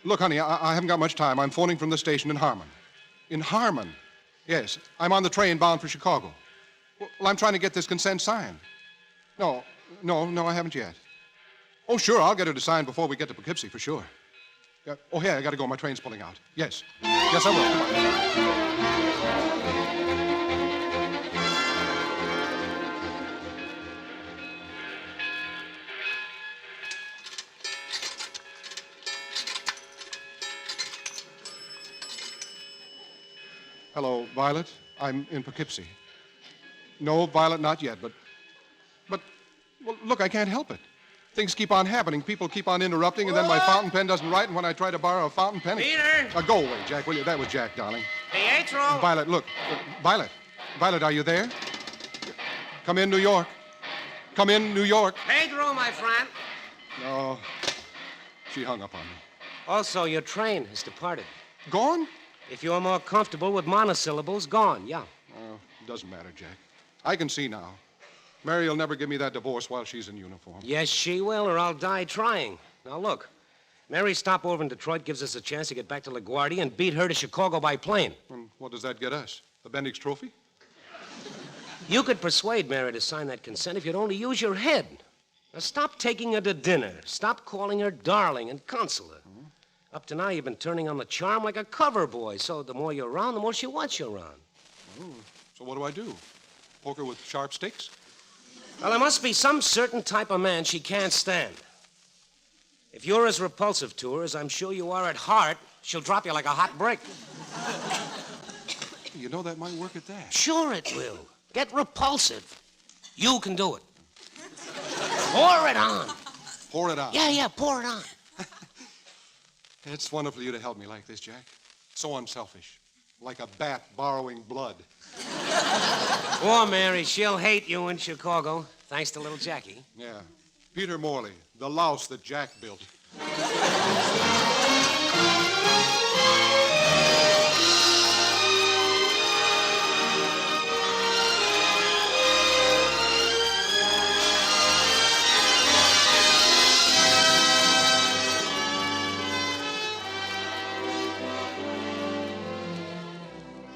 Look, honey, I haven't got much time. I'm phoning from the station in Harmon. In Harmon? Yes. I'm on the train bound for Chicago. Well, I'm trying to get this consent signed. No, I haven't yet. Oh, sure, I'll get her to sign before we get to Poughkeepsie, for sure. Yeah. Oh, yeah, I gotta go. My train's pulling out. Yes. Yes, I will. Come on. Hello, Violet. I'm in Poughkeepsie. No, Violet, not yet, but, well, look, I can't help it. Things keep on happening. People keep on interrupting, and then my fountain pen doesn't write, and when I try to borrow a fountain pen... Peter! Go away, Jack, will you? That was Jack, darling. Pietro! Violet, look. Violet. Violet, are you there? Come in, New York. Come in, New York. Pedro, my friend. No. She hung up on me. Also, your train has departed. Gone? If you're more comfortable with monosyllables, gone, yeah. Oh, doesn't matter, Jack. I can see now. Mary will never give me that divorce while she's in uniform. Yes, she will, or I'll die trying. Now, look. Mary's stopover in Detroit gives us a chance to get back to LaGuardia and beat her to Chicago by plane. And what does that get us? The Bendix Trophy? You could persuade Mary to sign that consent if you'd only use your head. Now, stop taking her to dinner. Stop calling her darling and consular. Up to now, you've been turning on the charm like a cover boy, so the more you're around, the more she wants you around. Oh, so what do I do? Poke her with sharp sticks? Well, there must be some certain type of man she can't stand. If you're as repulsive to her as I'm sure you are at heart, she'll drop you like a hot brick. You know, that might work at that. Sure it will. Get repulsive. You can do it. Pour it on. Pour it on? Yeah, pour it on. It's wonderful of you to help me like this, Jack. So unselfish. Like a bat borrowing blood. Poor Mary, she'll hate you in Chicago, thanks to little Jackie. Yeah. Peter Morley, the louse that Jack built.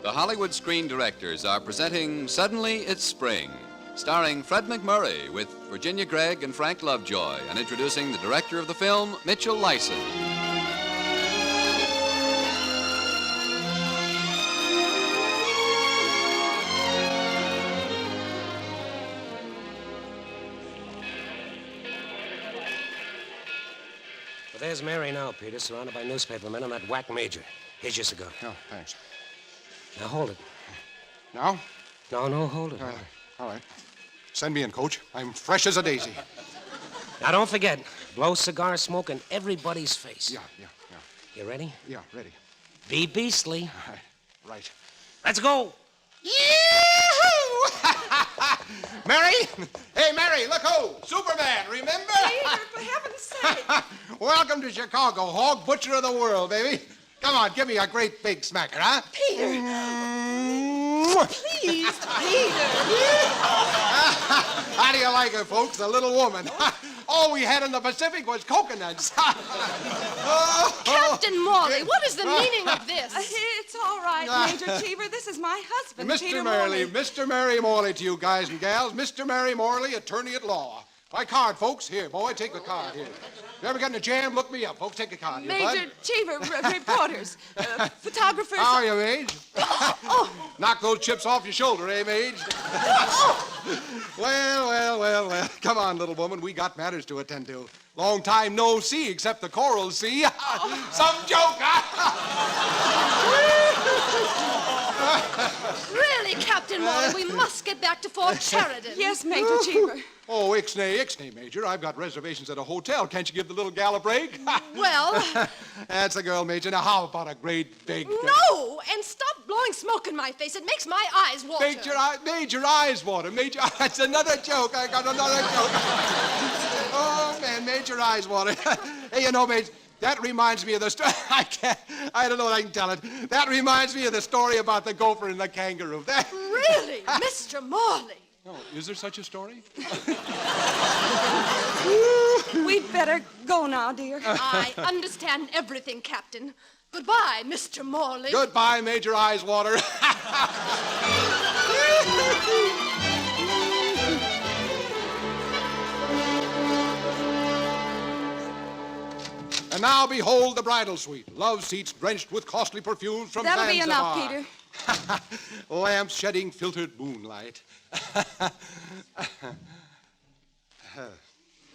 The Hollywood Screen Directors are presenting Suddenly It's Spring, starring Fred McMurray with Virginia Gregg and Frank Lovejoy, and introducing the director of the film, Mitchell Lyson. Well, there's Mary now, Peter, surrounded by newspapermen and that whack major. Here's your cigar. Oh, thanks. Now, hold it. Now? No, hold it. All right. Send me in, Coach. I'm fresh as a daisy. Now, don't forget, blow cigar smoke in everybody's face. Yeah. You ready? Yeah, ready. Be beastly. Right. Let's go. Yee-hoo! Mary? Hey, Mary, look who! Superman, remember? Peter, for heaven's sake. Welcome to Chicago, hog butcher of the world, baby. Come on, give me a great big smacker, huh? Peter. Please, Peter. How do you like her, folks? A little woman. All we had in the Pacific was coconuts. Captain Morley, what is the meaning of this? It's all right, Major Cheever. This is my husband, Peter Mr. Morley, Mr. Mary Morley to you guys and gals. Mr. Mary Morley, attorney at law. My card, folks. Here, boy, take the card here. If you ever get in a jam, look me up, folks. Take the card here, bud. Major, Cheever, reporters, photographers. How are you, Mage? Knock those chips off your shoulder, eh, Mage? Well. Come on, little woman. We got matters to attend to. Long time no see, except the choral see. Some joke, Really, Captain Morley, we must get back to Fort Sheridan. Yes, Major Cheever. Oh, ixnay, Major. I've got reservations at a hotel. Can't you give the little gal a break? Well... That's the girl, Major. Now, how about a great big... No! And stop blowing smoke in my face. It makes my eyes water. Major eyes water. Major... That's another joke. I got another joke. Oh, man, Major eyes water. Hey, you know, Major... That reminds me of the story. I don't know what I can tell it. That reminds me of the story about the gopher and the kangaroo. Really? Mr. Morley? Oh, is there such a story? We'd better go now, dear. I understand everything, Captain. Goodbye, Mr. Morley. Goodbye, Major Eyeswater. And now behold the bridal suite. Love seats drenched with costly perfumes from That'll be Zanzibar. enough, Peter. Lamps shedding filtered moonlight.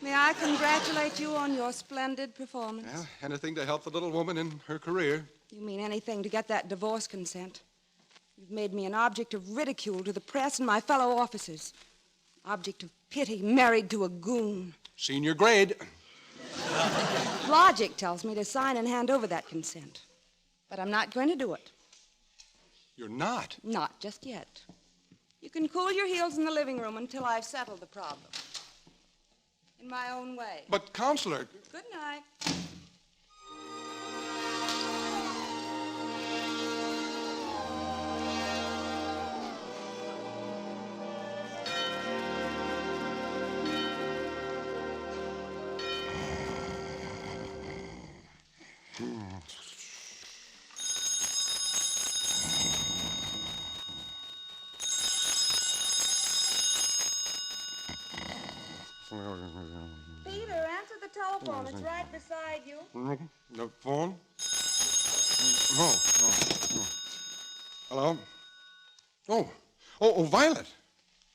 May I congratulate you on your splendid performance? Well, anything to help the little woman in her career. You mean anything to get that divorce consent. You've made me an object of ridicule to the press and my fellow officers. Object of pity, married to a goon. Senior grade. Logic tells me to sign and hand over that consent. But I'm not going to do it. You're not? Not just yet. You can cool your heels in the living room until I've settled the problem. In my own way. But, Counselor... Good night. Peter, answer the telephone. It's right beside you. The phone? Oh. Hello? Oh, Violet.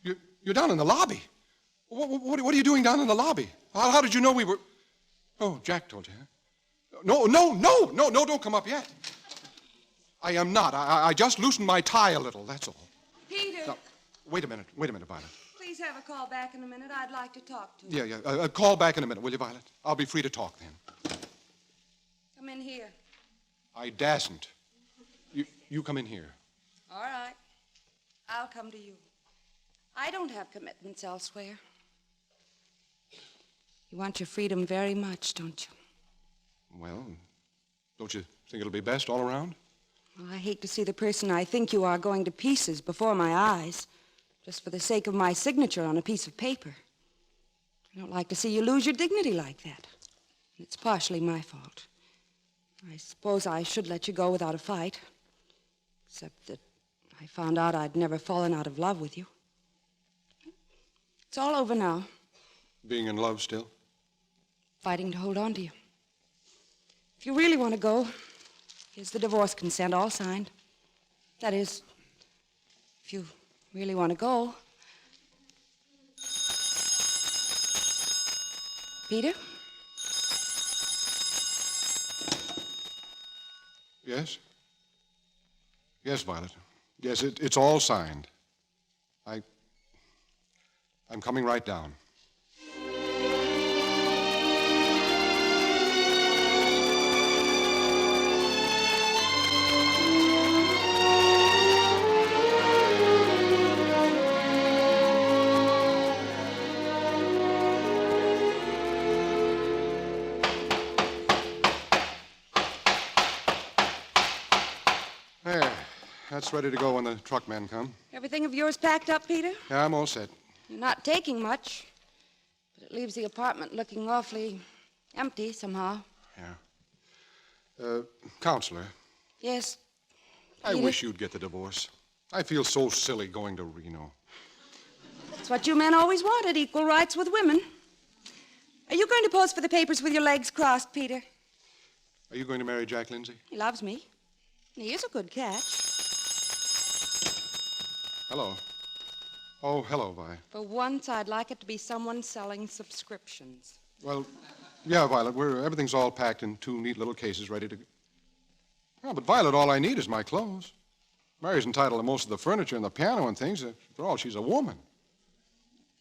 You're down in the lobby. What are you doing down in the lobby? How did you know we were... Oh, Jack told you, huh? No, don't come up yet. I am not. I just loosened my tie a little, that's all. Peter. Now, wait a minute, Violet. Please have a call back in a minute. I'd like to talk to you. Yeah. Call back in a minute, will you, Violet? I'll be free to talk then. Come in here. I dasn't. You come in here. All right. I'll come to you. I don't have commitments elsewhere. You want your freedom very much, don't you? Well, don't you think it'll be best all around? Well, I hate to see the person I think you are going to pieces before my eyes, just for the sake of my signature on a piece of paper. I don't like to see you lose your dignity like that. It's partially my fault. I suppose I should let you go without a fight, except that I found out I'd never fallen out of love with you. It's all over now. Being in love still? Fighting to hold on to you. If you really want to go, here's the divorce consent all signed. That is, if you really want to go. Peter? Yes? Yes, Violet. Yes, it's all signed. I'm coming right down. There. That's ready to go when the truck men come. Everything of yours packed up, Peter? Yeah, I'm all set. You're not taking much, but it leaves the apartment looking awfully empty somehow. Yeah. Counselor, Yes. I Peter? wish you'd get the divorce. I feel so silly going to Reno. That's what you men always wanted, equal rights with women. Are you going to pose for the papers with your legs crossed, Peter? Are you going to marry Jack Lindsay? He loves me. He is a good catch. Hello. Oh, hello, Vi. For once, I'd like it to be someone selling subscriptions. Well, yeah, Violet, everything's all packed in 2 neat little cases ready to go. Yeah, but Violet, all I need is my clothes. Mary's entitled to most of the furniture and the piano and things. After all, she's a woman.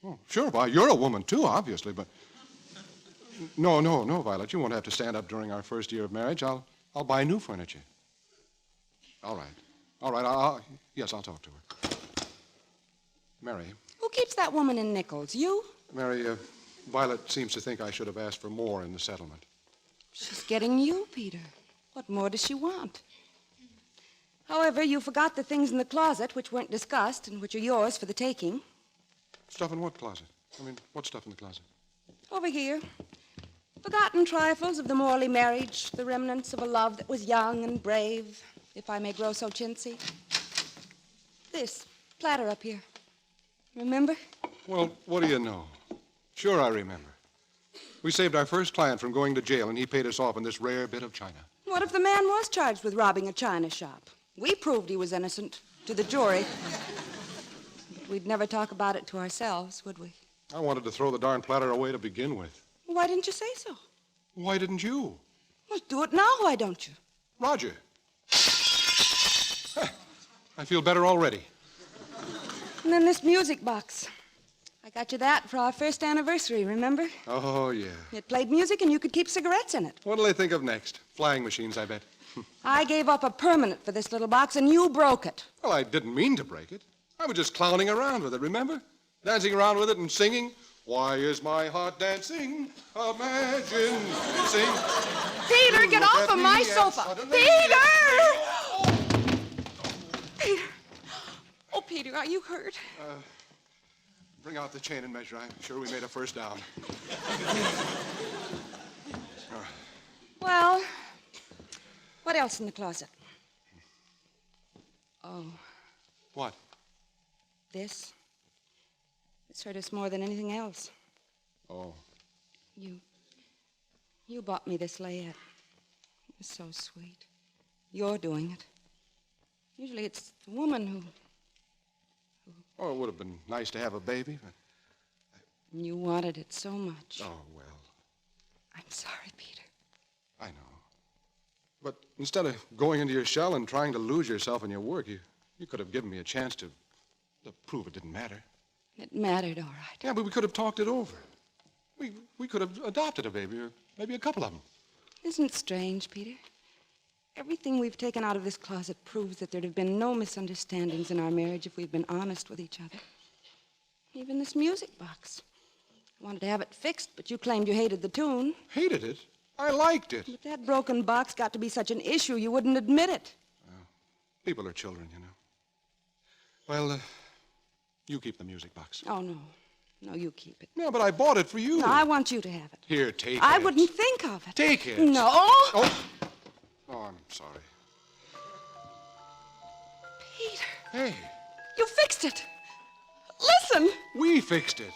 Oh, sure, Vi, you're a woman too, obviously, but... No, Violet, you won't have to stand up during our first year of marriage. I'll buy new furniture. All right, yes, I'll talk to her. Mary. Who keeps that woman in nickels? You? Mary, Violet seems to think I should have asked for more in the settlement. She's getting you, Peter. What more does she want? However, you forgot the things in the closet which weren't discussed and which are yours for the taking. Stuff in what closet? I mean, what stuff in the closet? Over here. Forgotten trifles of the Morley marriage, the remnants of a love that was young and brave, if I may grow so chintzy. This platter up here. Remember? Well, what do you know? Sure, I remember. We saved our first client from going to jail, and he paid us off in this rare bit of china. What if the man was charged with robbing a china shop? We proved he was innocent to the jury. But we'd never talk about it to ourselves, would we? I wanted to throw the darn platter away to begin with. Why didn't you say so? Why didn't you? Well, do it now, why don't you? Roger. I feel better already. And then this music box. I got you that for our first anniversary, remember? Oh, yeah. It played music and you could keep cigarettes in it. What'll they think of next? Flying machines, I bet. I gave up a permanent for this little box and you broke it. Well, I didn't mean to break it. I was just clowning around with it, remember? Dancing around with it and singing. Why is my heart dancing? Imagine. Sing. Peter, get off of my sofa. Peter! Peter. Oh, Peter, are you hurt? Bring out the chain and measure. I'm sure we made a first down. Well, what else in the closet? Oh. What? This. It's hurt us more than anything else. Oh. You bought me this layette. It was so sweet. You're doing it. Usually it's the woman who... Oh, it would have been nice to have a baby, but... You wanted it so much. Oh, well. I'm sorry, Peter. I know. But instead of going into your shell and trying to lose yourself in your work, you could have given me a chance to prove it didn't matter. It mattered, all right. Yeah, but we could have talked it over. We could have adopted a baby, or maybe a couple of them. Isn't it strange, Peter? Everything we've taken out of this closet proves that there'd have been no misunderstandings in our marriage if we'd been honest with each other. Even this music box. I wanted to have it fixed, but you claimed you hated the tune. Hated it? I liked it. But that broken box got to be such an issue you wouldn't admit it. People are children, you know. Well, you keep the music box. Oh, no. No, you keep it. No, but I bought it for you. No, I want you to have it. Here, take it. I wouldn't think of it. Take it. No. Oh, I'm sorry. Peter. Hey. You fixed it. Listen. We fixed it.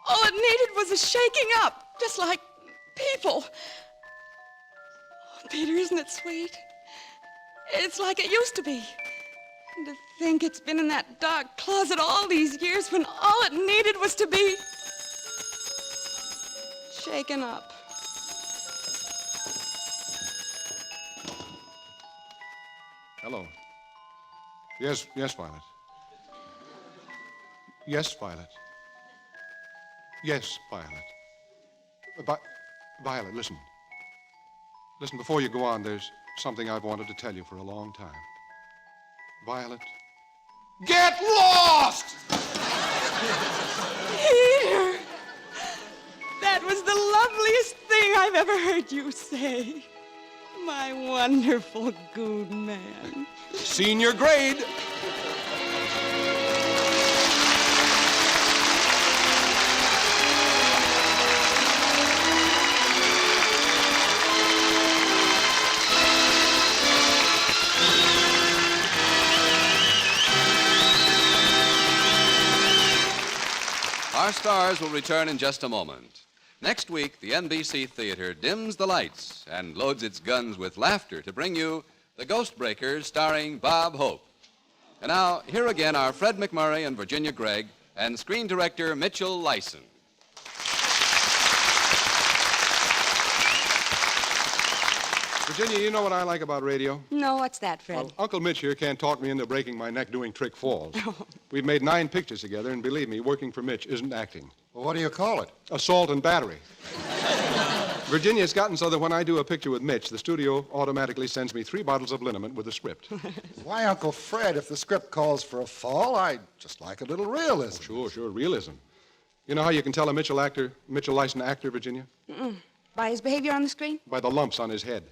All it needed was a shaking up, just like people. Oh, Peter, isn't it sweet? It's like it used to be. And to think it's been in that dark closet all these years when all it needed was to be shaken up. Hello. Yes, Violet. Yes, Violet. Yes, Violet. Violet, listen. Listen, before you go on, there's something I've wanted to tell you for a long time. Violet. Get lost! Peter! That was the loveliest thing I've ever heard you say. My wonderful good man. Senior grade. Our stars will return in just a moment. Next week, the NBC Theater dims the lights and loads its guns with laughter to bring you The Ghost Breakers, starring Bob Hope. And now, here again are Fred McMurray and Virginia Gregg and screen director Mitchell Lyson. Virginia, you know what I like about radio? No, what's that, Fred? Well, Uncle Mitch here can't talk me into breaking my neck doing trick falls. We've made 9 pictures together, and believe me, working for Mitch isn't acting. Well, what do you call it? Assault and battery. Virginia, it's gotten so that when I do a picture with Mitch, the studio automatically sends me 3 bottles of liniment with a script. Why, Uncle Fred, if the script calls for a fall, I'd just like a little realism. Oh, sure, realism. You know how you can tell a Mitchell Lyson actor, Virginia? Mm-mm. By his behavior on the screen? By the lumps on his head.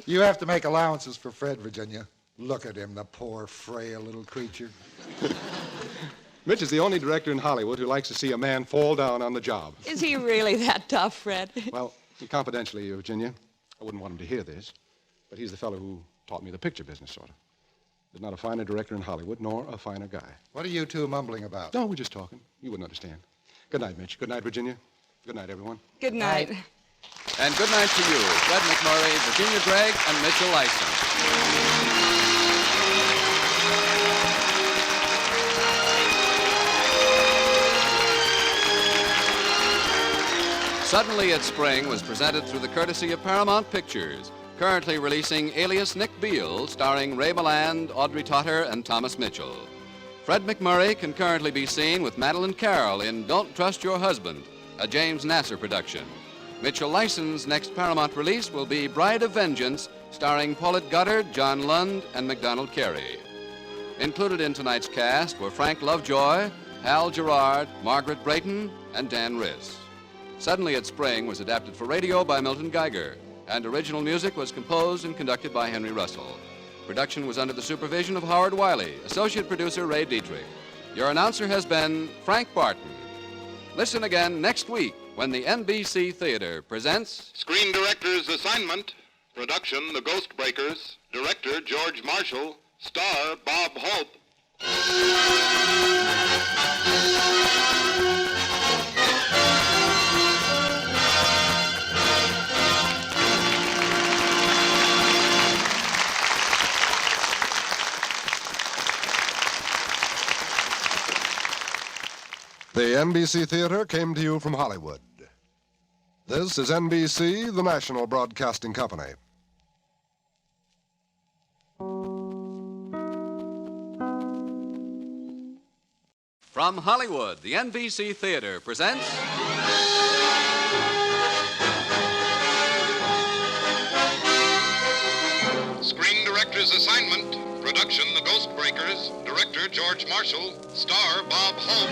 You have to make allowances for Fred, Virginia. Look at him, the poor, frail little creature. Mitch is the only director in Hollywood who likes to see a man fall down on the job. Is he really that tough, Fred? Well, confidentially, Virginia, I wouldn't want him to hear this, but he's the fellow who taught me the picture business, sort of. There's not a finer director in Hollywood, nor a finer guy. What are you two mumbling about? No, we're just talking. You wouldn't understand. Good night, Mitch. Good night, Virginia. Good night, everyone. Good night. And good night to you, Fred McMurray, Virginia Gregg, and Mitchell Lyson. Suddenly It's Spring was presented through the courtesy of Paramount Pictures, currently releasing Alias Nick Beale, starring Ray Milland, Audrey Totter, and Thomas Mitchell. Fred McMurray can currently be seen with Madeline Carroll in Don't Trust Your Husband, a James Nasser production. Mitchell Lyson's next Paramount release will be Bride of Vengeance, starring Paulette Goddard, John Lund, and MacDonald Carey. Included in tonight's cast were Frank Lovejoy, Hal Gerard, Margaret Brayton, and Dan Riss. Suddenly It's Spring was adapted for radio by Milton Geiger, and original music was composed and conducted by Henry Russell. Production was under the supervision of Howard Wiley, associate producer Ray Dietrich. Your announcer has been Frank Barton. Listen again next week when the NBC Theater presents Screen Director's Assignment. Production, The Ghost Breakers. Director, George Marshall. Star, Bob Hope. The NBC Theater came to you from Hollywood. This is NBC, the national broadcasting company. From Hollywood, the NBC Theater presents Screen Director's Assignment. Production, The Ghost Breakers. Director, George Marshall. Star, Bob Hope.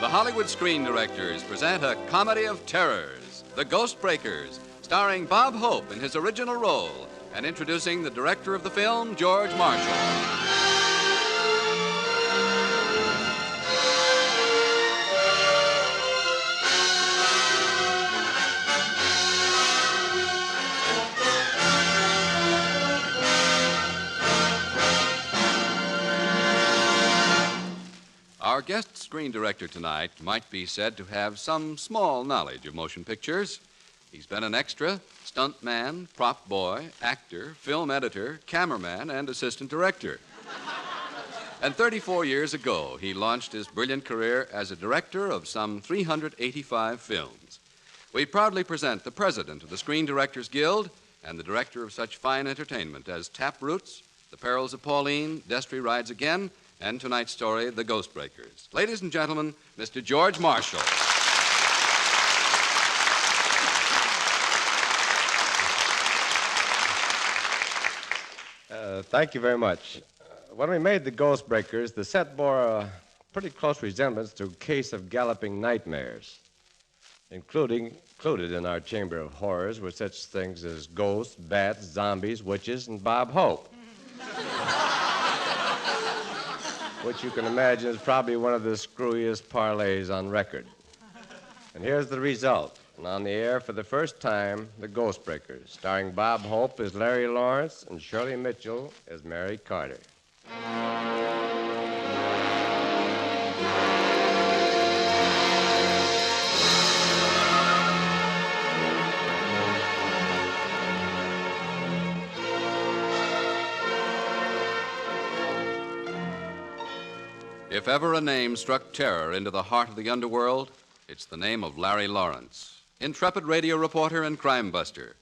The Hollywood Screen Directors present a comedy of terrors, The Ghost Breakers, starring Bob Hope in his original role, and introducing the director of the film, George Marshall. Our guest screen director tonight might be said to have some small knowledge of motion pictures. He's been an extra, stunt man, prop boy, actor, film editor, cameraman, and assistant director. And 34 years ago, he launched his brilliant career as a director of some 385 films. We proudly present the president of the Screen Directors Guild and the director of such fine entertainment as Tap Roots, The Perils of Pauline, Destry Rides Again, and tonight's story, The Ghost Breakers. Ladies and gentlemen, Mr. George Marshall. Thank you very much. When we made The Ghost Breakers, the set bore a pretty close resemblance to a case of galloping nightmares. Included in our chamber of horrors were such things as ghosts, bats, zombies, witches, and Bob Hope. Which you can imagine is probably one of the screwiest parlays on record. And here's the result. And on the air for the first time, The Ghostbreakers, starring Bob Hope as Larry Lawrence and Shirley Mitchell as Mary Carter. If ever a name struck terror into the heart of the underworld, it's the name of Larry Lawrence, intrepid radio reporter and crime buster.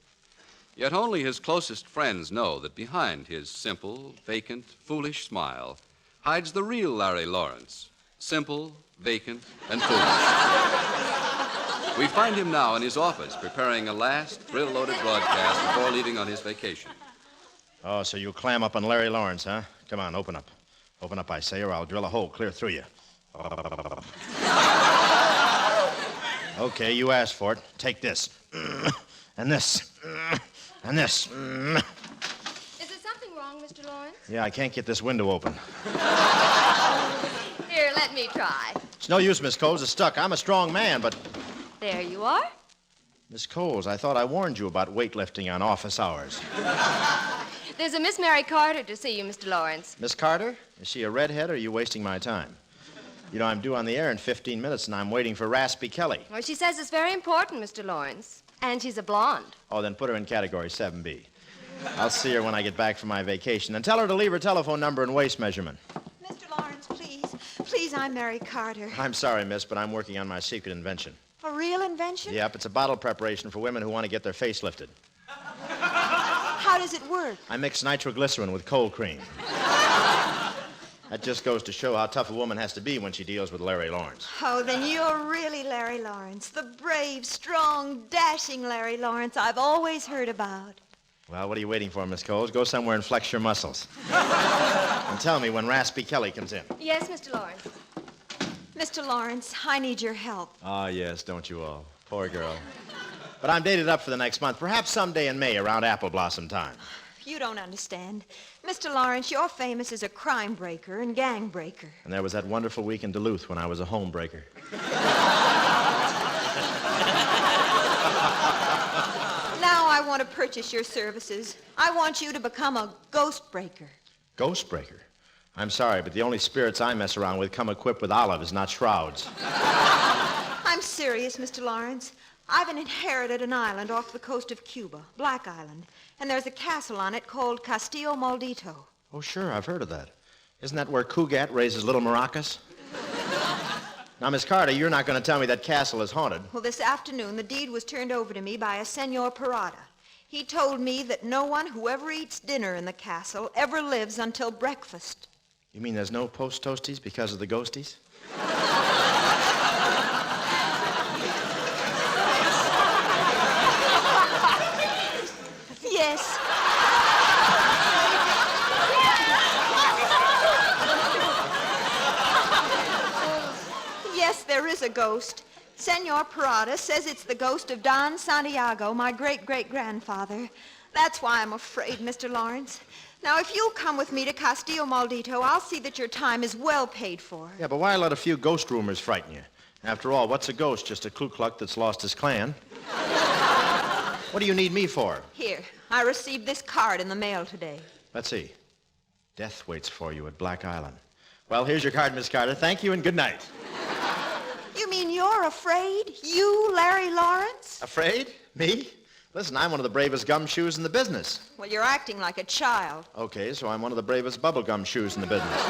Yet only his closest friends know that behind his simple, vacant, foolish smile hides the real Larry Lawrence, simple, vacant, and foolish. We find him now in his office preparing a last thrill-loaded broadcast before leaving on his vacation. Oh, so you clam up on Larry Lawrence, huh? Come on, open up. Open up, I say, or I'll drill a hole clear through you. Okay, you asked for it. Take this. And this. And this. Is there something wrong, Mr. Lawrence? Yeah, I can't get this window open. Here, let me try. It's no use, Miss Coles. It's stuck. I'm a strong man, but... There you are. Miss Coles, I thought I warned you about weightlifting on office hours. There's a Miss Mary Carter to see you, Mr. Lawrence. Miss Carter? Is she a redhead, or are you wasting my time? You know, I'm due on the air in 15 minutes, and I'm waiting for Raspy Kelly. Well, she says it's very important, Mr. Lawrence. And she's a blonde. Oh, then put her in category 7B. I'll see her when I get back from my vacation. And tell her to leave her telephone number and waist measurement. Mr. Lawrence, please. Please, I'm Mary Carter. I'm sorry, miss, but I'm working on my secret invention. A real invention? Yep, it's a bottle preparation for women who want to get their face lifted. How does it work? I mix nitroglycerin with cold cream. That just goes to show how tough a woman has to be when she deals with Larry Lawrence. Oh, then you're really Larry Lawrence, the brave, strong, dashing Larry Lawrence I've always heard about. Well, what are you waiting for, Miss Coles? Go somewhere and flex your muscles. And tell me when Raspy Kelly comes in. Yes, Mr. Lawrence. Mr. Lawrence, I need your help. Ah, yes, don't you all? Poor girl. But I'm dated up for the next month, perhaps someday in May around apple blossom time. You don't understand. Mr. Lawrence, you're famous as a crime breaker and gang breaker. And there was that wonderful week in Duluth when I was a home breaker. Now I want to purchase your services. I want you to become a ghost breaker. Ghost breaker? I'm sorry, but the only spirits I mess around with come equipped with olives, not shrouds. I'm serious, Mr. Lawrence. I've inherited an island off the coast of Cuba, Black Island, and there's a castle on it called Castillo Maldito. Oh, sure, I've heard of that. Isn't that where Cugat raises little maracas? Now, Miss Carter, you're not going to tell me that castle is haunted. Well, this afternoon, the deed was turned over to me by a Senor Parada. He told me that no one who ever eats dinner in the castle ever lives until breakfast. You mean there's no post-toasties because of the ghosties? Yes. Yes, there is a ghost. Senor Parada says it's the ghost of Don Santiago, my great-great-grandfather. That's why I'm afraid, Mr. Lawrence. Now, if you'll come with me to Castillo Maldito, I'll see that your time is well paid for. Yeah, but why let a few ghost rumors frighten you? After all, what's a ghost? Just a Ku Klux that's lost his clan. What do you need me for? Here, I received this card in the mail today. Let's see. Death waits for you at Black Island. Well, here's your card, Miss Carter. Thank you and good night. You mean you're afraid? You, Larry Lawrence? Afraid? Me? Listen, I'm one of the bravest gumshoes in the business. Well, you're acting like a child. Okay, so I'm one of the bravest bubblegum shoes in the business.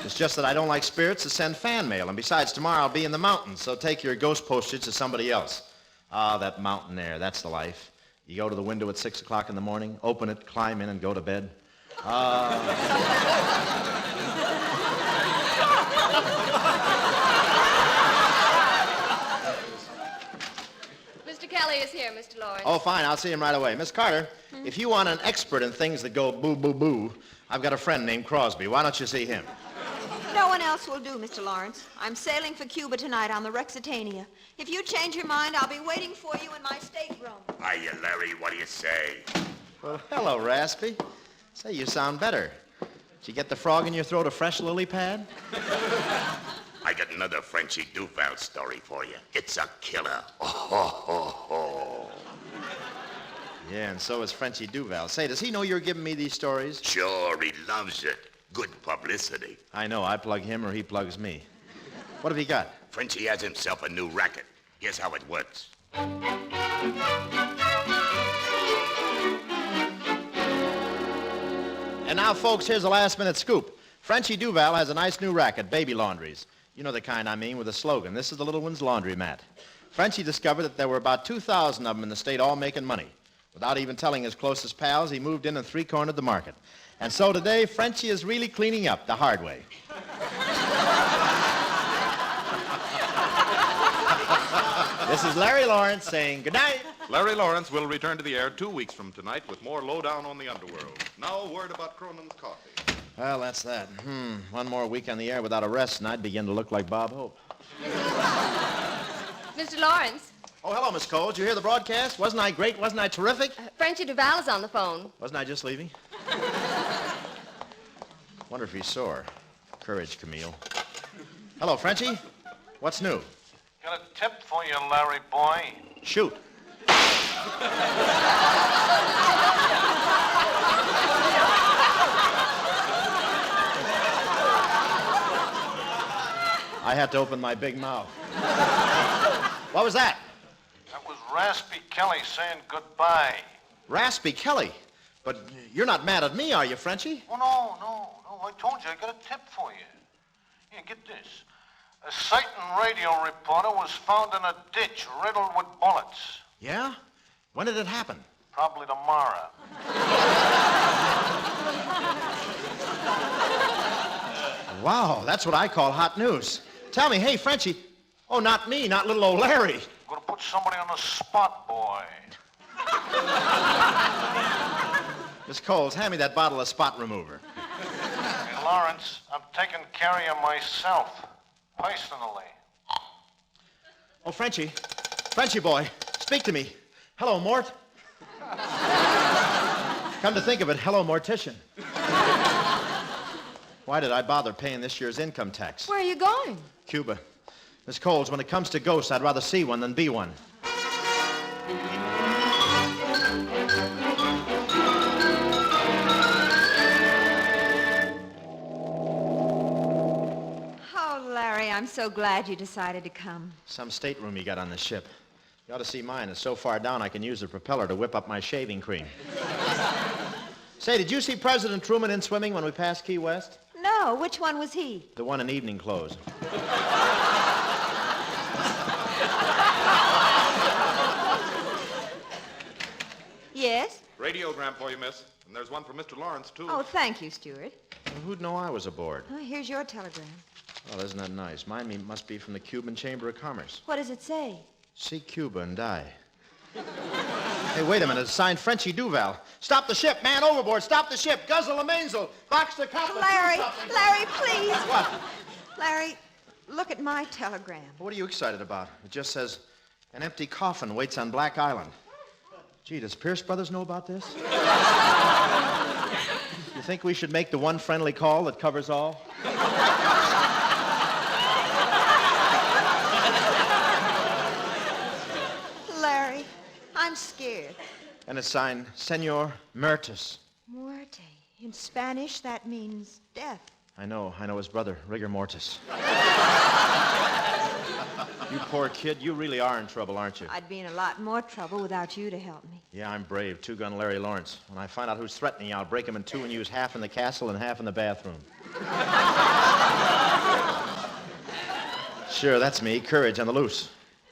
It's just that I don't like spirits that send fan mail, and besides, tomorrow I'll be in the mountains, so take your ghost postage to somebody else. Ah, that mountain air, that's the life. You go to the window at 6 o'clock in the morning, open it, climb in, and go to bed. Mr. Kelly is here, Mr. Lawrence. Oh, fine, I'll see him right away. Miss Carter, if you want an expert in things that go boo, boo, boo, I've got a friend named Crosby. Why don't you see him? No one else will do, Mr. Lawrence. I'm sailing for Cuba tonight on the Rexitania. If you change your mind, I'll be waiting for you in my stateroom. Hiya, Larry. What do you say? Well, hello, Raspy. Say, you sound better. Did you get the frog in your throat a fresh lily pad? I got another Frenchy Duval story for you. It's a killer. Oh, ho, ho, ho. Yeah, and so is Frenchy Duval. Say, does he know you're giving me these stories? Sure, he loves it. Good publicity. I know. I plug him or he plugs me. What have you got? Frenchy has himself a new racket. Here's how it works. And now, folks, here's a last-minute scoop. Frenchy Duval has a nice new racket, Baby Laundries. You know the kind I mean, with a slogan. This is the little one's laundromat. Frenchy discovered that there were about 2,000 of them in the state all making money. Without even telling his closest pals, he moved in and three-cornered the market. And so today, Frenchy is really cleaning up the hard way. This is Larry Lawrence saying good night. Larry Lawrence will return to the air 2 weeks from tonight with more lowdown on the underworld. Now, a word about Cronin's coffee. Well, that's that. One more week on the air without a rest, and I'd begin to look like Bob Hope. Mr. Lawrence, Oh, hello, Miss Cole. Did you hear the broadcast? Wasn't I great? Wasn't I terrific? Frenchy Duval is on the phone. Wasn't I just leaving? Wonder if he's sore. Courage, Camille. Hello, Frenchy. What's new? Got a tip for you, Larry boy. Shoot. I had to open my big mouth. What was that? That was Raspy Kelly saying goodbye. Raspy Kelly? But you're not mad at me, are you, Frenchy? Oh, no. I told you I got a tip for you. Here, get this. A certain radio reporter was found in a ditch riddled with bullets. Yeah? When did it happen? Probably tomorrow. Wow, that's what I call hot news. Tell me, hey, Frenchy. Oh, not me, not little old Larry. Gonna put somebody on the spot, boy. Miss Coles, hand me that bottle of spot remover. Hey, Lawrence, I'm taking care of you myself, personally. Oh, Frenchy. Frenchy boy, speak to me. Hello, Mort. Come to think of it, hello, mortician. Why did I bother paying this year's income tax? Where are you going? Cuba. Miss Coles, when it comes to ghosts, I'd rather see one than be one. Oh, Larry, I'm so glad you decided to come. Some stateroom you got on the ship. You ought to see mine. It's so far down I can use the propeller to whip up my shaving cream. Say, did you see President Truman in swimming when we passed Key West? No, which one was he? The one in evening clothes. Yes? Radiogram for you, miss. And there's one for Mr. Lawrence, too. Oh, thank you, Stuart. Well, who'd know I was aboard? Oh, here's your telegram. Well, isn't that nice? Mine must be from the Cuban Chamber of Commerce. What does it say? See Cuba and die. Hey, wait a minute. It's signed Frenchy Duval. Stop the ship. Man overboard. Stop the ship. Guzzle the mainsail. Box the cutlass. Larry, please. What? Larry, look at my telegram. What are you excited about? It just says, an empty coffin waits on Black Island. Gee, does Pierce Brothers know about this? You think we should make the one friendly call that covers all? Larry, I'm scared. And it's signed, Senor Mertis. Muerte. In Spanish, that means death. I know his brother, Rigor Mortis. You poor kid, you really are in trouble, aren't you? I'd be in a lot more trouble without you to help me. Yeah, I'm brave. Two-gun Larry Lawrence. When I find out who's threatening you, I'll break him in two and use half in the castle and half in the bathroom. Sure, that's me. Courage on the loose.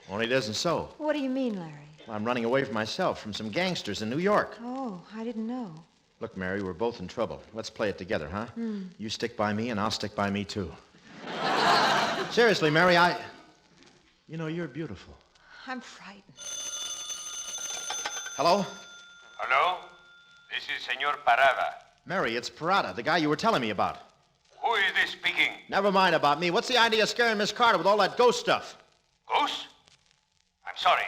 Only it isn't so. What do you mean, Larry? I'm running away from myself, from some gangsters in New York. Oh, I didn't know. Look, Mary, we're both in trouble. Let's play it together, huh? You stick by me, and I'll stick by me, too. Seriously, Mary, You know, you're beautiful. I'm frightened. Hello? Hello? This is Senor Parada. Mary, it's Parada, the guy you were telling me about. Who is this speaking? Never mind about me. What's the idea of scaring Miss Carter with all that ghost stuff? Ghost? I'm sorry,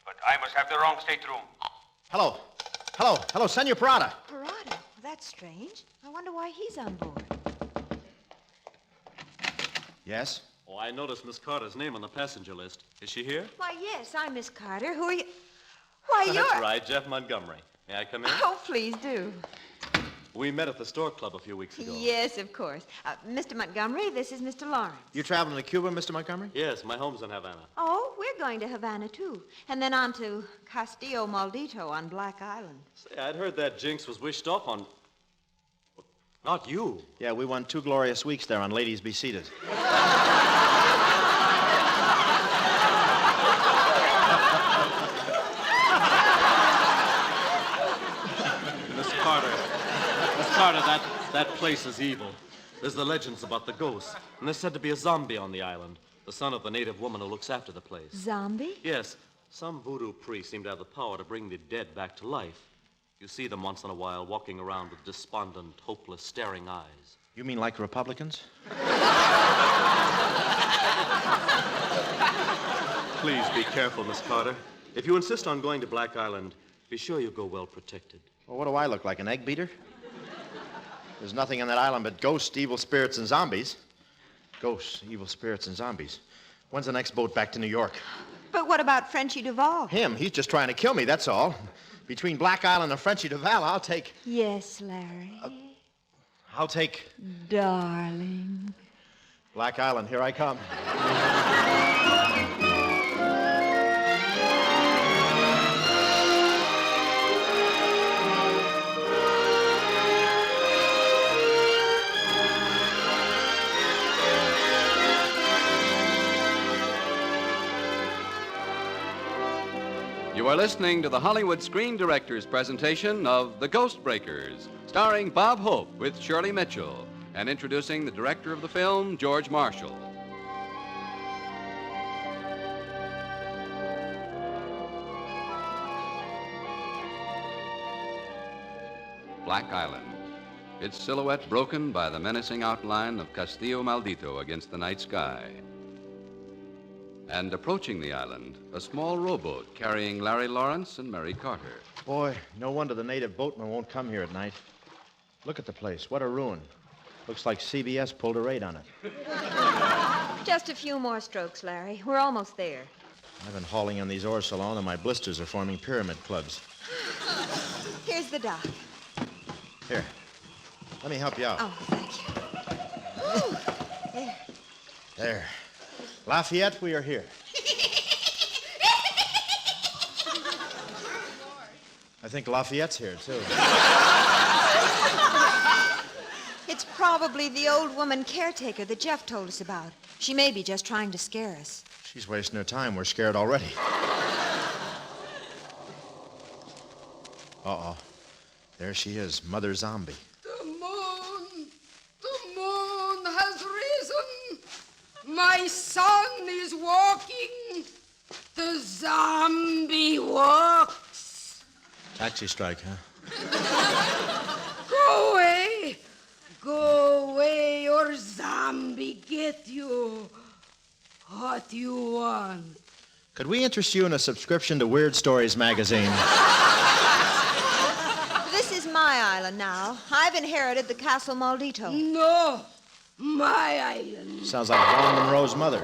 but I must have the wrong stateroom. Hello, Senor Parada. Parada? That's strange. I wonder why he's on board. Yes? Oh, I noticed Miss Carter's name on the passenger list. Is she here? Why, yes, I'm Miss Carter. Who are you? Why, you're... That's right, Jeff Montgomery. May I come in? Oh, please do. We met at the store club a few weeks ago. Yes, of course. Mr. Montgomery, this is Mr. Lawrence. You traveling to Cuba, Mr. Montgomery? Yes, my home's in Havana. Oh, we're going to Havana, too. And then on to Castillo Maldito on Black Island. Say, I'd heard that Jinx was wished off on... Not you. Yeah, we won 2 glorious weeks there on Ladies Be Seated. Miss Carter, that place is evil. There's the legends about the ghosts, and there's said to be a zombie on the island, the son of the native woman who looks after the place. Zombie? Yes, some voodoo priests seem to have the power to bring the dead back to life. You see them once in a while walking around with despondent, hopeless, staring eyes. You mean like Republicans? Please be careful, Miss Carter. If you insist on going to Black Island, be sure you go well protected. Well, what do I look like, an egg beater? There's nothing on that island but ghosts, evil spirits, and zombies. Ghosts, evil spirits, and zombies. When's the next boat back to New York? But what about Frenchie Duval? Him. He's just trying to kill me, that's all. Between Black Island and Frenchie Duval, I'll take... Yes, Larry. I'll take... Darling. Black Island, here I come. You are listening to the Hollywood Screen Directors presentation of The Ghost Breakers, starring Bob Hope with Shirley Mitchell, and introducing the director of the film, George Marshall. Black Island, its silhouette broken by the menacing outline of Castillo Maldito against the night sky. And approaching the island, a small rowboat carrying Larry Lawrence and Mary Carter. Boy, no wonder the native boatmen won't come here at night. Look at the place. What a ruin. Looks like CBS pulled a raid on it. Just a few more strokes, Larry. We're almost there. I've been hauling on these oars so long that my blisters are forming pyramid clubs. Here's the dock. Here. Let me help you out. Oh, thank you. There. There. Lafayette, we are here. I think Lafayette's here, too. It's probably the old woman caretaker that Jeff told us about. She may be just trying to scare us. She's wasting her time. We're scared already. Uh-oh. There she is, Mother Zombie. The moon has risen. My son is walking. The zombie walks. Taxi strike, huh? Go away. Go away or zombie get you. What you want? Could we interest you in a subscription to Weird Stories magazine? This is my island now. I've inherited the Castle Maldito. No, my island. Sounds like Vaughn Monroe's mother.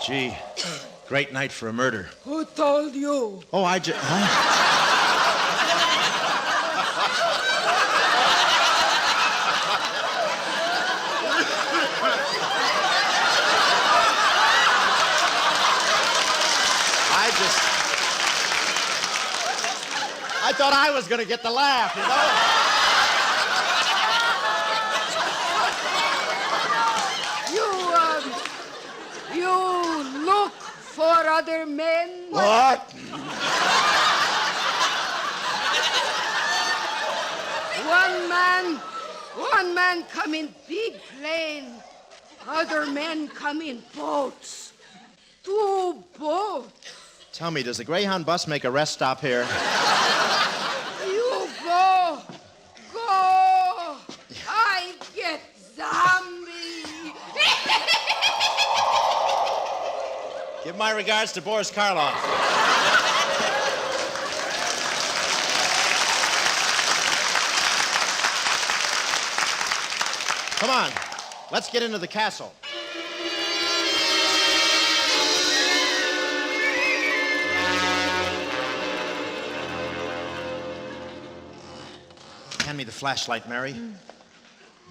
Gee, great night for a murder. Who told you? Oh, huh? I thought I was going to get the laugh, you know? You look for other men? What? One man come in big plane. Other men come in boats. 2 boats. Tell me, does the Greyhound bus make a rest stop here? You go. I get zombie. Give my regards to Boris Karloff. Come on. Let's get into the castle. Hand me the flashlight, Mary.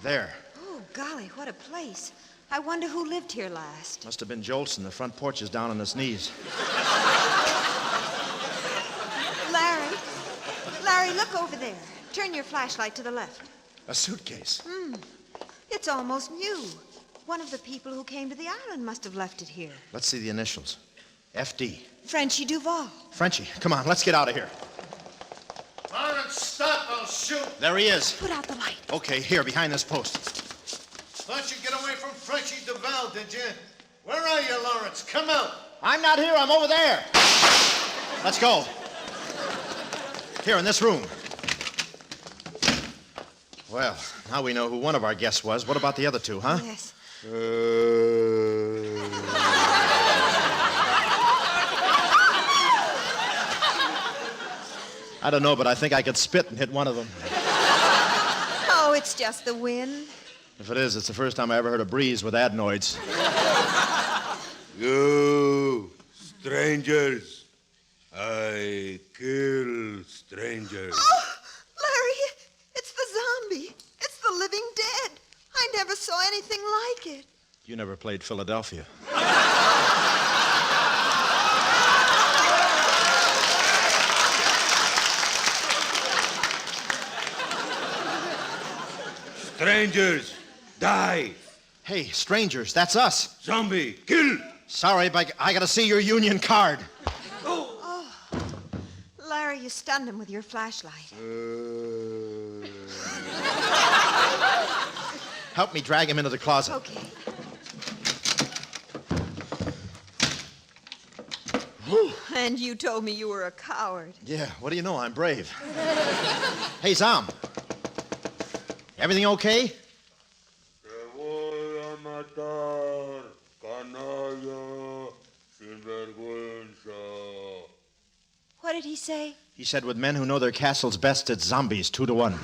There. Oh, golly, what a place. I wonder who lived here last. Must have been Jolson. The front porch is down on his knees. Larry, look over there. Turn your flashlight to the left. A suitcase. It's almost new. One of the people who came to the island must have left it here. Let's see the initials. FD. Frenchie Duval. Frenchie, come on, let's get out of here. Lawrence, stop, I'll shoot. There he is. Put out the light. Okay, here, behind this post. Thought you'd get away from Frenchie Duval, did you? Where are you, Lawrence? Come out. I'm not here, I'm over there. Let's go. Here, in this room. Well, now we know who one of our guests was. What about the other two, huh? Yes. I don't know, but I think I could spit and hit one of them. Oh, it's just the wind. If it is, it's the first time I ever heard a breeze with adenoids. You strangers, I kill strangers. Oh, Larry, it's the zombie. It's the living dead. I never saw anything like it. You never played Philadelphia. Strangers, die. Hey, strangers, that's us. Zombie, kill. Sorry, but I gotta see your union card. Oh, Larry, you stunned him with your flashlight. Help me drag him into the closet. Okay. And you told me you were a coward. Yeah, what do you know? I'm brave. Hey, Zom. Everything okay? Te voy a matar, canalla, sin vergüenza. What did he say? He said, with men who know their castles best, it's zombies, 2-1.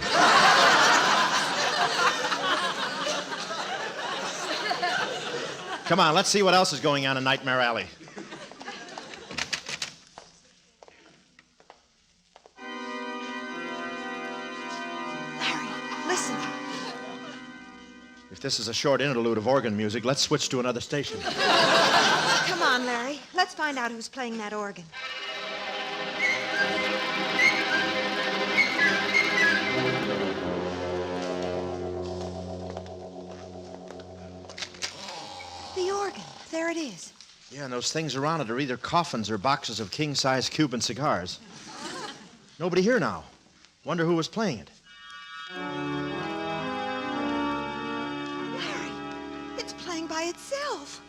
Come on, let's see what else is going on in Nightmare Alley. Listen. If this is a short interlude of organ music, let's switch to another station. Come on, Larry. Let's find out who's playing that organ. The organ. There it is. Yeah, and those things around it are either coffins or boxes of king-size Cuban cigars. Nobody here now. Wonder who was playing it. Larry, it's playing by itself.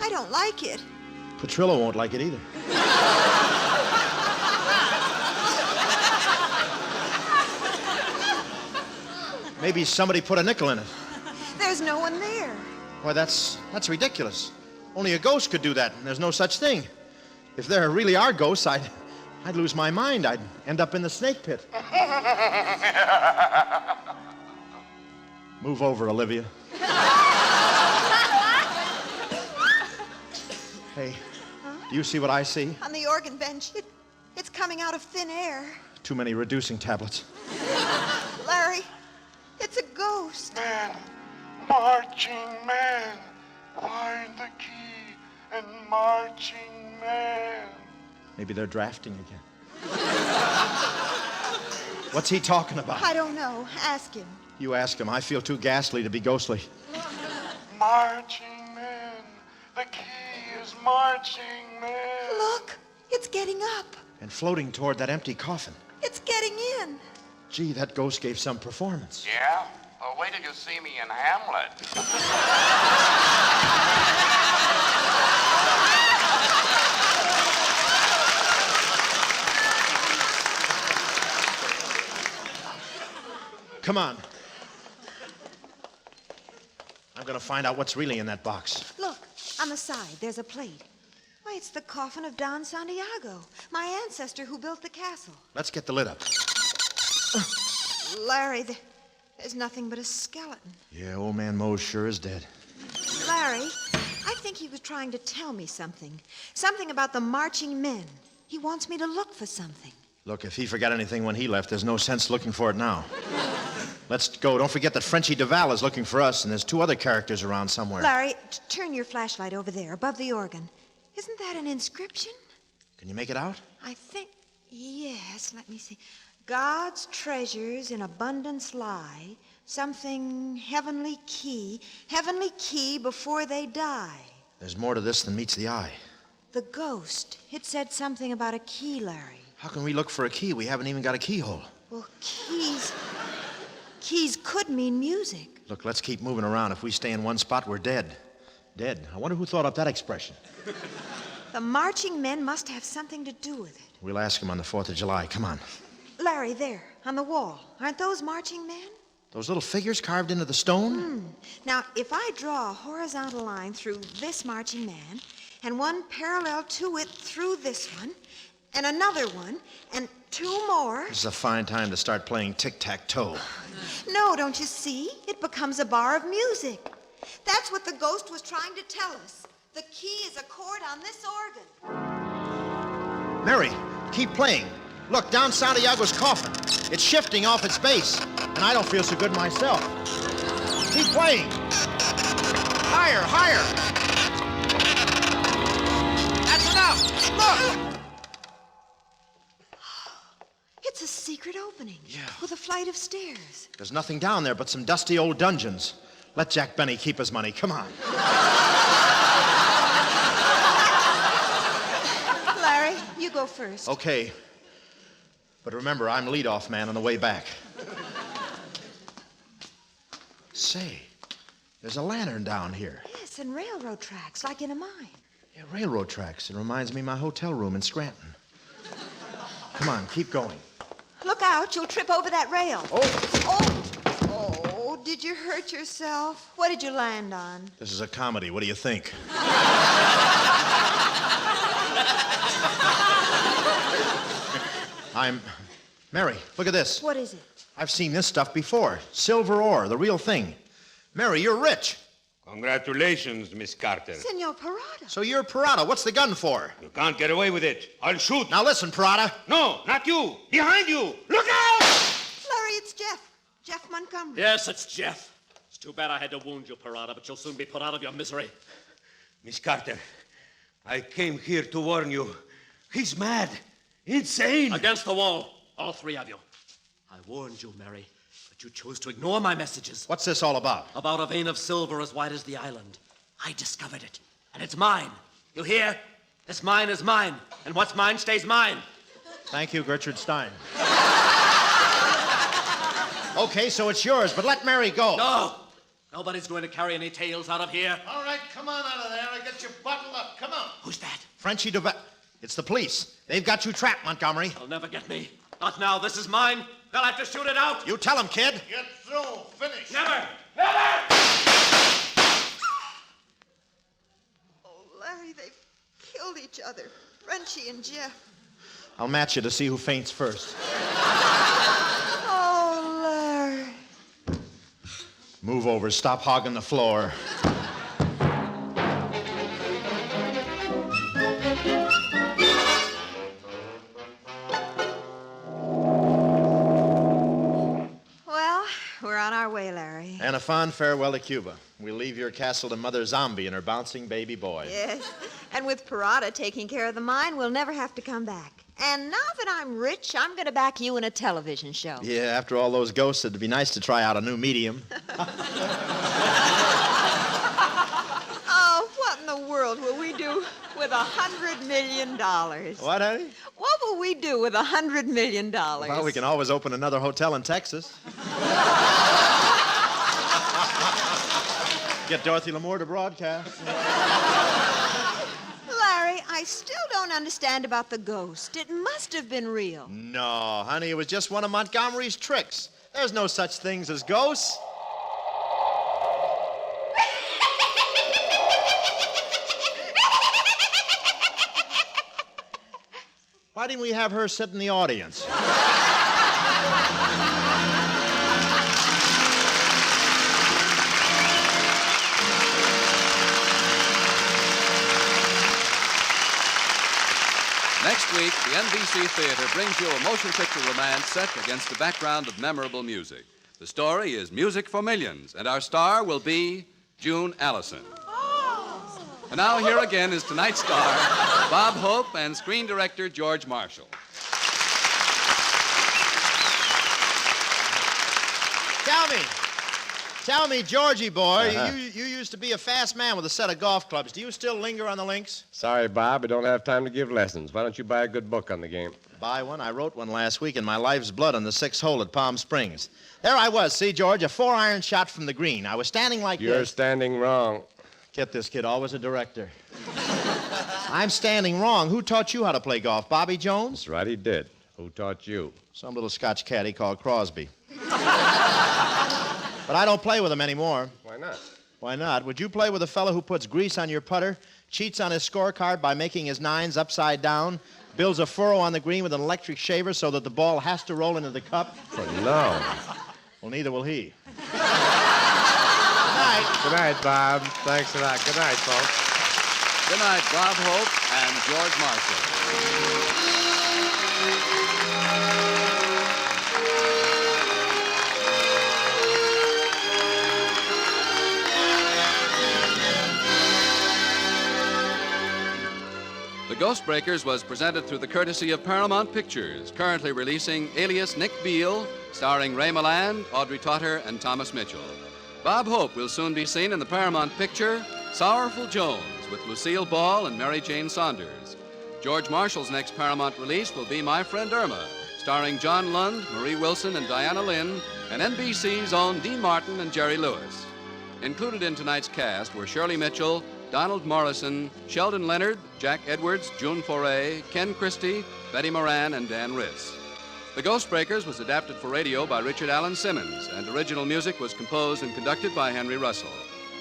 I don't like it. Petrillo won't like it either. Maybe somebody put a nickel in it. There's no one there. Why, that's ridiculous. Only a ghost could do that, and there's no such thing. If there really are ghosts, I'd lose my mind. I'd end up in the snake pit. Move over, Olivia. Hey, do you see what I see? On the organ bench, it's coming out of thin air. Too many reducing tablets. Larry, it's a ghost. Man, marching man, find the key and marching man. Maybe they're drafting again. What's he talking about? I don't know. Ask him. You ask him. I feel too ghastly to be ghostly. Marching man, the key is marching man. Look, it's getting up. And floating toward that empty coffin. It's getting in. Gee, that ghost gave some performance. Yeah? Well, wait till you see me in Hamlet. Come on. I'm going to find out what's really in that box. Look, on the side, there's a plate. Why, it's the coffin of Don Santiago, my ancestor who built the castle. Let's get the lid up. Larry, There's nothing but a skeleton. Yeah, old man Mose sure is dead. Larry, I think he was trying to tell me something. Something about the marching men. He wants me to look for something. Look, if he forgot anything when he left, there's no sense looking for it now. Let's go. Don't forget that Frenchie Duval is looking for us, and there's 2 other characters around somewhere. Larry, turn your flashlight over there, above the organ. Isn't that an inscription? Can you make it out? I think, yes, let me see. God's treasures in abundance lie, something heavenly key before they die. There's more to this than meets the eye. The ghost, it said something about a key, Larry. How can we look for a key? We haven't even got a keyhole. Well, keys could mean music. Look, let's keep moving around. If we stay in one spot, we're dead. Dead. I wonder who thought up that expression. The marching men must have something to do with it. We'll ask him on the 4th of July. Come on. Larry, there, on the wall. Aren't those marching men? Those little figures carved into the stone? Now, if I draw a horizontal line through this marching man, and one parallel to it through this one, and another one, and 2 more... This is a fine time to start playing tic-tac-toe. No, don't you see? It becomes a bar of music. That's what the ghost was trying to tell us. The key is a chord on this organ. Mary, keep playing. Look, down Santiago's coffin. It's shifting off its base, and I don't feel so good myself. Keep playing. Higher, higher. That's enough. Look. It's a secret opening. Yeah. With a flight of stairs. There's nothing down there but some dusty old dungeons. Let Jack Benny keep his money. Come on. Larry, you go first. Okay. But remember, I'm leadoff man on the way back. Say, there's a lantern down here. Yes, and railroad tracks, like in a mine. Yeah, railroad tracks. It reminds me of my hotel room in Scranton. Come on, keep going. Look out, you'll trip over that rail. Oh, did you hurt yourself? What did you land on? this is a comedy. What do you think? Mary, look at this. What is it? I've seen this stuff before. Silver ore, the real thing. Mary, you're rich. Congratulations, Miss Carter. Senor Parada. So you're Parada. What's the gun for? You can't get away with it. I'll shoot. Now listen, Parada. No, not you. Behind you. Look out! Larry, it's Jeff. Jeff Montgomery. Yes, it's Jeff. It's too bad I had to wound you, Parada, but you'll soon be put out of your misery. Miss Carter, I came here to warn you. He's mad. Insane. Against the wall, all 3 of you. I warned you, Mary, but you chose to ignore my messages. What's this all about? About a vein of silver as wide as the island. I discovered it, and it's mine. You hear? This mine is mine, and what's mine stays mine. Thank you, Gertrude Stein. Okay, so it's yours, but let Mary go. No! Nobody's going to carry any tales out of here. All right, come on out of there and get you bottled up. Come on. Who's that? Frenchie Duval. It's the police. They've got you trapped, Montgomery. They'll never get me. Not now. This is mine. They'll have to shoot it out. You tell them, kid. Get through. Finish. Never! Never! Oh, Larry, they've killed each other. Frenchie and Jeff. I'll match you to see who faints first. Oh, Larry. Move over. Stop hogging the floor. Well, we're on our way, Larry. And a fond farewell to Cuba. We'll leave your castle to Mother Zombie and her bouncing baby boy. Yes. And with Parada taking care of the mine, we'll never have to come back. And now that I'm rich, I'm going to back you in a television show. Yeah, after all those ghosts, it'd be nice to try out a new medium. Oh, what in the world will we do with $100 million? What, honey? What will we do with $100 million? Well, we can always open another hotel in Texas. Get Dorothy Lamour to broadcast. Larry, I still don't understand about the ghost. It must have been real. No, honey, it was just one of Montgomery's tricks. There's no such things as ghosts. Why didn't we have her sit in the audience? Next week, the NBC Theater brings you a motion picture romance set against a background of memorable music. The story is Music for Millions, and our star will be June Allison. And now here again is tonight's star, Bob Hope, and screen director George Marshall. Tell me, Georgie boy, you used to be a fast man with a set of golf clubs. Do you still linger on the links? Sorry, Bob, I don't have time to give lessons. Why don't you buy a good book on the game? Buy one? I wrote one last week in my life's blood on the 6th hole at Palm Springs. There I was, see, George, a 4-iron shot from the green. I was standing like You're this. standing wrong. Get this, kid, always a director. I'm standing wrong. Who taught you how to play golf? Bobby Jones? That's right, he did. Who taught you? Some little Scotch caddy called Crosby. But I don't play with him anymore. Why not? Why not? Would you play with a fellow who puts grease on your putter, cheats on his scorecard by making his nines upside down, builds a furrow on the green with an electric shaver so that the ball has to roll into the cup? No. Well, neither will he. Good night, Bob. Thanks a lot. Good night, folks. Good night, Bob Hope and George Marshall. The Ghostbreakers was presented through the courtesy of Paramount Pictures, currently releasing Alias Nick Beale, starring Ray Milland, Audrey Totter, and Thomas Mitchell. Bob Hope will soon be seen in the Paramount picture Sorrowful Jones with Lucille Ball and Mary Jane Saunders. George Marshall's next Paramount release will be My Friend Irma, starring John Lund, Marie Wilson, and Diana Lynn, and NBC's own Dean Martin and Jerry Lewis. Included in tonight's cast were Shirley Mitchell, Donald Morrison, Sheldon Leonard, Jack Edwards, June Foray, Ken Christie, Betty Moran, and Dan Riss. The Ghostbreakers was adapted for radio by Richard Allen Simmons, and original music was composed and conducted by Henry Russell.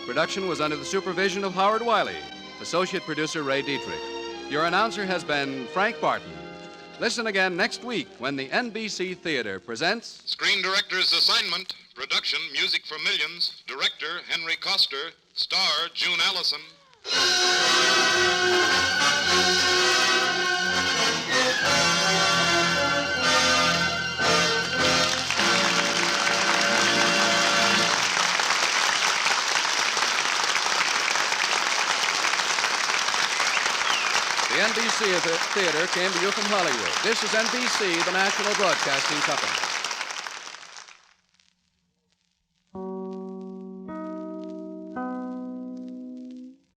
Production was under the supervision of Howard Wiley, associate producer Ray Dietrich. Your announcer has been Frank Barton. Listen again next week when the NBC Theater presents Screen Director's Assignment, Production, Music for Millions, Director Henry Coster, Star June Allison. The NBC Theater came to you from Hollywood. This is NBC, the national broadcasting company.